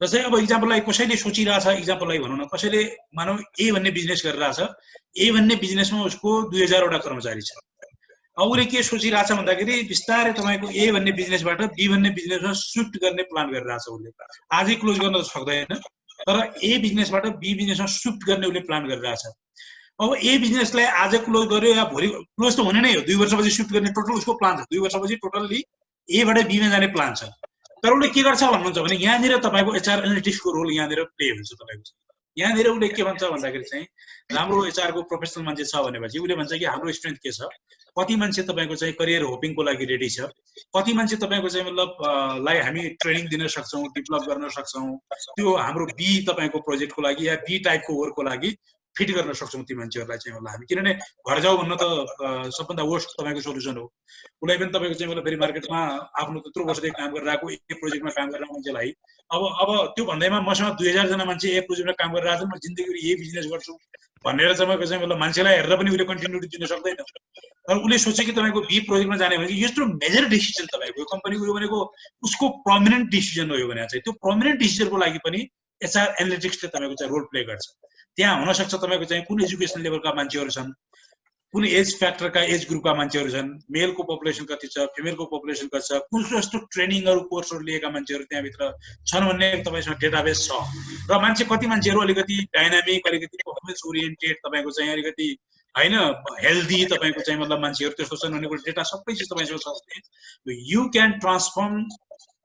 जस्तै अब इक्जाम्पललाई कसैले सोचिरहेछ, इक्जाम्पललाई भनौँ न, कसैले मानौ ए भन्ने बिजनेस गरिरहेछ, ए भन्ने बिजनेसमा उसको 2000 वटा कर्मचारी छ। अब उसले के सोचिरहेछ भन्दाखेरि बिस्तारै तपाईको ए भन्ने बिजनेसबाट बी भन्ने बिजनेसमा शिफ्ट गर्ने प्लान गरिरहेछ। उसले आजै क्लोज गर्न त सक्दैन, तर ए बिजनेसबाट बी बिजनेसमा शिफ्ट गर्ने उसले प्लान गरिरहेछ। अब ए बिजनेसलाई आज क्लोज गर्यो या भोलि क्लोज त हुने नै हो, 2 वर्षपछि शिफ्ट गर्ने टोटल उसको प्लान छ, 2 वर्षपछि टोटल्ली ए बाट बी मा जाने प्लान छ। तर उसले के गर्छ भन्नुहुन्छ भने यहाँनिर तपाईको HR एनालिटिक्सको रोल यहाँनिर प्ले हुन्छ तपाईको। यहाँनिर उसले के भन्छ भन्दाखेरि चाहिँ राम्रो HR को प्रोफेसनल मान्छे छ भनेपछि उसले भन्छ कि हाम्रो स्ट्रेन्थ के छ, कति मान्छे तपाईको चाहिँ करियर होपिङको लागि रेडी छ, कति मान्छे तपाईको चाहिँ मतलब लाई हामी ट्रेनिङ दिन सक्छौं, डेभलप गर्न सक्छौं, त्यो हाम्रो बी तपाईको प्रोजेक्टको लागि या बी टाइपको वर्कको लागि फिट गर्न सक्छौं ती मान्छेहरुलाई चाहिँ होला हामी। किनभने घर जाऊ भन्न त सबभन्दा वर्स्ट तपाईको सोलुसन हो। उलाई पनि तपाईको चाहिँ मतलब फेरि मार्केटमा आफ्नो त्यत्रो वर्षदेखि काम गरिरहेको एक प्रोजेक्टमा काम गरिरहेको मान्छेलाई अब त्यो भन्दैमा मसँग 2000 जना मान्छे एक प्रोजेक्टमा काम गरिरहेको छन्, म जिन्दगीभरि यही बिजनेस गर्छु भनेर तपाईको चाहिँ मतलब मान्छेलाई हेरेर पनि उले कन्टिन्युटी दिन सक्दैन। तर उले सोचे कि तपाईको बी प्रोजेक्टमा जाने भने यस्तो मेजर डिसिजन तपाईको कम्पनीको यो भनेको उसको प्रोमिनेन्ट डिसिजन हो। यो भने चाहिँ त्यो प्रोमिनेन्ट डिसिजनको लागि पनि HR एनालिटिक्सले तपाईको चाहिँ रोल प्ले गर्छ। त्यहाँ हुन सक्छ तपाईको चाहिँ कुन एजुकेसन लेभलका मान्छेहरु छन्, कुन एज फ्याक्टरका एज ग्रुपका मान्छेहरु छन्, मेलको पपुलेसन कति छ, फिमेलको पपुलेसन कति छ, कुन जस्तो ट्रेनिङहरु कोर्सहरु लिएका मान्छेहरु त्यहाँ भित्र छन् भन्ने तपाईसँग डेटाबेस छ। र मान्छे कति मान्छेहरु अलिकति डायनामिक, अलिकति परफर्मेन्स ओरिएन्टेड तपाईको चाहिँ अलिकति हैन हेल्दी तपाईको चाहिँ मतलब मान्छेहरु त्यस्तो छन् भन्ने डेटा सबै चिज तपाईसँग छ। You can transform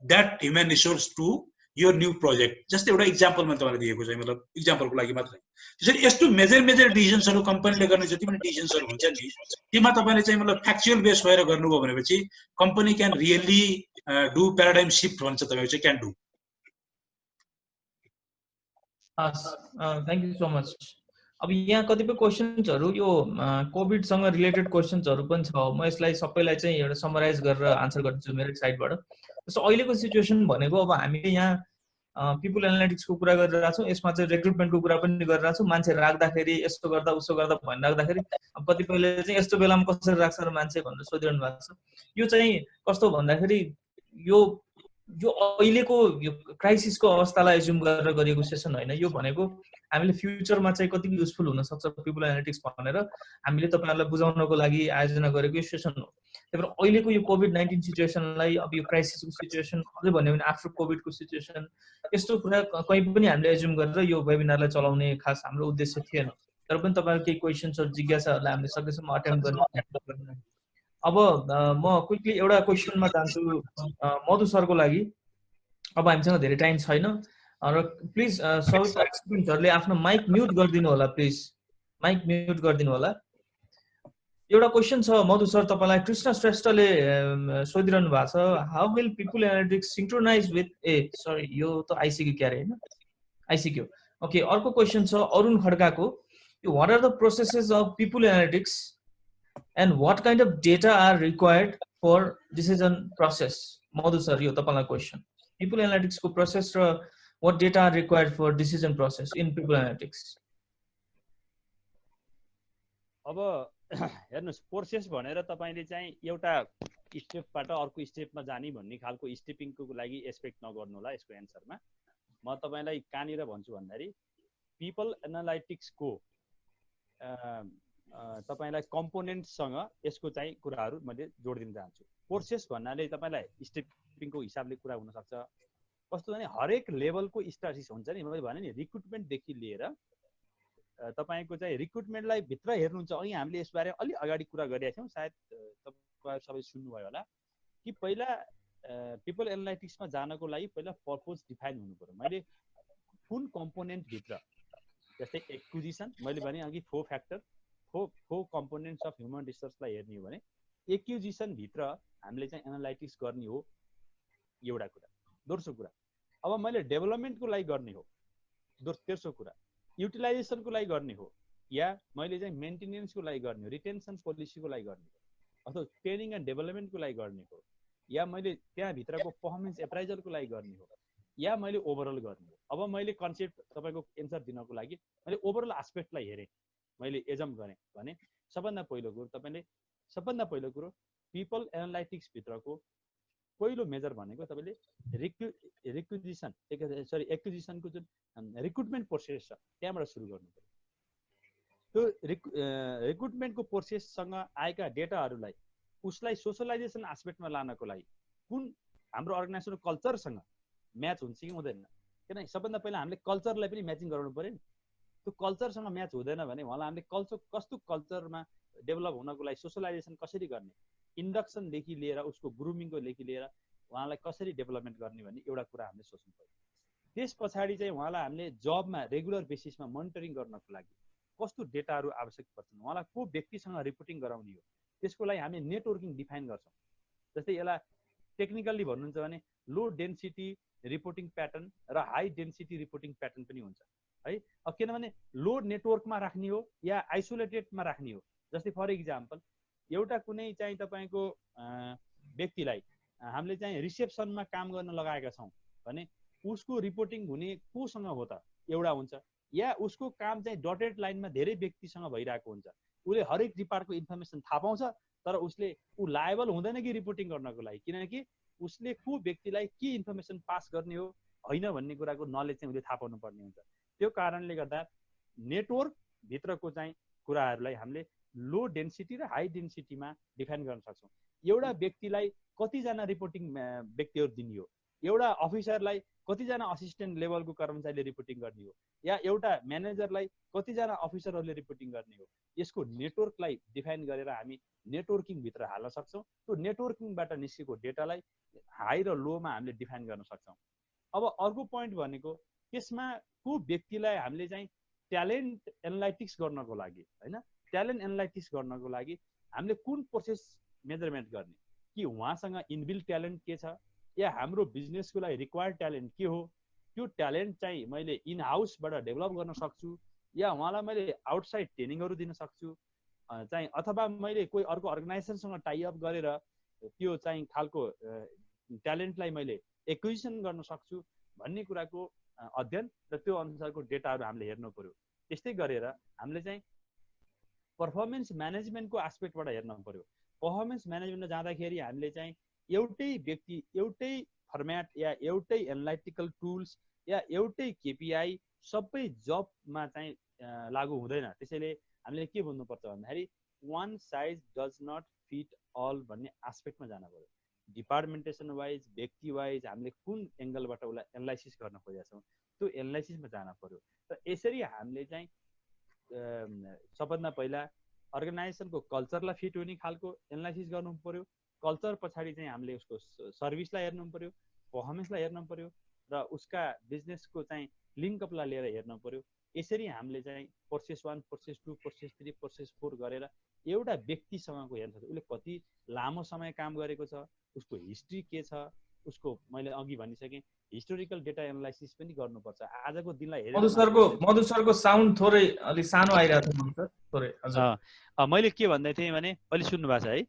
that human resource to your new project. जस्तै एउटा इक्जाम्पलमा तपाईलाई दिएको चाहिँ मतलब इक्जाम्पलको लागि मात्रै। त्यसैले यस्तो मेजर डिसिजन्सहरु कम्पनीले गर्ने जति पनि डिसिजन्सहरु हुन्छ नि त्यसमा तपाईले चाहिँ मतलब फ्याक्चुअल बेस भएर गर्नुभयो भनेपछि company can really do paradigm shift भन्छ तपाईको चाहिँ can do. Thank you so much. अब यहाँ कतिपय क्वेशन्सहरु यो कोभिड सँग रिलेटेड क्वेशन्सहरु पनि छ, म यसलाई सबैलाई चाहिँ एउटा समराइज गरेर आन्सर गर्छु मेरो साइडबाट। जस्तो अहिलेको सिचुएसन भनेको अब हामीले यहाँ पिपल एनालिटिक्सको कुरा गरिरहेका छौं, यसमा चाहिँ रिक्रुटमेन्टको कुरा पनि गरिरहेका छौं। मान्छे राख्दाखेरि यस्तो गर्दा उसो गर्दा भनिराख्दाखेरि अब कतिपयले चाहिँ यस्तो बेलामा कसरी राख्छ र मान्छे भनेर सोधिरहनु भएको छ। यो चाहिँ कस्तो भन्दाखेरि यो अहिलेको यो क्राइसिसको अवस्थालाई एज्युम गरेर गरिएको सेसन होइन। यो भनेको हामीले फ्युचरमा चाहिँ कति युजफुल हुन सक्छ पिपल एनालिटिक्स भनेर हामीले तपाईहरुलाई बुझाउनको लागि आयोजना गरेको यो सेसन हो। त्यही भएर अहिलेको यो कोभिड-19 सिचुएसनलाई अब यो क्राइसिसको सिचुएसन अझै भन्यो भने आफ्टर कोभिडको सिचुएसन यस्तो कुरा कहीँ पनि हामीले एज्युम गरेर यो वेबिनारलाई चलाउने खास हाम्रो उद्देश्य थिएन। तर पनि तपाईहरुको केही क्वेशन्सहरु जिज्ञासाहरुलाई हामीले सकेसम्म अटेम्प्ट गर्ने। अब म क्विकली एउटा क्वेशनमा जान्छु मधु सरको लागि। अब हामीसँग धेरै टाइम छैन र प्लिज सबै पार्टिसिपेन्टहरुले आफ्नो माइक म्युट गरिदिनु होला प्लिज। माइक म्युट गरिदिनु होला। एउटा क्वेशन छ मधु सर तपाईलाई कृष्ण श्रेष्ठले सोधिरहनु भएको छ how will people analytics synchronise with sorry यो त आइसिक्यू क्यारे हैन आइसिक्यू ओके। अर्को क्वेशन छ अरुण खड्काको what are the processes of people analytics and what kind of data are required for decision process. Madhu sir यो तपाईलाई क्वेशन पिपल एनालिटिक्स को प्रोसेस र what data are required for decision process in people analytics. अब हेर्नुस् process भनेर तपाईले चाहिँ एउटा स्टेपबाट अर्को स्टेपमा जाने भन्ने खालको स्टेपिङको लागि एक्सपेक्ट नगर्नु होला यसको एन्सरमा। म तपाईलाई कहाँनिर भन्छु भन्दाखेरि पिपल एनालाइटिक्सको तपाईलाई कम्पोनेन्टसँग यसको चाहिँ कुराहरू मैले जोडिदिन चाहन्छु। प्रोसेस भन्नाले तपाईलाई स्टेपिङको हिसाबले कुरा हुन सक्छ। कस्तो भने हरेक लेभलको स्ट्याटिस हुन्छ नि। मैले भने नि रिक्रुटमेन्टदेखि लिएर तपाईको चाहिँ रिक्रुटमेन्टलाई भित्र हेर्नुहुन्छ। अनि हामीले यसबारे अलि अगाडि कुरा गरिरहेका थियौँ सायद तपाईहरु सबै सुन्नुभयो होला कि पहिला पिपल एनालाइटिक्समा जानको लागि पहिला पर्पज डिफाइन हुनु पर्यो। मैले कुन कम्पोनेन्ट भित्र जस्तै एक्विजिसन मैले भने अघि 4 फ्याक्टर 4 कम्पोनेन्ट्स अफ ह्युमन रिसोर्सलाई हेर्ने हो भने एक्विजिसन भित्र हामीले चाहिँ एनालाइटिक्स गर्ने हो एउटा कुरा। दोस्रो कुरा अब मैले डेभलपमेन्टको लागि गर्ने हो तेस्रो कुरा युटिलाइजेसनको लागि गर्ने हो या मैले चाहिँ मेन्टेनेन्सको लागि गर्ने हो रिटेन्सन पोलिसीको लागि गर्ने हो अथवा ट्रेनिङ एन्ड डेभलपमेन्टको लागि गर्ने हो या मैले त्यहाँ भित्रको पर्फर्मेन्स एप्राइजलको लागि गर्ने हो या मैले ओभरअल गर्ने हो। अब मैले कन्सेप्ट तपाईको एन्सर दिनको लागि मैले ओभरअल एस्पेक्टलाई हेरेँ मैले एजम गरेँ भने सबभन्दा पहिलो कुरो पिपल एनालाइटिक्स भित्रको पहिलो मेजर भनेको तपाईले एक्विजिसनको जुन रिक्रुटमेन्ट प्रोसेस छ त्यहाँबाट सुरु गर्नु पर्यो। त्यो रिक्रुटमेन्टको प्रोसेससँग आएका डेटाहरूलाई उसलाई सोशलाइजेसन एस्पेक्टमा लानको लागि कुन हाम्रो अर्गनाइजेसनको कल्चरसँग म्याच हुन्छ कि हुँदैन। किनभने सबभन्दा पहिला हामीले कल्चरलाई पनि म्याचिङ गराउनु पर्यो नि। त्यो कल्चरसँग म्याच हुँदैन भने उहाँलाई हामीले कस्तो कल्चरमा डेभलप हुनको लागि सोशलाइजेसन कसरी गर्ने इन्डक्सनदेखि लिएर उसको ग्रुमिङकोदेखि लिएर उहाँलाई कसरी डेभलपमेन्ट गर्ने भन्ने एउटा कुरा हामीले सोच्नु पर्यो। त्यस पछाडि चाहिँ उहाँलाई हामीले जबमा रेगुलर बेसिसमा मोनिटरिङ गर्नको लागि कस्तो डेटाहरू आवश्यक पर्छन् उहाँलाई को व्यक्तिसँग रिपोर्टिङ गराउने हो त्यसको लागि हामीले नेटवर्किङ डिफाइन गर्छौँ। जस्तै यसलाई टेक्निकल्ली भन्नुहुन्छ भने लो डेन्सिटी रिपोर्टिङ प्याटर्न र हाई डेन्सिटी रिपोर्टिङ प्याटर्न पनि हुन्छ है। अब किनभने लो नेटवर्कमा राख्ने हो या आइसोलेटेडमा राख्ने हो। जस्तै फर इक्जाम्पल एउटा कुनै चाहिँ तपाईको व्यक्तिलाई हामीले चाहिँ रिसेप्सनमा काम गर्न लगाएका छौँ भने उसको रिपोर्टिङ हुने कोसँग हो त एउटा हुन्छ या उसको काम चाहिँ डटेड लाइनमा धेरै व्यक्तिसँग भइरहेको हुन्छ। उसले हरेक डिपार्टको इन्फर्मेसन थाहा पाउँछ तर उसले लायबल हुँदैन कि रिपोर्टिङ गर्नको लागि किनकि उसले को व्यक्तिलाई के इन्फर्मेसन पास गर्ने हो होइन भन्ने कुराको नलेज चाहिँ उसले थाहा पाउनु पर्ने हुन्छ। त्यो कारणले गर्दा नेटवर्क भित्रको चाहिँ कुराहरूलाई हामीले लो डेन्सिटी र हाई डेन्सिटीमा डिफाइन गर्न सक्छौँ। एउटा व्यक्तिलाई कतिजना रिपोर्टिङ व्यक्तिहरू दिने हो एउटा अफिसरलाई कतिजना असिस्टेन्ट लेभलको कर्मचारीले रिपोर्टिङ गर्ने हो या एउटा म्यानेजरलाई कतिजना अफिसरहरूले रिपोर्टिङ गर्ने हो यसको नेटवर्कलाई डिफाइन गरेर हामी नेटवर्किङ भित्र हाल्न सक्छौँ। त्यो नेटवर्किङबाट निस्केको डेटालाई हाई र लोमा हामीले डिफाइन गर्न सक्छौँ। अब अर्को पोइन्ट भनेको त्यसमा को व्यक्तिलाई हामीले चाहिँ ट्यालेन्ट एनालाइटिक्स गर्नको लागि हैन ट्यालेन्ट एनालाइटिक्स गर्नको लागि हामीले कुन प्रोसेस मेजरमेन्ट गर्ने कि उहाँसँग इनबिल्ट ट्यालेन्ट के छ या हाम्रो बिजनेसको लागि रिक्वायर्ड ट्यालेन्ट के हो त्यो ट्यालेन्ट चाहिँ मैले इन हाउसबाट डेभलप गर्न सक्छु या उहाँलाई मैले आउटसाइड ट्रेनिङहरू दिन सक्छु चाहिँ अथवा मैले कोही अर्को अर्गनाइजेसनसँग टाइ अप गरेर त्यो चाहिँ खालको ट्यालेन्टलाई मैले एक्विजिसन गर्न सक्छु भन्ने कुराको अध्ययन र त्यो अनुसारको डेटाहरू हामीले हेर्नु पर्यो। त्यस्तै गरेर हामीले चाहिँ पर्फर्मेन्स म्यानेजमेन्टको एस्पेक्टबाट हेर्नु पर्यो। पर्फर्मेन्स म्यानेजमेन्टमा जाँदाखेरि हामीले चाहिँ एउटै व्यक्ति एउटै फर्म्याट या एउटै एनालाइटिकल टुल्स या एउटै केपिआई सबै जबमा चाहिँ लागू हुँदैन। त्यसैले हामीले के भन्नुपर्छ भन्दाखेरि one size does not fit all भन्ने एस्पेक्टमा जानु पर्यो। डिपार्टमेन्टेसन वाइज, व्यक्ति वाइज हामीले कुन एङ्गलबाट उसलाई एनालाइसिस गर्न खोजेका छौँ त्यो एनालाइसिसमा जानु पर्यो। र यसरी हामीले चाहिँ सबभन्दा पहिला अर्गनाइजेसनको कल्चरलाई फिट हुने खालको एनालाइसिस गर्नु पर्यो। कल्चर पछाडि चाहिँ हामीले उसको सर्भिसलाई हेर्नु पर्यो, पर्फर्मेन्सलाई हेर्नु पर्यो र उसका बिजनेसको चाहिँ लिङ्कअपलाई लिएर हेर्नु पर्यो। यसरी हामीले चाहिँ प्रोसेस 1, प्रोसेस 2, प्रोसेस 3, प्रोसेस 4 गरेर एउटा व्यक्तिसँगको हेर्न सक्छ। उसले कति लामो समय काम गरेको छ, उसको हिस्ट्री के छ, उसको मैले अघि भनिसकेँ हिस्टोरिकल डेटा एनालाइसिस पनि गर्नुपर्छ। आजको दिनलाई हेरेर मधु सरको साउन्ड थोरै अलि सानो आइरहेको छ सर, थोरै। हजुर, मैले के भन्दै थिएँ भने अहिले सुन्नु भएको छ है?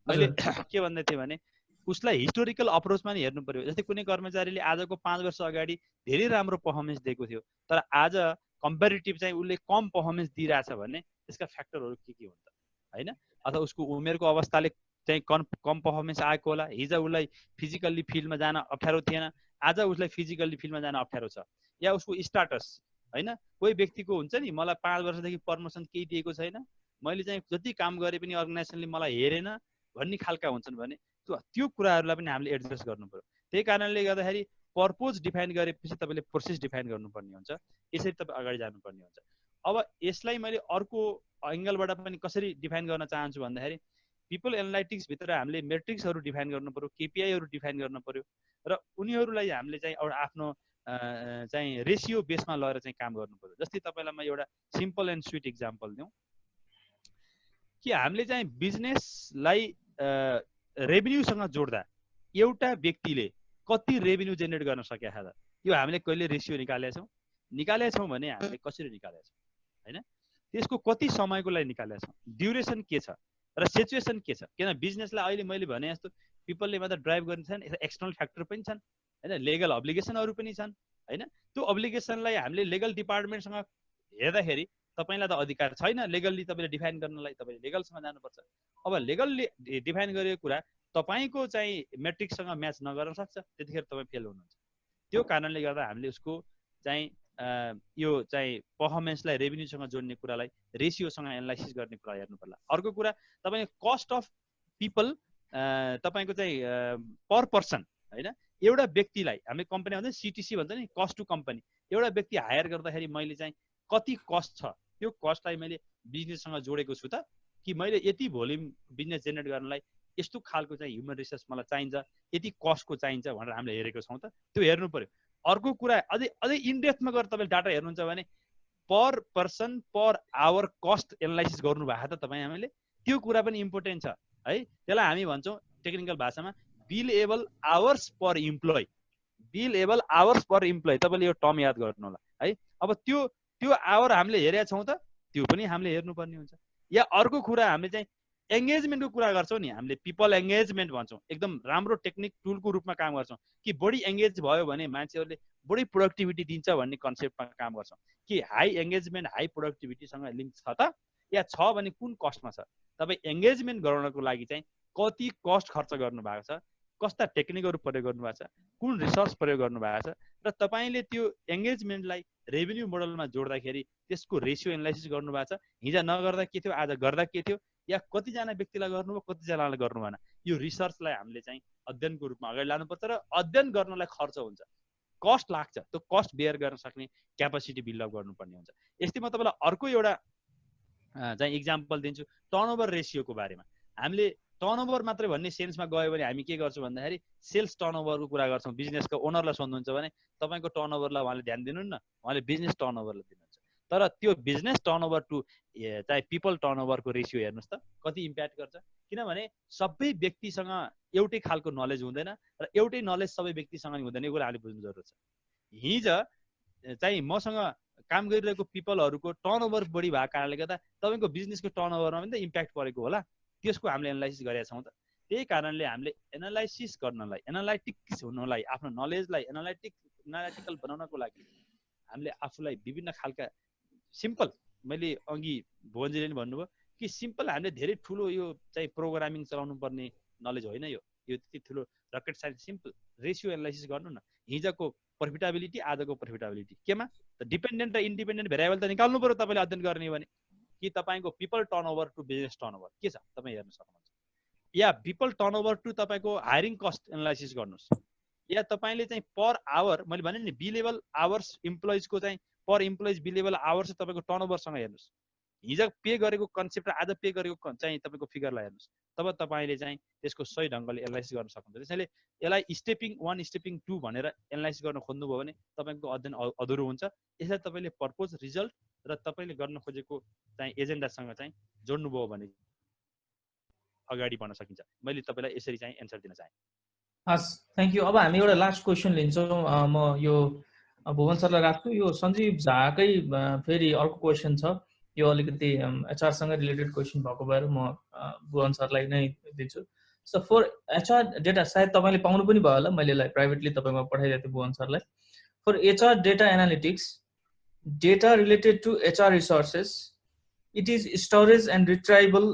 मैले के भन्दै थिएँ भने उसलाई हिस्टोरिकल अप्रोचमा नि हेर्नु पर्यो। जस्तै कुनै कर्मचारीले आजको 5 वर्ष अगाडि धेरै राम्रो पर्फर्मेन्स दिएको थियो, तर आज कम्पेरिटिभ चाहिँ उसले कम पर्फर्मेन्स दिइरहेछ भने त्यसका फ्याक्टरहरू के हुन्छ होइन? अथवा उसको उमेरको अवस्थाले चाहिँ कम पर्फर्मेन्स आएको होला। हिजो उसलाई फिजिकल्ली फिल्डमा जान अप्ठ्यारो थिएन, आज उसलाई फिजिकल्ली फिल्डमा जान अप्ठ्यारो छ। या उसको स्टाटस होइन, कोही व्यक्तिको हुन्छ नि मलाई 5 वर्षदेखि प्रमोसन केही दिएको छैन, मैले चाहिँ जति काम गरे पनि अर्गनाइजेसनले मलाई हेरेन भन्ने खालका हुन्छन् भने त्यो कुराहरूलाई पनि हामीले एडजस्ट गर्नु पर्यो। त्यही कारणले गर्दाखेरि पर्पोज डिफाइन गरेपछि तपाईँले प्रोसेस डिफाइन गर्नुपर्ने हुन्छ। यसरी तपाईँ अगाडि जानुपर्ने हुन्छ। अब यसलाई मैले अर्को एङ्गलबाट पनि कसरी डिफाइन गर्न चाहन्छु भन्दाखेरि पिपल एनालाइटिक्स भित्र हामीले मेट्रिक्सहरू डिफाइन गर्नु पर्यो, केपिआईहरू डिफाइन गर्नु पर्यो र उनीहरूलाई हामीले चाहिँ एउटा आफ्नो चाहिँ रेसियो बेसमा लगेर चाहिँ काम गर्नु पर्यो। जस्तै तपाईँलाई म एउटा सिम्पल एन्ड स्विट इक्जाम्पल दिउँ कि हामीले चाहिँ बिजनेसलाई रेभिन्यूसँग जोड्दा एउटा व्यक्तिले कति रेभिन्यू जेनेरेट गर्न सकेका छ, यो हामीले कहिले रेसियो निकालेका छौँ भने हामीले कसरी निकालेका छौँ होइन? त्यसको कति समयको लागि निकालेका छौँ, ड्युरेसन के छ र सिचुएसन के छ। किन बिजनेसलाई अहिले मैले भने जस्तो पिपलले मात्र ड्राइभ गर्ने छन्, एक्सटर्नल फ्याक्टर पनि छन् होइन, लिगल अब्लिगेसनहरू पनि छन् होइन। त्यो अब्लिगेसनलाई हामीले लिगल डिपार्टमेन्टसँग हेर्दाखेरि तपाईँलाई त अधिकार छैन लिगल्ली तपाईँले डिफाइन गर्नलाई, तपाईँले लिगलसँग जानुपर्छ। अब लिगलले डिफाइन गरेको कुरा तपाईँको चाहिँ मेट्रिक्ससँग म्याच नगर्न सक्छ, त्यतिखेर तपाईँ फेल हुनुहुन्छ। त्यो कारणले गर्दा हामीले उसको चाहिँ यो चाहिँ पर्फर्मेन्सलाई रेभिन्यूसँग जोड्ने कुरालाई रेसियोसँग एनालाइसिस गर्ने कुरा हेर्नु पर्ला। अर्को कुरा तपाईँको कस्ट अफ पिपल, तपाईँको चाहिँ पर पर्सन होइन, एउटा व्यक्तिलाई हामीले कम्पनी भन्छ सिटिसी भन्छ नि, कस्ट टु कम्पनी। एउटा व्यक्ति हायर गर्दाखेरि मैले चाहिँ कति कस्ट छ, त्यो कस्टलाई मैले बिजनेससँग जोडेको छु त कि मैले यति भोल्युम बिजनेस जेनेरेट गर्नलाई यस्तो खालको चाहिँ ह्युमन रिसोर्स मलाई चाहिन्छ, यति कस्टको चाहिन्छ भनेर हामीले हेरेको छौँ त, त्यो हेर्नु पर्यो। अर्को कुरा अझै इनडेप्थमा गएर तपाईँले डाटा हेर्नुहुन्छ भने per person per hour cost analysis गर्नु भएको त तपाईँ हामीले, त्यो कुरा पनि इम्पोर्टेन्ट छ है। त्यसलाई हामी भन्छौँ टेक्निकल भाषामा billable hours per employee. Billable hours per employee, तपाईँले यो टर्म याद गर्नु होला है। अब त्यो आवर हामीले हेरेका छौँ त, त्यो पनि हामीले हेर्नुपर्ने हुन्छ। या अर्को कुरा हामीले चाहिँ एङ्गेजमेन्टको कुरा गर्छौँ नि, हामीले पिपल एङ्गेजमेन्ट भन्छौँ, एकदम राम्रो टेक्निक टुलको रूपमा काम गर्छौँ कि बढी एङ्गेज भयो भने मान्छेहरूले बढी प्रोडक्टिभिटी दिन्छ भन्ने कन्सेप्टमा काम गर्छौँ कि हाई एङ्गेजमेन्ट हाई प्रोडक्टिभिटीसँग लिङ्क छ त या छ भने कुन कस्टमा छ। तपाईँ एङ्गेजमेन्ट गराउनको लागि चाहिँ कति कस्ट खर्च गर्नुभएको छ, कस्ता टेक्निकहरू प्रयोग गर्नुभएको छ, कुन रिसोर्स प्रयोग गर्नुभएको छ र तपाईँले त्यो एङ्गेजमेन्टलाई रेभिन्यू मोडलमा जोड्दाखेरि त्यसको रेसियो एनालाइसिस गर्नुभएको छ। हिजो नगर्दा के थियो, आज गर्दा के थियो, या कतिजना व्यक्तिलाई गर्नुभयो कतिजनालाई गर्नु भएन। यो रिसर्चलाई हामीले चाहिँ अध्ययनको रूपमा अगाडि लानुपर्छ र अध्ययन गर्नलाई खर्च हुन्छ, कस्ट लाग्छ, त्यो कस्ट बेयर गर्न सक्ने क्यापासिटी बिल्डअप गर्नुपर्ने हुन्छ। यस्तै म तपाईँलाई अर्को एउटा चाहिँ इक्जाम्पल दिन्छु टर्नओभर रेसियोको बारेमा। हामीले टर्नओभर मात्रै भन्ने सेन्समा गयो भने हामी के गर्छौँ भन्दाखेरि सेल्स टर्नओभरको कुरा गर्छौँ। बिजनेसको ओनरलाई सोध्नुहुन्छ भने तपाईँको टर्नओभरलाई उहाँले ध्यान दिनुहुन्न, उहाँले बिजनेस टर्नओभरलाई दिनुहुन्छ। तर त्यो बिजनेस टर्नओभर टु चाहिँ पिपल टर्नओभरको रेसियो हेर्नुहोस् त कति इम्प्याक्ट गर्छ। किनभने सबै व्यक्तिसँग एउटै खालको नलेज हुँदैन र एउटै नलेज सबै व्यक्तिसँग हुँदैन, यो कुरा हामीले बुझ्नु जरुरत छ। हिजो चाहिँ मसँग काम गरिरहेको पिपलहरूको टर्नओभर बढी भएको कारणले गर्दा तपाईँको बिजनेसको टर्नओभरमा पनि त इम्प्याक्ट परेको होला, त्यसको हामीले एनालाइसिस गरेका छौँ त। त्यही कारणले हामीले एनालाइसिस गर्नलाई, एनालाइटिक्स हुनलाई, आफ्नो नलेजलाई एनालाइटिकल बनाउनको लागि हामीले आफूलाई विभिन्न खालका सिम्पल, मैले अघि भुवनजीले नि भन्नुभयो कि सिम्पल हामीले धेरै ठुलो यो चाहिँ प्रोग्रामिङ चलाउनु पर्ने नलेज होइन, यो त्यति ठुलो rocket science, simple ratio analysis गर्नु न। हिजोको प्रफिटेबिलिटी आजको प्रफिटेबिलिटी केमा, त डिपेन्डेन्ट र इन्डिपेन्डेन्ट भेरिएबल त निकाल्नु पर्यो तपाईँले अध्ययन गर्ने भने कि तपाईँको people turnover to business turnover के छ तपाईँ हेर्न सक्नुहुन्छ या पिपल टर्नओभर टु तपाईँको हायरिङ कस्ट एनालाइसिस गर्नुहोस् या तपाईँले चाहिँ पर आवर मैले भने नि बी लेभल आवर्स इम्प्लोइजको चाहिँ पर इम्प्लोइज बी लेभल आवर्स तपाईँको टर्नओभरसँग हेर्नुहोस् हिजो पे गरेको कन्सेप्ट र आज पे गरेको चाहिँ तपाईँको फिगरलाई हेर्नुहोस् तब तपाईँले चाहिँ त्यसको सही ढङ्गले एनालाइसिस गर्न सक्नुहुन्छ त्यसैले यसलाई स्टेपिङ 1 स्टेपिङ 2 भनेर एनालाइसिस गर्न खोज्नुभयो भने तपाईँको अध्ययन अधुरो हुन्छ यसलाई तपाईँले पर्पोज रिजल्ट र तपाईँले गर्न खोजेको चाहिँ एजेन्डासँग चाहिँ जोड्नुभयो भने अगाडि बढ्न सकिन्छ मैले तपाईँलाई यसरी चाहिँ एन्सर दिन चाहे हस् थ्याङ्क यू अब हामी एउटा लास्ट क्वेसन लिन्छौँ म यो भुवन सरलाई राख्छु यो सञ्जीव झाकै फेरि अर्को क्वेसन छ यो अलिकति एचआरसँग रिलेटेड क्वेसन भएको भएर म भुवन सरलाई नै दिन्छु सो फर एचआर डेटा सायद तपाईँले पाउनु पनि भयो होला मैले यसलाई प्राइभेटली तपाईँमा पठाइदिएको थिएँ भुवन सरलाई for HR data analytics data related to HR resources it is storage and retrieval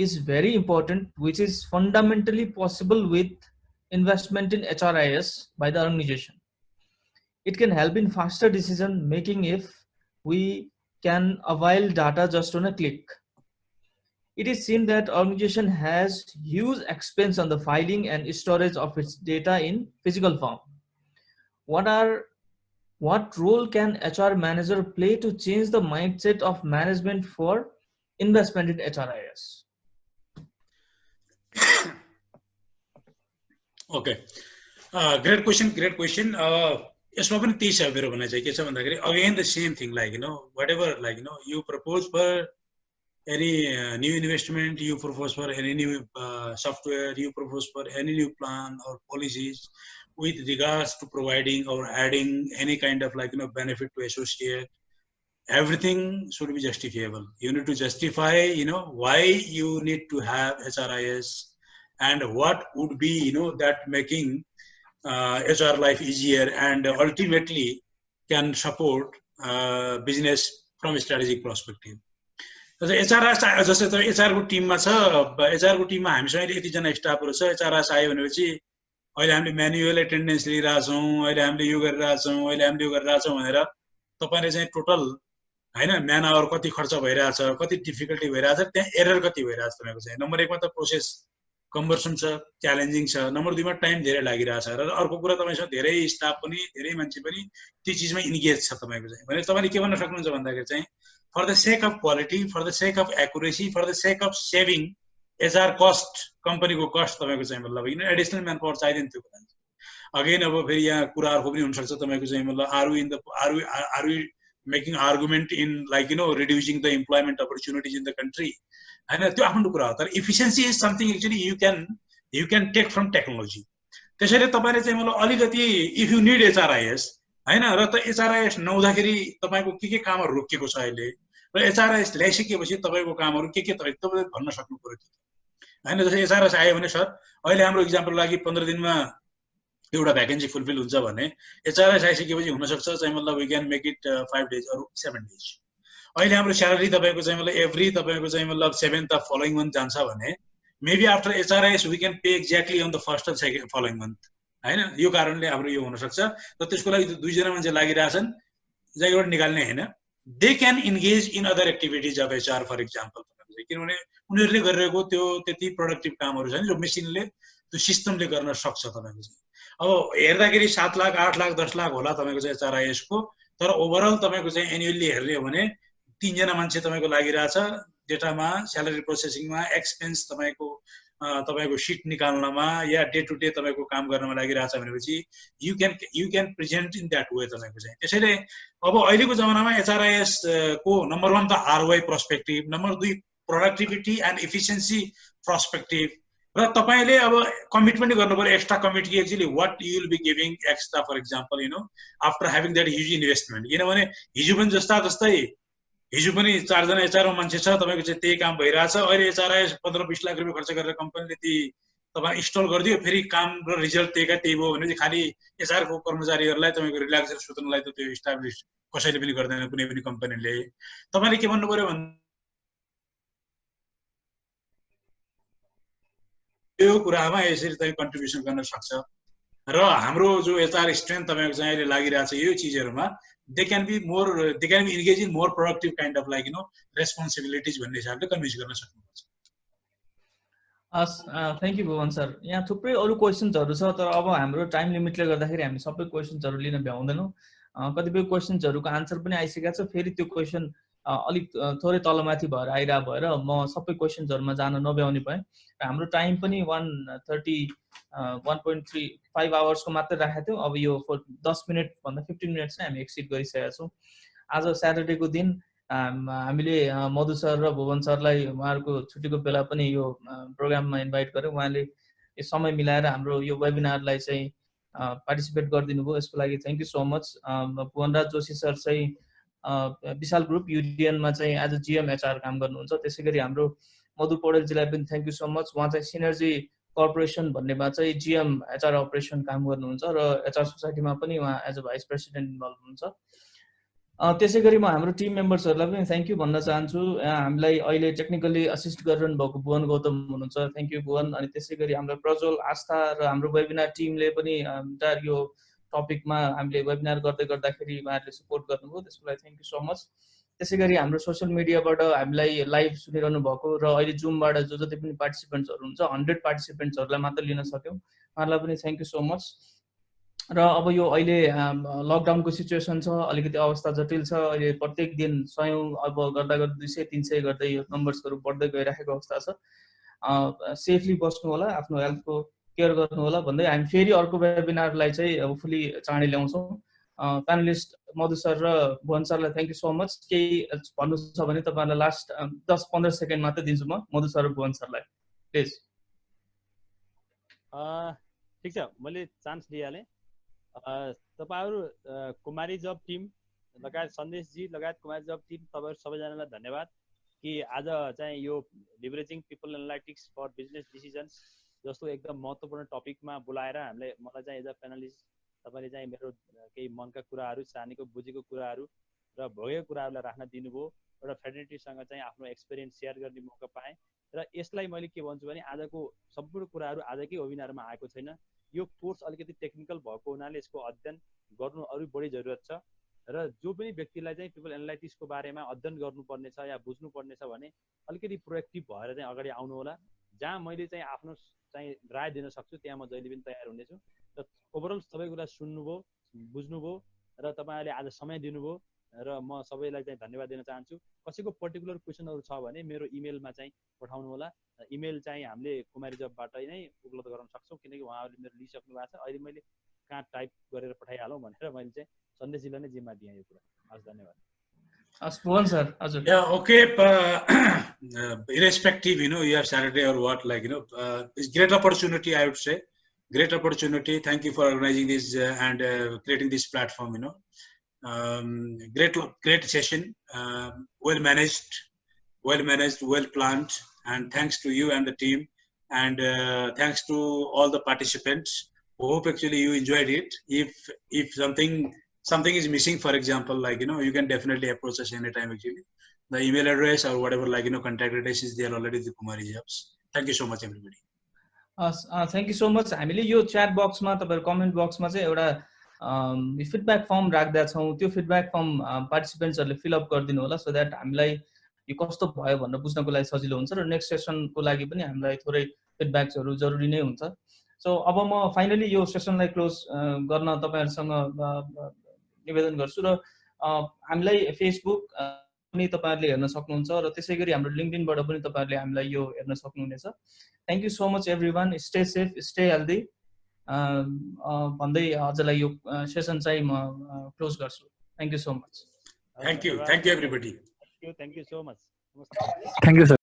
is very important, which is fundamentally possible with investment in HRIS by the organization. It can help in faster decision making if we can avail data just on a click. It is seen that organization has huge expense on the filing and storage of its data in physical form. What role can HR manager play to change the mindset of management for investment in HRIS? Okay, great question. यसमा पनि त्यही छ मेरो भनाइ चाहिँ के छ भन्दाखेरि again the same thing like whatever you propose for any new investment, you propose for any new software, you propose for any new plan or policies with regards to providing or adding any kind of benefit to associate. Everything should be justifiable. You need to justify why you need to have HRIS and what would be that making HR life easier and ultimately can support business from a strategic perspective. HRIS जस्तै त HR को टिममा छ HR को टिममा हामीसँग यति जना स्टाफहरु छ HRIS आयो भनेपछि अहिले हामीले म्यानुअल एटेन्डेन्स लिइराछौं अहिले हामीले यो गरिराछौं अहिले हामीले यो गरिराछौं भनेर तपाईले चाहिँ टोटल हैन म्यान आवर कति खर्च भइराछ कति डिफिकल्टी भइराछ त्यहाँ एरर कति भइराछ तपाईको चाहिँ नम्बर 1 मा त प्रोसेस कन्भर्सन छ च्यालेन्जिङ छ नम्बर 2 मा टाइम धेरै लागिराछ र अर्को कुरा तपाईसँग धेरै स्टाफ पनि धेरै मान्छे पनि त्यो चीजमा इन्गेज छ तपाईको चाहिँ भने तपाईले के भन्न सक्नुहुन्छ भन्दाखेरि चाहिँ for the sake of quality for the sake of accuracy for the sake of saving HR cost कम्पनीको कस्ट तपाईको चाहिँ मतलब एडिसनल म्यान पावर चाहिदैन त्यो कुरा अगेन अब फेरि यहाँ कुराहरु पनि हुन सक्छ तपाईको चाहिँ मतलब are we making argument in reducing the employment opportunities in the country and त्यो आफ्नो कुरा हो तर efficiency is something actually you can take from technology त्यसैले तपाईले चाहिँ मतलब अलिकति if you need HRIS हैन र त HRIS नहुँदाखेरि तपाईको के कामहरु रोकिएको छ अहिले र HRIS ल्याइसकेपछि तपाईको कामहरु के तपाईले भन्न सक्नु पर्यो हैन जस्तै HRIS आयो भने सर अहिले हाम्रो एक्जाम्पल लागि 15 दिनमा एउटा भ्याकेन्सी फुलफिल हुन्छ भने HRIS आइसकेपछि हुन सक्छ चाहिँ मतलब we can make it 5 days or 7 days अहिले हाम्रो स्यालेरी तपाईको चाहिँ मतलब एभ्री तपाईको चाहिँ मतलब 7th अफ फलोइङ मन्थ जान्छ भने maybe after HRIS we can pay exactly on the first of second following month हैन यो कारणले हाम्रो यो हुन सक्छ र त्यसको लागि दुई जना मान्छे लागिराछन् जहाँबाट निकाल्ने हैन they can engage in other activities of HR for example किनभने उनीहरुले गरिरहेको त्यो त्यति प्रोडक्टिभ कामहरु छ नि जो मेसिनले त्यो सिस्टमले गर्न सक्छ तपाईको चाहिँ अब हेर्दाखेरि 7 लाख 8 लाख 10 लाख होला तपाईको चाहिँ HRIS को तर ओभरअल तपाईको चाहिँ एनुअली हेर्ने हो भने 3 जना मान्छे तपाईको लागिराछ डेटामा स्यालेरी प्रोसेसिङमा एक्सपेन्स तपाईको शीट निकाल्नमा या डे टु डे तपाईको काम गर्नमा लागिराछ भनेपछि you can present in that way तपाईको चाहिँ त्यसैले अब अहिलेको जमानामा HRIS को नम्बर 1 त ROI perspective number 2 productivity and efficiency perspective र तपाईले अब कमिटमेन्ट गर्नु पर्यो एक्स्ट्रा कमिट कि actually what you will be giving extra for example after having that huge investment किनभने हिजो पनि जस्तै हिजो पनि 4 जना HR मान्छे छ तपाईको चाहिँ त्यही काम भइराछ अहिले HRIS 15-20 लाख रुपैयाँ खर्च गरेर कम्पनीले ती तपाई इन्स्टल गरिदियो फेरि काम र रिजल्ट त्यही भयो भने चाहिँ खाली HR को कर्मचारीहरुलाई तपाईको रिल्याक्सेसन सुत्नलाई त त्यो एस्टाब्लिश कसैले पनि गर्दैन कुनै पनि कम्पनीले तपाईले के भन्नु पर्यो भने यो कुरामा यसरी चाहिँ कन्ट्रिब्युसन गर्न सक्छ र हाम्रो जो एचआर स्ट्रेन्थ तपाईको चाहिँ अहिले लागिरहेछ यो चिजहरुमा they can be engage in more productive kind of like responsibilities भन्ने हिसाबले कन्भिन्स गर्न सक्नुपर्छ। Thank you Bhuwan sir. यहाँ थुप्रै अरू क्वेसन्सहरू छ, तर अब हाम्रो टाइम लिमिटले गर्दाखेरि हामी सबै क्वेसन्सहरू लिन भ्याउँदैनौँ। कतिपय क्वेसन्सहरूको आन्सर पनि आइसकेको छ, फेरि त्यो क्वेसन अलिक थोरै तलमाथि भएर आइरहेको भएर म सबै क्वेसन्सहरूमा जान नभ्याउने भएँ। र हाम्रो टाइम पनि 1.35 आवर्सको मात्रै राखेको थियौँ। अब यो 10 मिनटभन्दा 15 मिनट चाहिँ हामी एक्सिड गरिसकेका छौँ। आज स्याटरडेको दिन हामीले मधु सर र भुवन सरलाई उहाँहरूको छुट्टीको बेला पनि यो प्रोग्राममा इन्भाइट गऱ्यौँ। उहाँले समय मिलाएर हाम्रो यो वेबिनारलाई चाहिँ पार्टिसिपेट गरिदिनु भयो, यसको लागि thank you so much. Bhuwanraj Joshi sir चाहिँ विशाल ग्रुप युडिएनमा चाहिँ एज अ जिएम एचआर काम गर्नुहुन्छ। त्यसै गरी हाम्रो मधु पौडेलजीलाई पनि थ्याङ्क यू सो मच। उहाँ चाहिँ सिनर्जी कर्पोरेसन भन्नेमा चाहिँ जिएम एचआर अपरेसन काम गर्नुहुन्छ र एचआर सोसाइटीमा पनि उहाँ as a vice president involve हुनुहुन्छ। त्यसै गरी म हाम्रो टिम मेम्बर्सहरूलाई पनि थ्याङ्क यू भन्न चाहन्छु। हामीलाई अहिले टेक्निकली असिस्ट गरिरहनु भएको भुवन गौतम हुनुहुन्छ, थ्याङ्क यू भुवन। अनि त्यसै गरी हाम्रो प्रज्वल, आस्था र हाम्रो वेबिनार टिमले पनि यो टपिकमा हामीले वेबिनार गर्दै गर्दाखेरि उहाँहरूले सपोर्ट गर्नुभयो, त्यसको लागि थ्याङ्क यू सो मच। त्यसै गरी हाम्रो सोसियल मिडियाबाट हामीलाई लाइभ सुनिरहनु भएको र अहिले जुमबाट जो जति पनि पार्टिसिपेन्ट्सहरू हुन्छ 100 पार्टिसिपेन्ट्सहरूलाई मात्र लिन सक्यौँ, उहाँहरूलाई पनि थ्याङ्क यू सो मच। र अब यो अहिले लकडाउनको सिचुएसन छ, अलिकति अवस्था जटिल छ। अहिले प्रत्येक दिन 100 अब गर्दा गर्दा 200-300 गर्दै यो नम्बर्सहरू बढ्दै गइरहेको अवस्था छ। सेफली बस्नु होला, आफ्नो हेल्थको केयर गर्नु होला भन्दै हामी फेरि अर्को वेबिनारलाई चाहिँ होपफुली चाँडै ल्याउँछौँ। प्यानलिस्ट मधु सर र भुवन सरलाई थ्याङ्क यू सो मच। केही भन्नु छ भने तपाईँहरूलाई लास्ट 10-15 सेकेन्ड मात्रै दिन्छु म मधु सर र भुवन सरलाई, प्लिज। ठिक छ, मैले चान्स दिइहालेँ। तपाईहरु कुमारी जब टिम लगायत सन्देशजी लगायत कुमारी जब टिम तपाईहरु सबैजनालाई धन्यवाद कि आज चाहिँ यो leveraging people analytics for business decisions जस्तो एकदम महत्त्वपूर्ण टपिकमा बोलाएर मलाई चाहिँ एज अ प्यानलिस्ट तपाईले चाहिँ मेरो केही मनका कुराहरू, जानेको बुझेको कुराहरू र भोगेको कुराहरूलाई राख्न दिनुभयो। एउटा फ्रेडरिटीसँग चाहिँ आफ्नो एक्सपिरियन्स सेयर गर्ने मौका पाएँ र यसलाई मैले के भन्छु भने आजको सम्पूर्ण कुराहरू आजकै वेबिनारमा आएको छैन। यो कोर्स अलिकति टेक्निकल भएको हुनाले यसको अध्ययन गर्नु अरू बढी जरुरत छ र जो पनि व्यक्तिलाई चाहिँ पिपल एनालाइटिक्सको बारेमा अध्ययन गर्नुपर्ने छ या बुझ्नुपर्ने छ भने अलिकति प्रोएक्टिभ भएर चाहिँ अगाडि आउनु होला। जहाँ मैले चाहिँ आफ्नो चाहिँ राय दिन सक्छु त्यहाँ म जहिले पनि तयार हुनेछु। र ओभरअल सबै कुरा सुन्नुभयो, बुझ्नुभयो र तपाईहरुले आज समय दिनुभयो र म सबैलाई चाहिँ धन्यवाद दिन चाहन्छु। कसैको पर्टिकुलर क्वेसनहरु छ भने मेरो इमेलमा चाहिँ पठाउनु होला। इमेल चाहिँ हामीले कुमारी जबबाट नै उपलब्ध गराउन सक्छौँ किनकि उहाँहरूले मेरो लिइसक्नु भएको छ। अहिले मैले कहाँ टाइप गरेर पठाइहालौँ भनेर मैले चाहिँ सन्देशजीलाई नै जिम्मा दिएँ यो कुरा। हस्, धन्यवाद। Bhuvan sir, हजुर। Yeah, okay. Irrespective, you have Saturday or what, like, it's great opportunity, I would say. Great opportunity. Thank you for organizing this and creating this platform, great session, well managed, well planned, and thanks to you and the team, and thanks to all the participants. Hope actually you enjoyed it. If something is missing, for example, like, you can definitely approach us anytime actually. The email address or whatever, like, contact address is there already, the Kumari Jobs. Thank you so much, everybody. Thank you so much. हामीले यो chat बक्समा तपाईहरु comment बक्समा चाहिँ एउटा feedback form राख्दा छौं। त्यो फिडब्याक फर्म पार्टिसिपेन्ट्सहरुले फिल अप गरिदिनु होला सो दैट हामीलाई यो कस्तो भयो भनेर बुझ्नको लागि सजिलो हुन्छ र नेक्स्ट सेसनको लागि पनि हामीलाई थोरै फिडब्याक्सहरु जरुरी नै हुन्छ। सो अब म फाइनली यो सेसनलाई क्लोज गर्न तपाईहरुसँग निवेदन गर्छु र हामीलाई फेसबुक पनि तपाईहरुले हेर्न सक्नुहुन्छ र त्यसैगरी हाम्रो लिंक्डइनबाट पनि तपाईहरुले हामीलाई यो हेर्न सक्नुहुनेछ। Thank you so much everyone, stay safe, stay healthy भन्दै आजलाई यो सेसन चाहिँ म क्लोज गर्छु। Thank you so much. Thank you everybody. Thank you so much. Thank you sir.